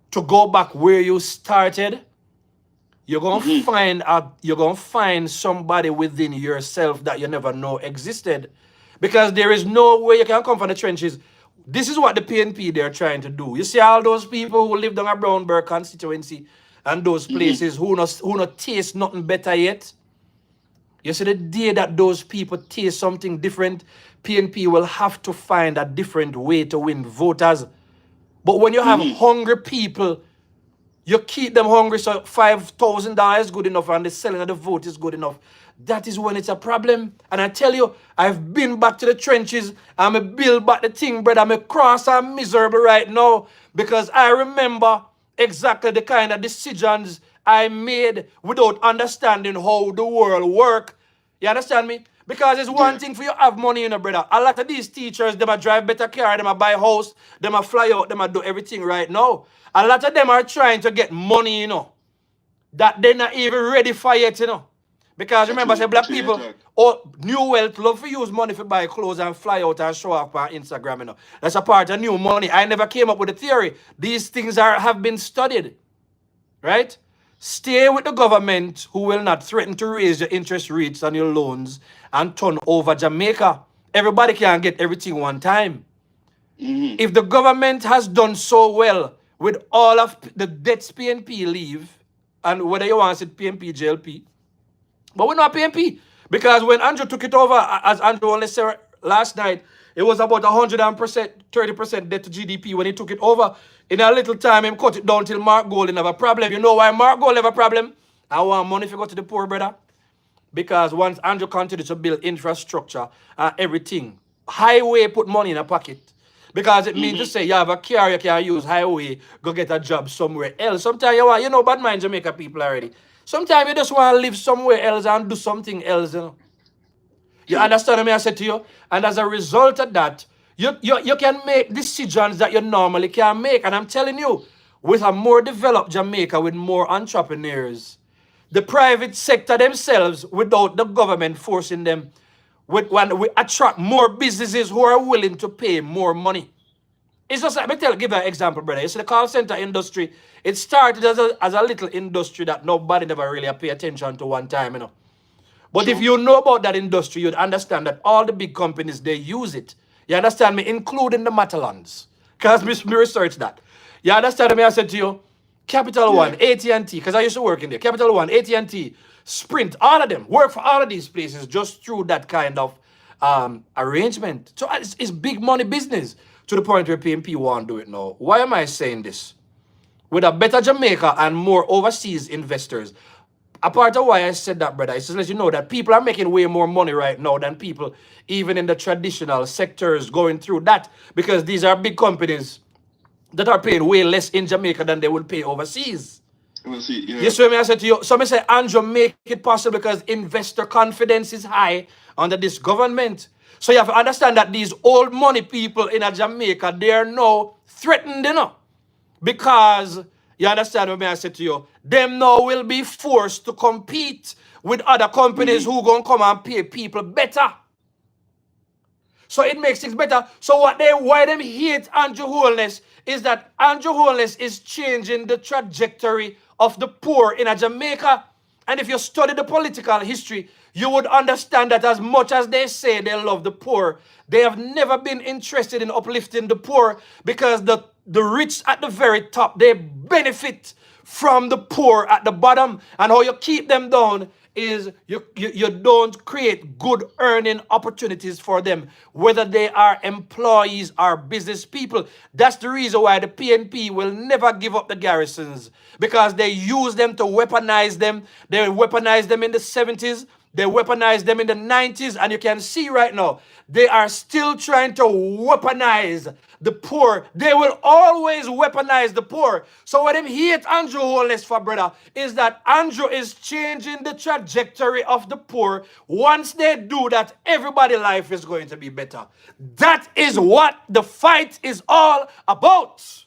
to go back where you started, you're gonna find somebody within yourself that you never know existed, because there is no way you can come from the trenches. This is what the PNP they're trying to do. You see all those people who live down a Brownburg constituency and those places who not taste nothing better yet. You see, the day that those people taste something different, PNP will have to find a different way to win voters. But when you have hungry people, you keep them hungry, so $5,000 is good enough and the selling of the vote is good enough. That is when it's a problem. And I tell you, I've been back to the trenches. I'm a build back the thing, brother. I'm a cross and miserable right now because I remember exactly the kind of decisions I made without understanding how the world works. You understand me? Because it's one thing for you to have money, brother. A lot of these teachers, they might drive better car, they might buy house, they might fly out, they might do everything right now. A lot of them are trying to get money, that they're not even ready for yet, Because remember, say black people, new wealth, love to use money for buy clothes and fly out and show up on Instagram, That's a part of new money. I never came up with a theory. These things have been studied, right? Stay with the government who will not threaten to raise your interest rates on your loans and turn over Jamaica. Everybody can't get everything one time. Mm-hmm. If the government has done so well with all of the debts PNP leave, and whether you want to say PNP, JLP, but we're not PNP. Because when Andrew took it over, as Andrew only said last night, it was about 30% debt to GDP when he took it over. In a little time, he cut it down till Mark Golding have a problem. You know why Mark Golding have a problem? I want money if you go to the poor, brother. Because once Andrew continued to build infrastructure and everything, highway put money in a pocket. Because it means to say you have a car, you can use highway, go get a job somewhere else. Sometimes you know, bad mind Jamaica people already. Sometimes you just want to live somewhere else and do something else, you know. You understand what I said to you? And as a result of that, you can make decisions that you normally can't make. And I'm telling you, with a more developed Jamaica, with more entrepreneurs, the private sector themselves, without the government forcing them, when we attract more businesses who are willing to pay more money. It's just like, give you an example, brother. You see the call center industry, it started as a little industry that nobody never really pay attention to one time, you know. But if you know about that industry, you'd understand that all the big companies, they use it. You understand me? Including the Matalons. Because me research that. You understand me? I said to you, Capital One, AT&T, because I used to work in there. Capital One, AT&T, Sprint, all of them work for all of these places just through that kind of arrangement. So it's big money business to the point where PNP won't do it now. Why am I saying this? With a better Jamaica and more overseas investors, a part of why I said that, brother, is to let you know that people are making way more money right now than people even in the traditional sectors going through that, because these are big companies that are paying way less in Jamaica than they would pay overseas. You see what I said to you? So I say, Andrew, make it possible because investor confidence is high under this government. So you have to understand that these old money people in Jamaica, they are now threatened, you know, because you understand what I said to you? Them now will be forced to compete with other companies who gonna come and pay people better. So it makes things better. So why them hate Andrew Holness is that Andrew Holness is changing the trajectory of the poor in Jamaica. And if you study the political history, you would understand that as much as they say they love the poor, they have never been interested in uplifting the poor, because the rich at the very top, they benefit from the poor at the bottom. And how you keep them down is you don't create good earning opportunities for them, whether they are employees or business people. That's the reason why the PNP will never give up the garrisons, because they use them to weaponize them. They weaponized them in the 70s. They weaponized them in the 90s. And you can see right now, they are still trying to weaponize the poor. They will always weaponize the poor. So what them hate Andrew Holness for, brother, is that Andrew is changing the trajectory of the poor. Once they do that, everybody's life is going to be better. That is what the fight is all about.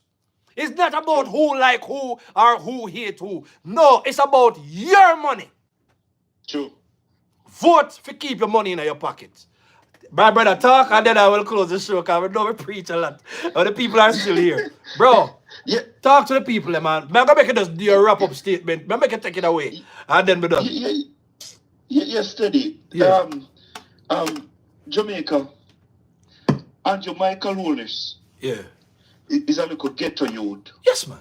It's not about who like who or who hate who. No, it's about your money. True. Vote for keep your money in your pocket. My brother, talk and then I will close the show, because we know we preach a lot. But the people are still here. Bro, talk to the people, man. I'm going to make it just do a wrap-up statement. I'm going to make it take it away. And then we're done. Steady. Jamaica, Andrew Michael Holness. Yeah. Is a little ghetto youth. Yes, man.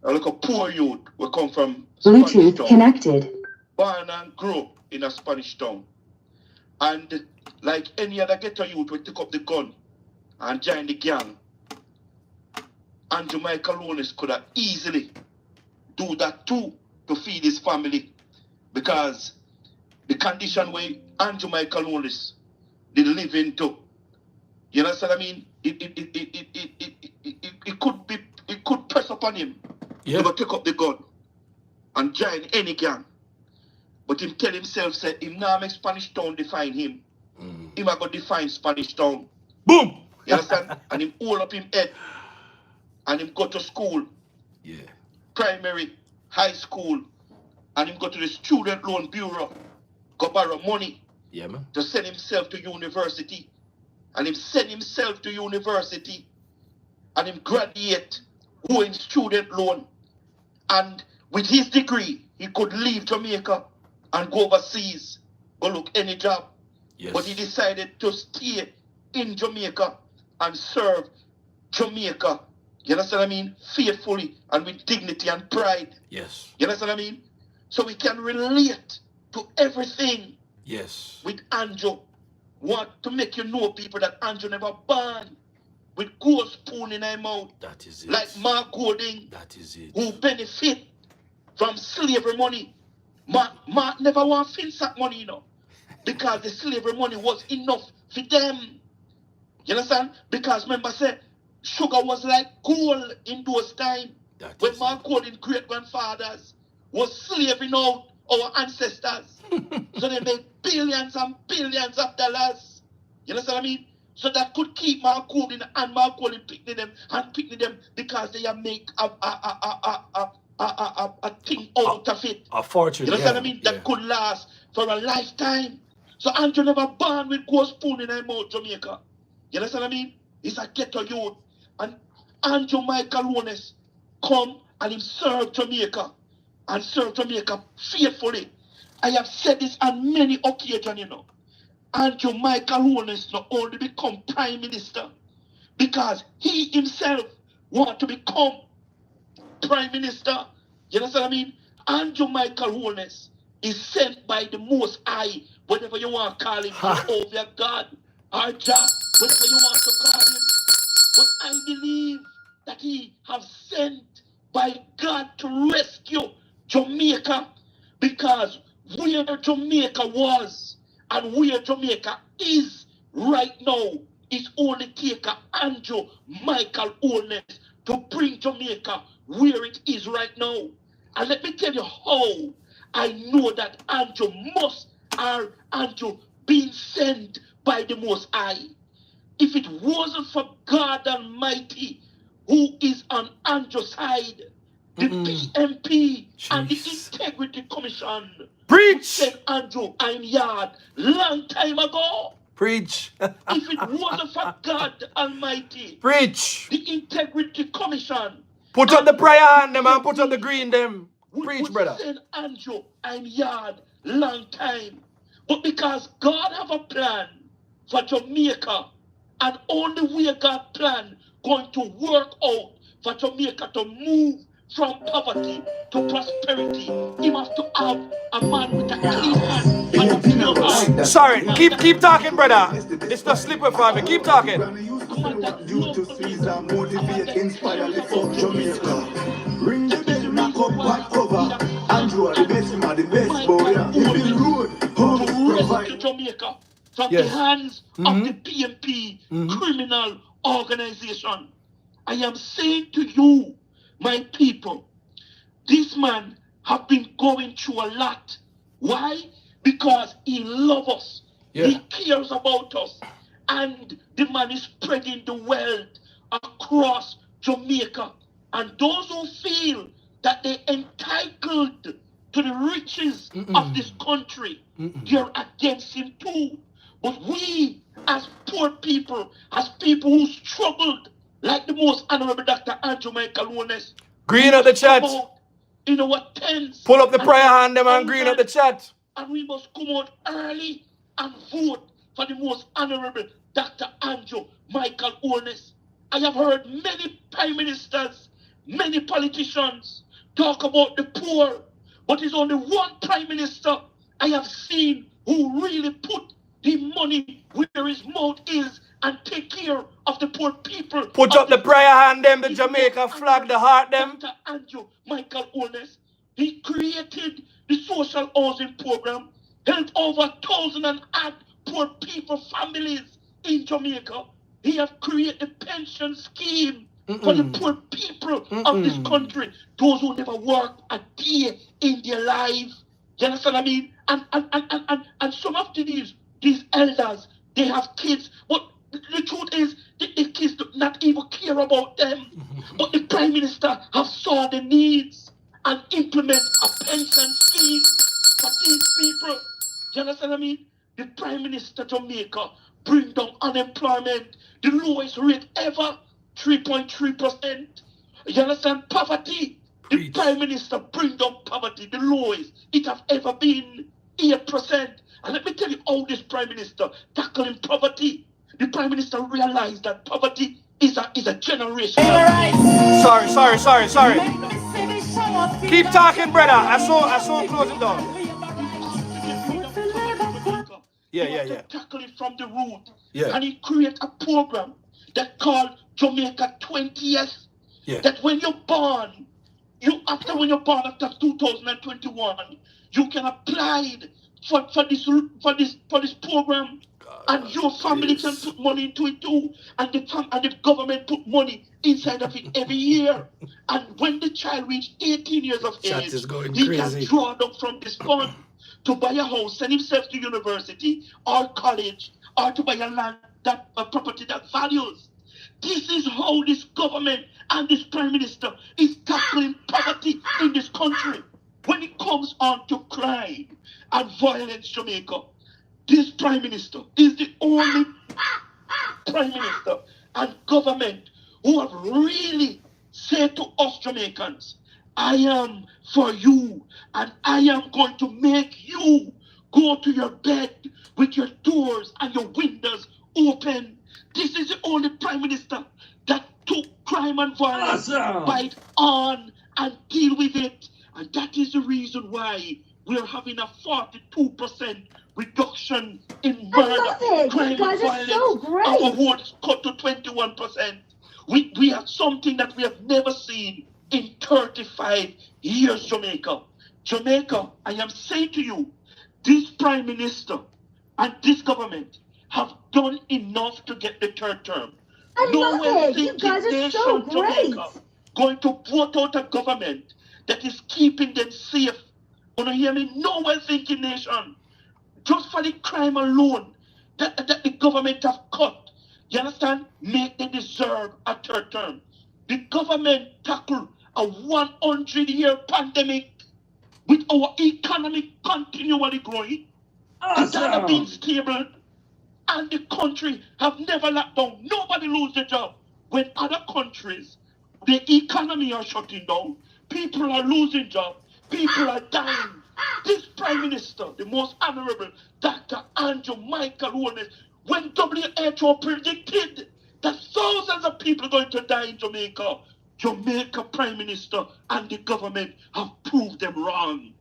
A little poor youth. We come from Bluetooth connected. Born and grew up in a Spanish town. And like any other ghetto youth, we took up the gun and join the gang. Andrew Michael Holness could have easily do that too to feed his family, because the condition where Andrew Michael Holness did live into, you know what I mean? It could press upon him to take up the gun and join any gang. But him tell himself, say, him now make Spanish Town define him. Him a go define Spanish Town. Boom! You understand? And him hold up him head. And him go to school. Yeah. Primary, high school. And him go to the Student Loan Bureau. Go borrow money. Yeah, man. To send himself to university. And him send himself to university. And him graduate. Go in student loan. And with his degree, he could leave Jamaica and go overseas, go look any job. Yes. But he decided to stay in Jamaica and serve Jamaica, you understand what I mean, faithfully and with dignity and pride. Yes. You understand what I mean? So we can relate to everything. Yes. With Andrew. Want to make you know, people, that Andrew never born with gold spoon in her mouth. That is it. Like Mark Golding. That is it. Who benefit from slavery money. Mark never want finsack money, you know. Because the slavery money was enough for them. You understand? Because remember, say, sugar was like gold in those times. When Mark Golding's great-grandfathers was slaving out our ancestors. So they made billions and billions of dollars. You understand what I mean? So that could keep Mark Golding and Mark Golding picking them because they make a thing out of it. A fortune. You understand what I mean? That could last for a lifetime. So Andrew never born with gold spoon in her mouth, Jamaica. You understand what I mean? He's a ghetto youth. And Andrew Michael Lones come and he serve Jamaica. And serve Jamaica faithfully. I have said this on many occasions, you know. Andrew Michael Lones not only become Prime Minister because he himself want to become Prime Minister. You understand what I mean? Andrew Michael Lones is sent by the Most High, whatever you want to call him, Jehovah God, or Jah, whatever you want to call him. But I believe that he have sent by God to rescue Jamaica, because where Jamaica was and where Jamaica is right now is only take Andrew Michael Lones to bring Jamaica where it is right now. And let me tell you how I know that Andrew being sent by the Most High. If it wasn't for God Almighty who is on Andrew's side, the PNP and the Integrity Commission Preach! said Andrew I'm yard long time ago. Preach! If it wasn't for God Almighty, Preach! the Integrity Commission, put up the prayer hand them and put up the green them. Preach, brother. Said Andrew I'm yard long time. But because God have a plan for Jamaica, and only way God plan going to work out for Jamaica to move from poverty to prosperity, he must to have a man with a clean hand and a pure heart. Sorry, keep talking, brother. It's not slippery for me. Keep talking. You to Caesar, motivate, inspire, lift up Jamaica. Ring the bell, knock up back cover. Andrew, the best man, the best boy. If the road, to rescue Jamaica from the hands of the PNP criminal organization. I am saying to you, my people, this man have been going through a lot. Why? Because he loves us. He cares about us. And the man is spreading the wealth across Jamaica. And those who feel that they're entitled to the riches of this country, they're against him too. But we, as poor people, as people who struggled, like the most honorable Dr. Andrew Michael Lones, green at the chat. In our tents. Pull up the prayer hand them and green at the chat. And we must come out early and vote for the most honorable Dr. Andrew Michael Lones. I have heard many prime ministers, many politicians talk about the poor, but it's only one prime minister I have seen who really put the money where his mouth is and take care of the poor people. Put up the prayer hand them, the Jamaica flag, the heart them. Dr. Andrew Michael Lones, he created the social housing program, helped over 1,000 and odd poor people, families in Jamaica. He have created a pension scheme for the poor people of this country, those who never work a day in their life. You understand what I mean? And some of these elders, they have kids, but the truth is, the kids do not even care about them. But the Prime Minister have saw the needs and implement a pension scheme for these people. You understand what I mean? The Prime Minister Jamaica bring down unemployment, the lowest rate ever, 3.3%. You understand? Poverty. The Prime Minister bring down poverty, the lowest it have ever been, 8%. And let me tell you how this Prime Minister tackling poverty. the Prime Minister realized that poverty is a generation. Sorry. Keep talking, brother. I saw close it down. Yeah. Tackle it from the root. Yeah. And he create a program that called Jamaica 20th. Yeah. That when you're born, after 2021, you can apply for this program. And your family can put money into it too. And the government put money inside of it every year. And when the child reaches 18 years of age, he can draw them from this fund to buy a house, send himself to university or college, or to buy a land, a property that values. This is how this government and this Prime Minister is tackling poverty in this country. When it comes on to crime and violence, Jamaica, this Prime Minister is the only Prime Minister and government who have really said to us Jamaicans, I am for you, and I am going to make you go to your bed with your doors and your windows open. This is the only Prime Minister that took crime and violence, bite on and deal with it. And that is the reason why we're having a 42% reduction in murder, crime and violence. Our votes cut to 21%. We have something that we have never seen in 35 years, Jamaica. Jamaica, I am saying to you, this Prime Minister and this government have done enough to get the third term. No one thinking nation, Jamaica, going to vote out a government that is keeping them safe. You know, hear me? No one thinking nation. Just for the crime alone that the government have cut, you understand? Make them deserve a third term. The government tackled a 100-year pandemic with our economy continually growing. The dollar being stable, and the country have never locked down. Nobody lose their job. When other countries, the economy are shutting down, people are losing jobs, people are dying. This Prime Minister, the most honorable Dr. Andrew Michael Holness, when WHO predicted that thousands of people are going to die in Jamaica, Jamaica Prime Minister and the government have proved them wrong.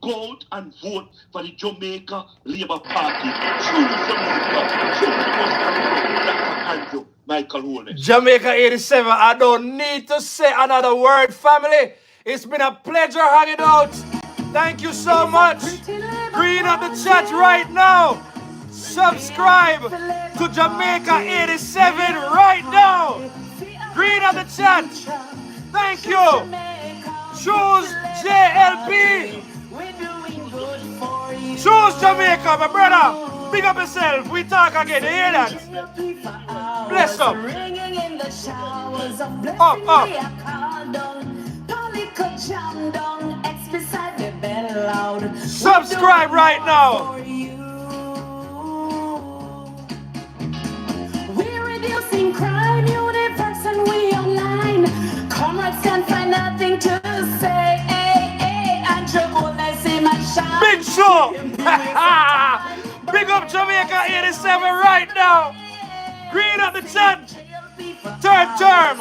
Go out and vote for the Jamaica Labour Party. Choose Jamaica. Choose the most honorable Dr. Andrew Michael Holness. Jamaica 87, I don't need to say another word, family. It's been a pleasure hanging out. Thank you so much. Green up the chat right now. Subscribe to Jamaica 87 right now. Green up the chat. Thank you. Choose JLP. Choose Jamaica, my brother. Big up yourself. We talk again. You hear that? Bless up. Up. Subscribe right now. We're reducing crime, universe, and we online. Comrades can't find nothing to say. And Big show. Big up Jamaica 87 right now. Green up the chat. Third term.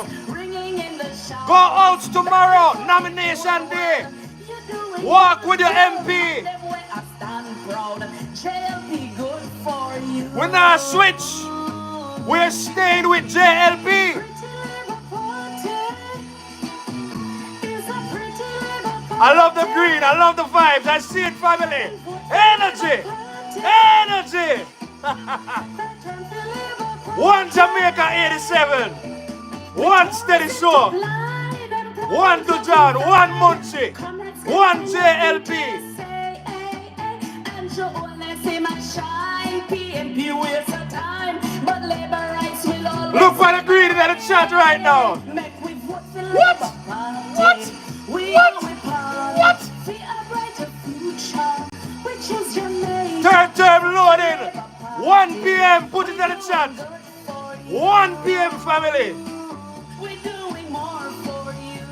Go out tomorrow. Nomination day. Walk with your MP. We're not switch. We're staying with JLP. I love the green. I love the vibes. I see it, family. Energy. Energy. One Jamaica 87. One steady show. One Dujan. One Munchie. One JLP. Look for the green in the chat right now. What? What? What? Third term loading. 1 p.m. Put it in the chat. 1 p.m. family. We're doing more for you.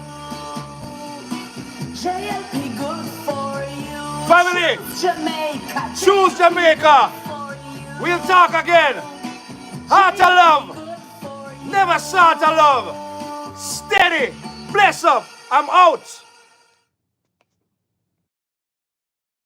JLP good for you. Family. Jamaica. Choose Jamaica. We'll talk again. Heart of love. Never sort of love. Steady. Bless up. I'm out.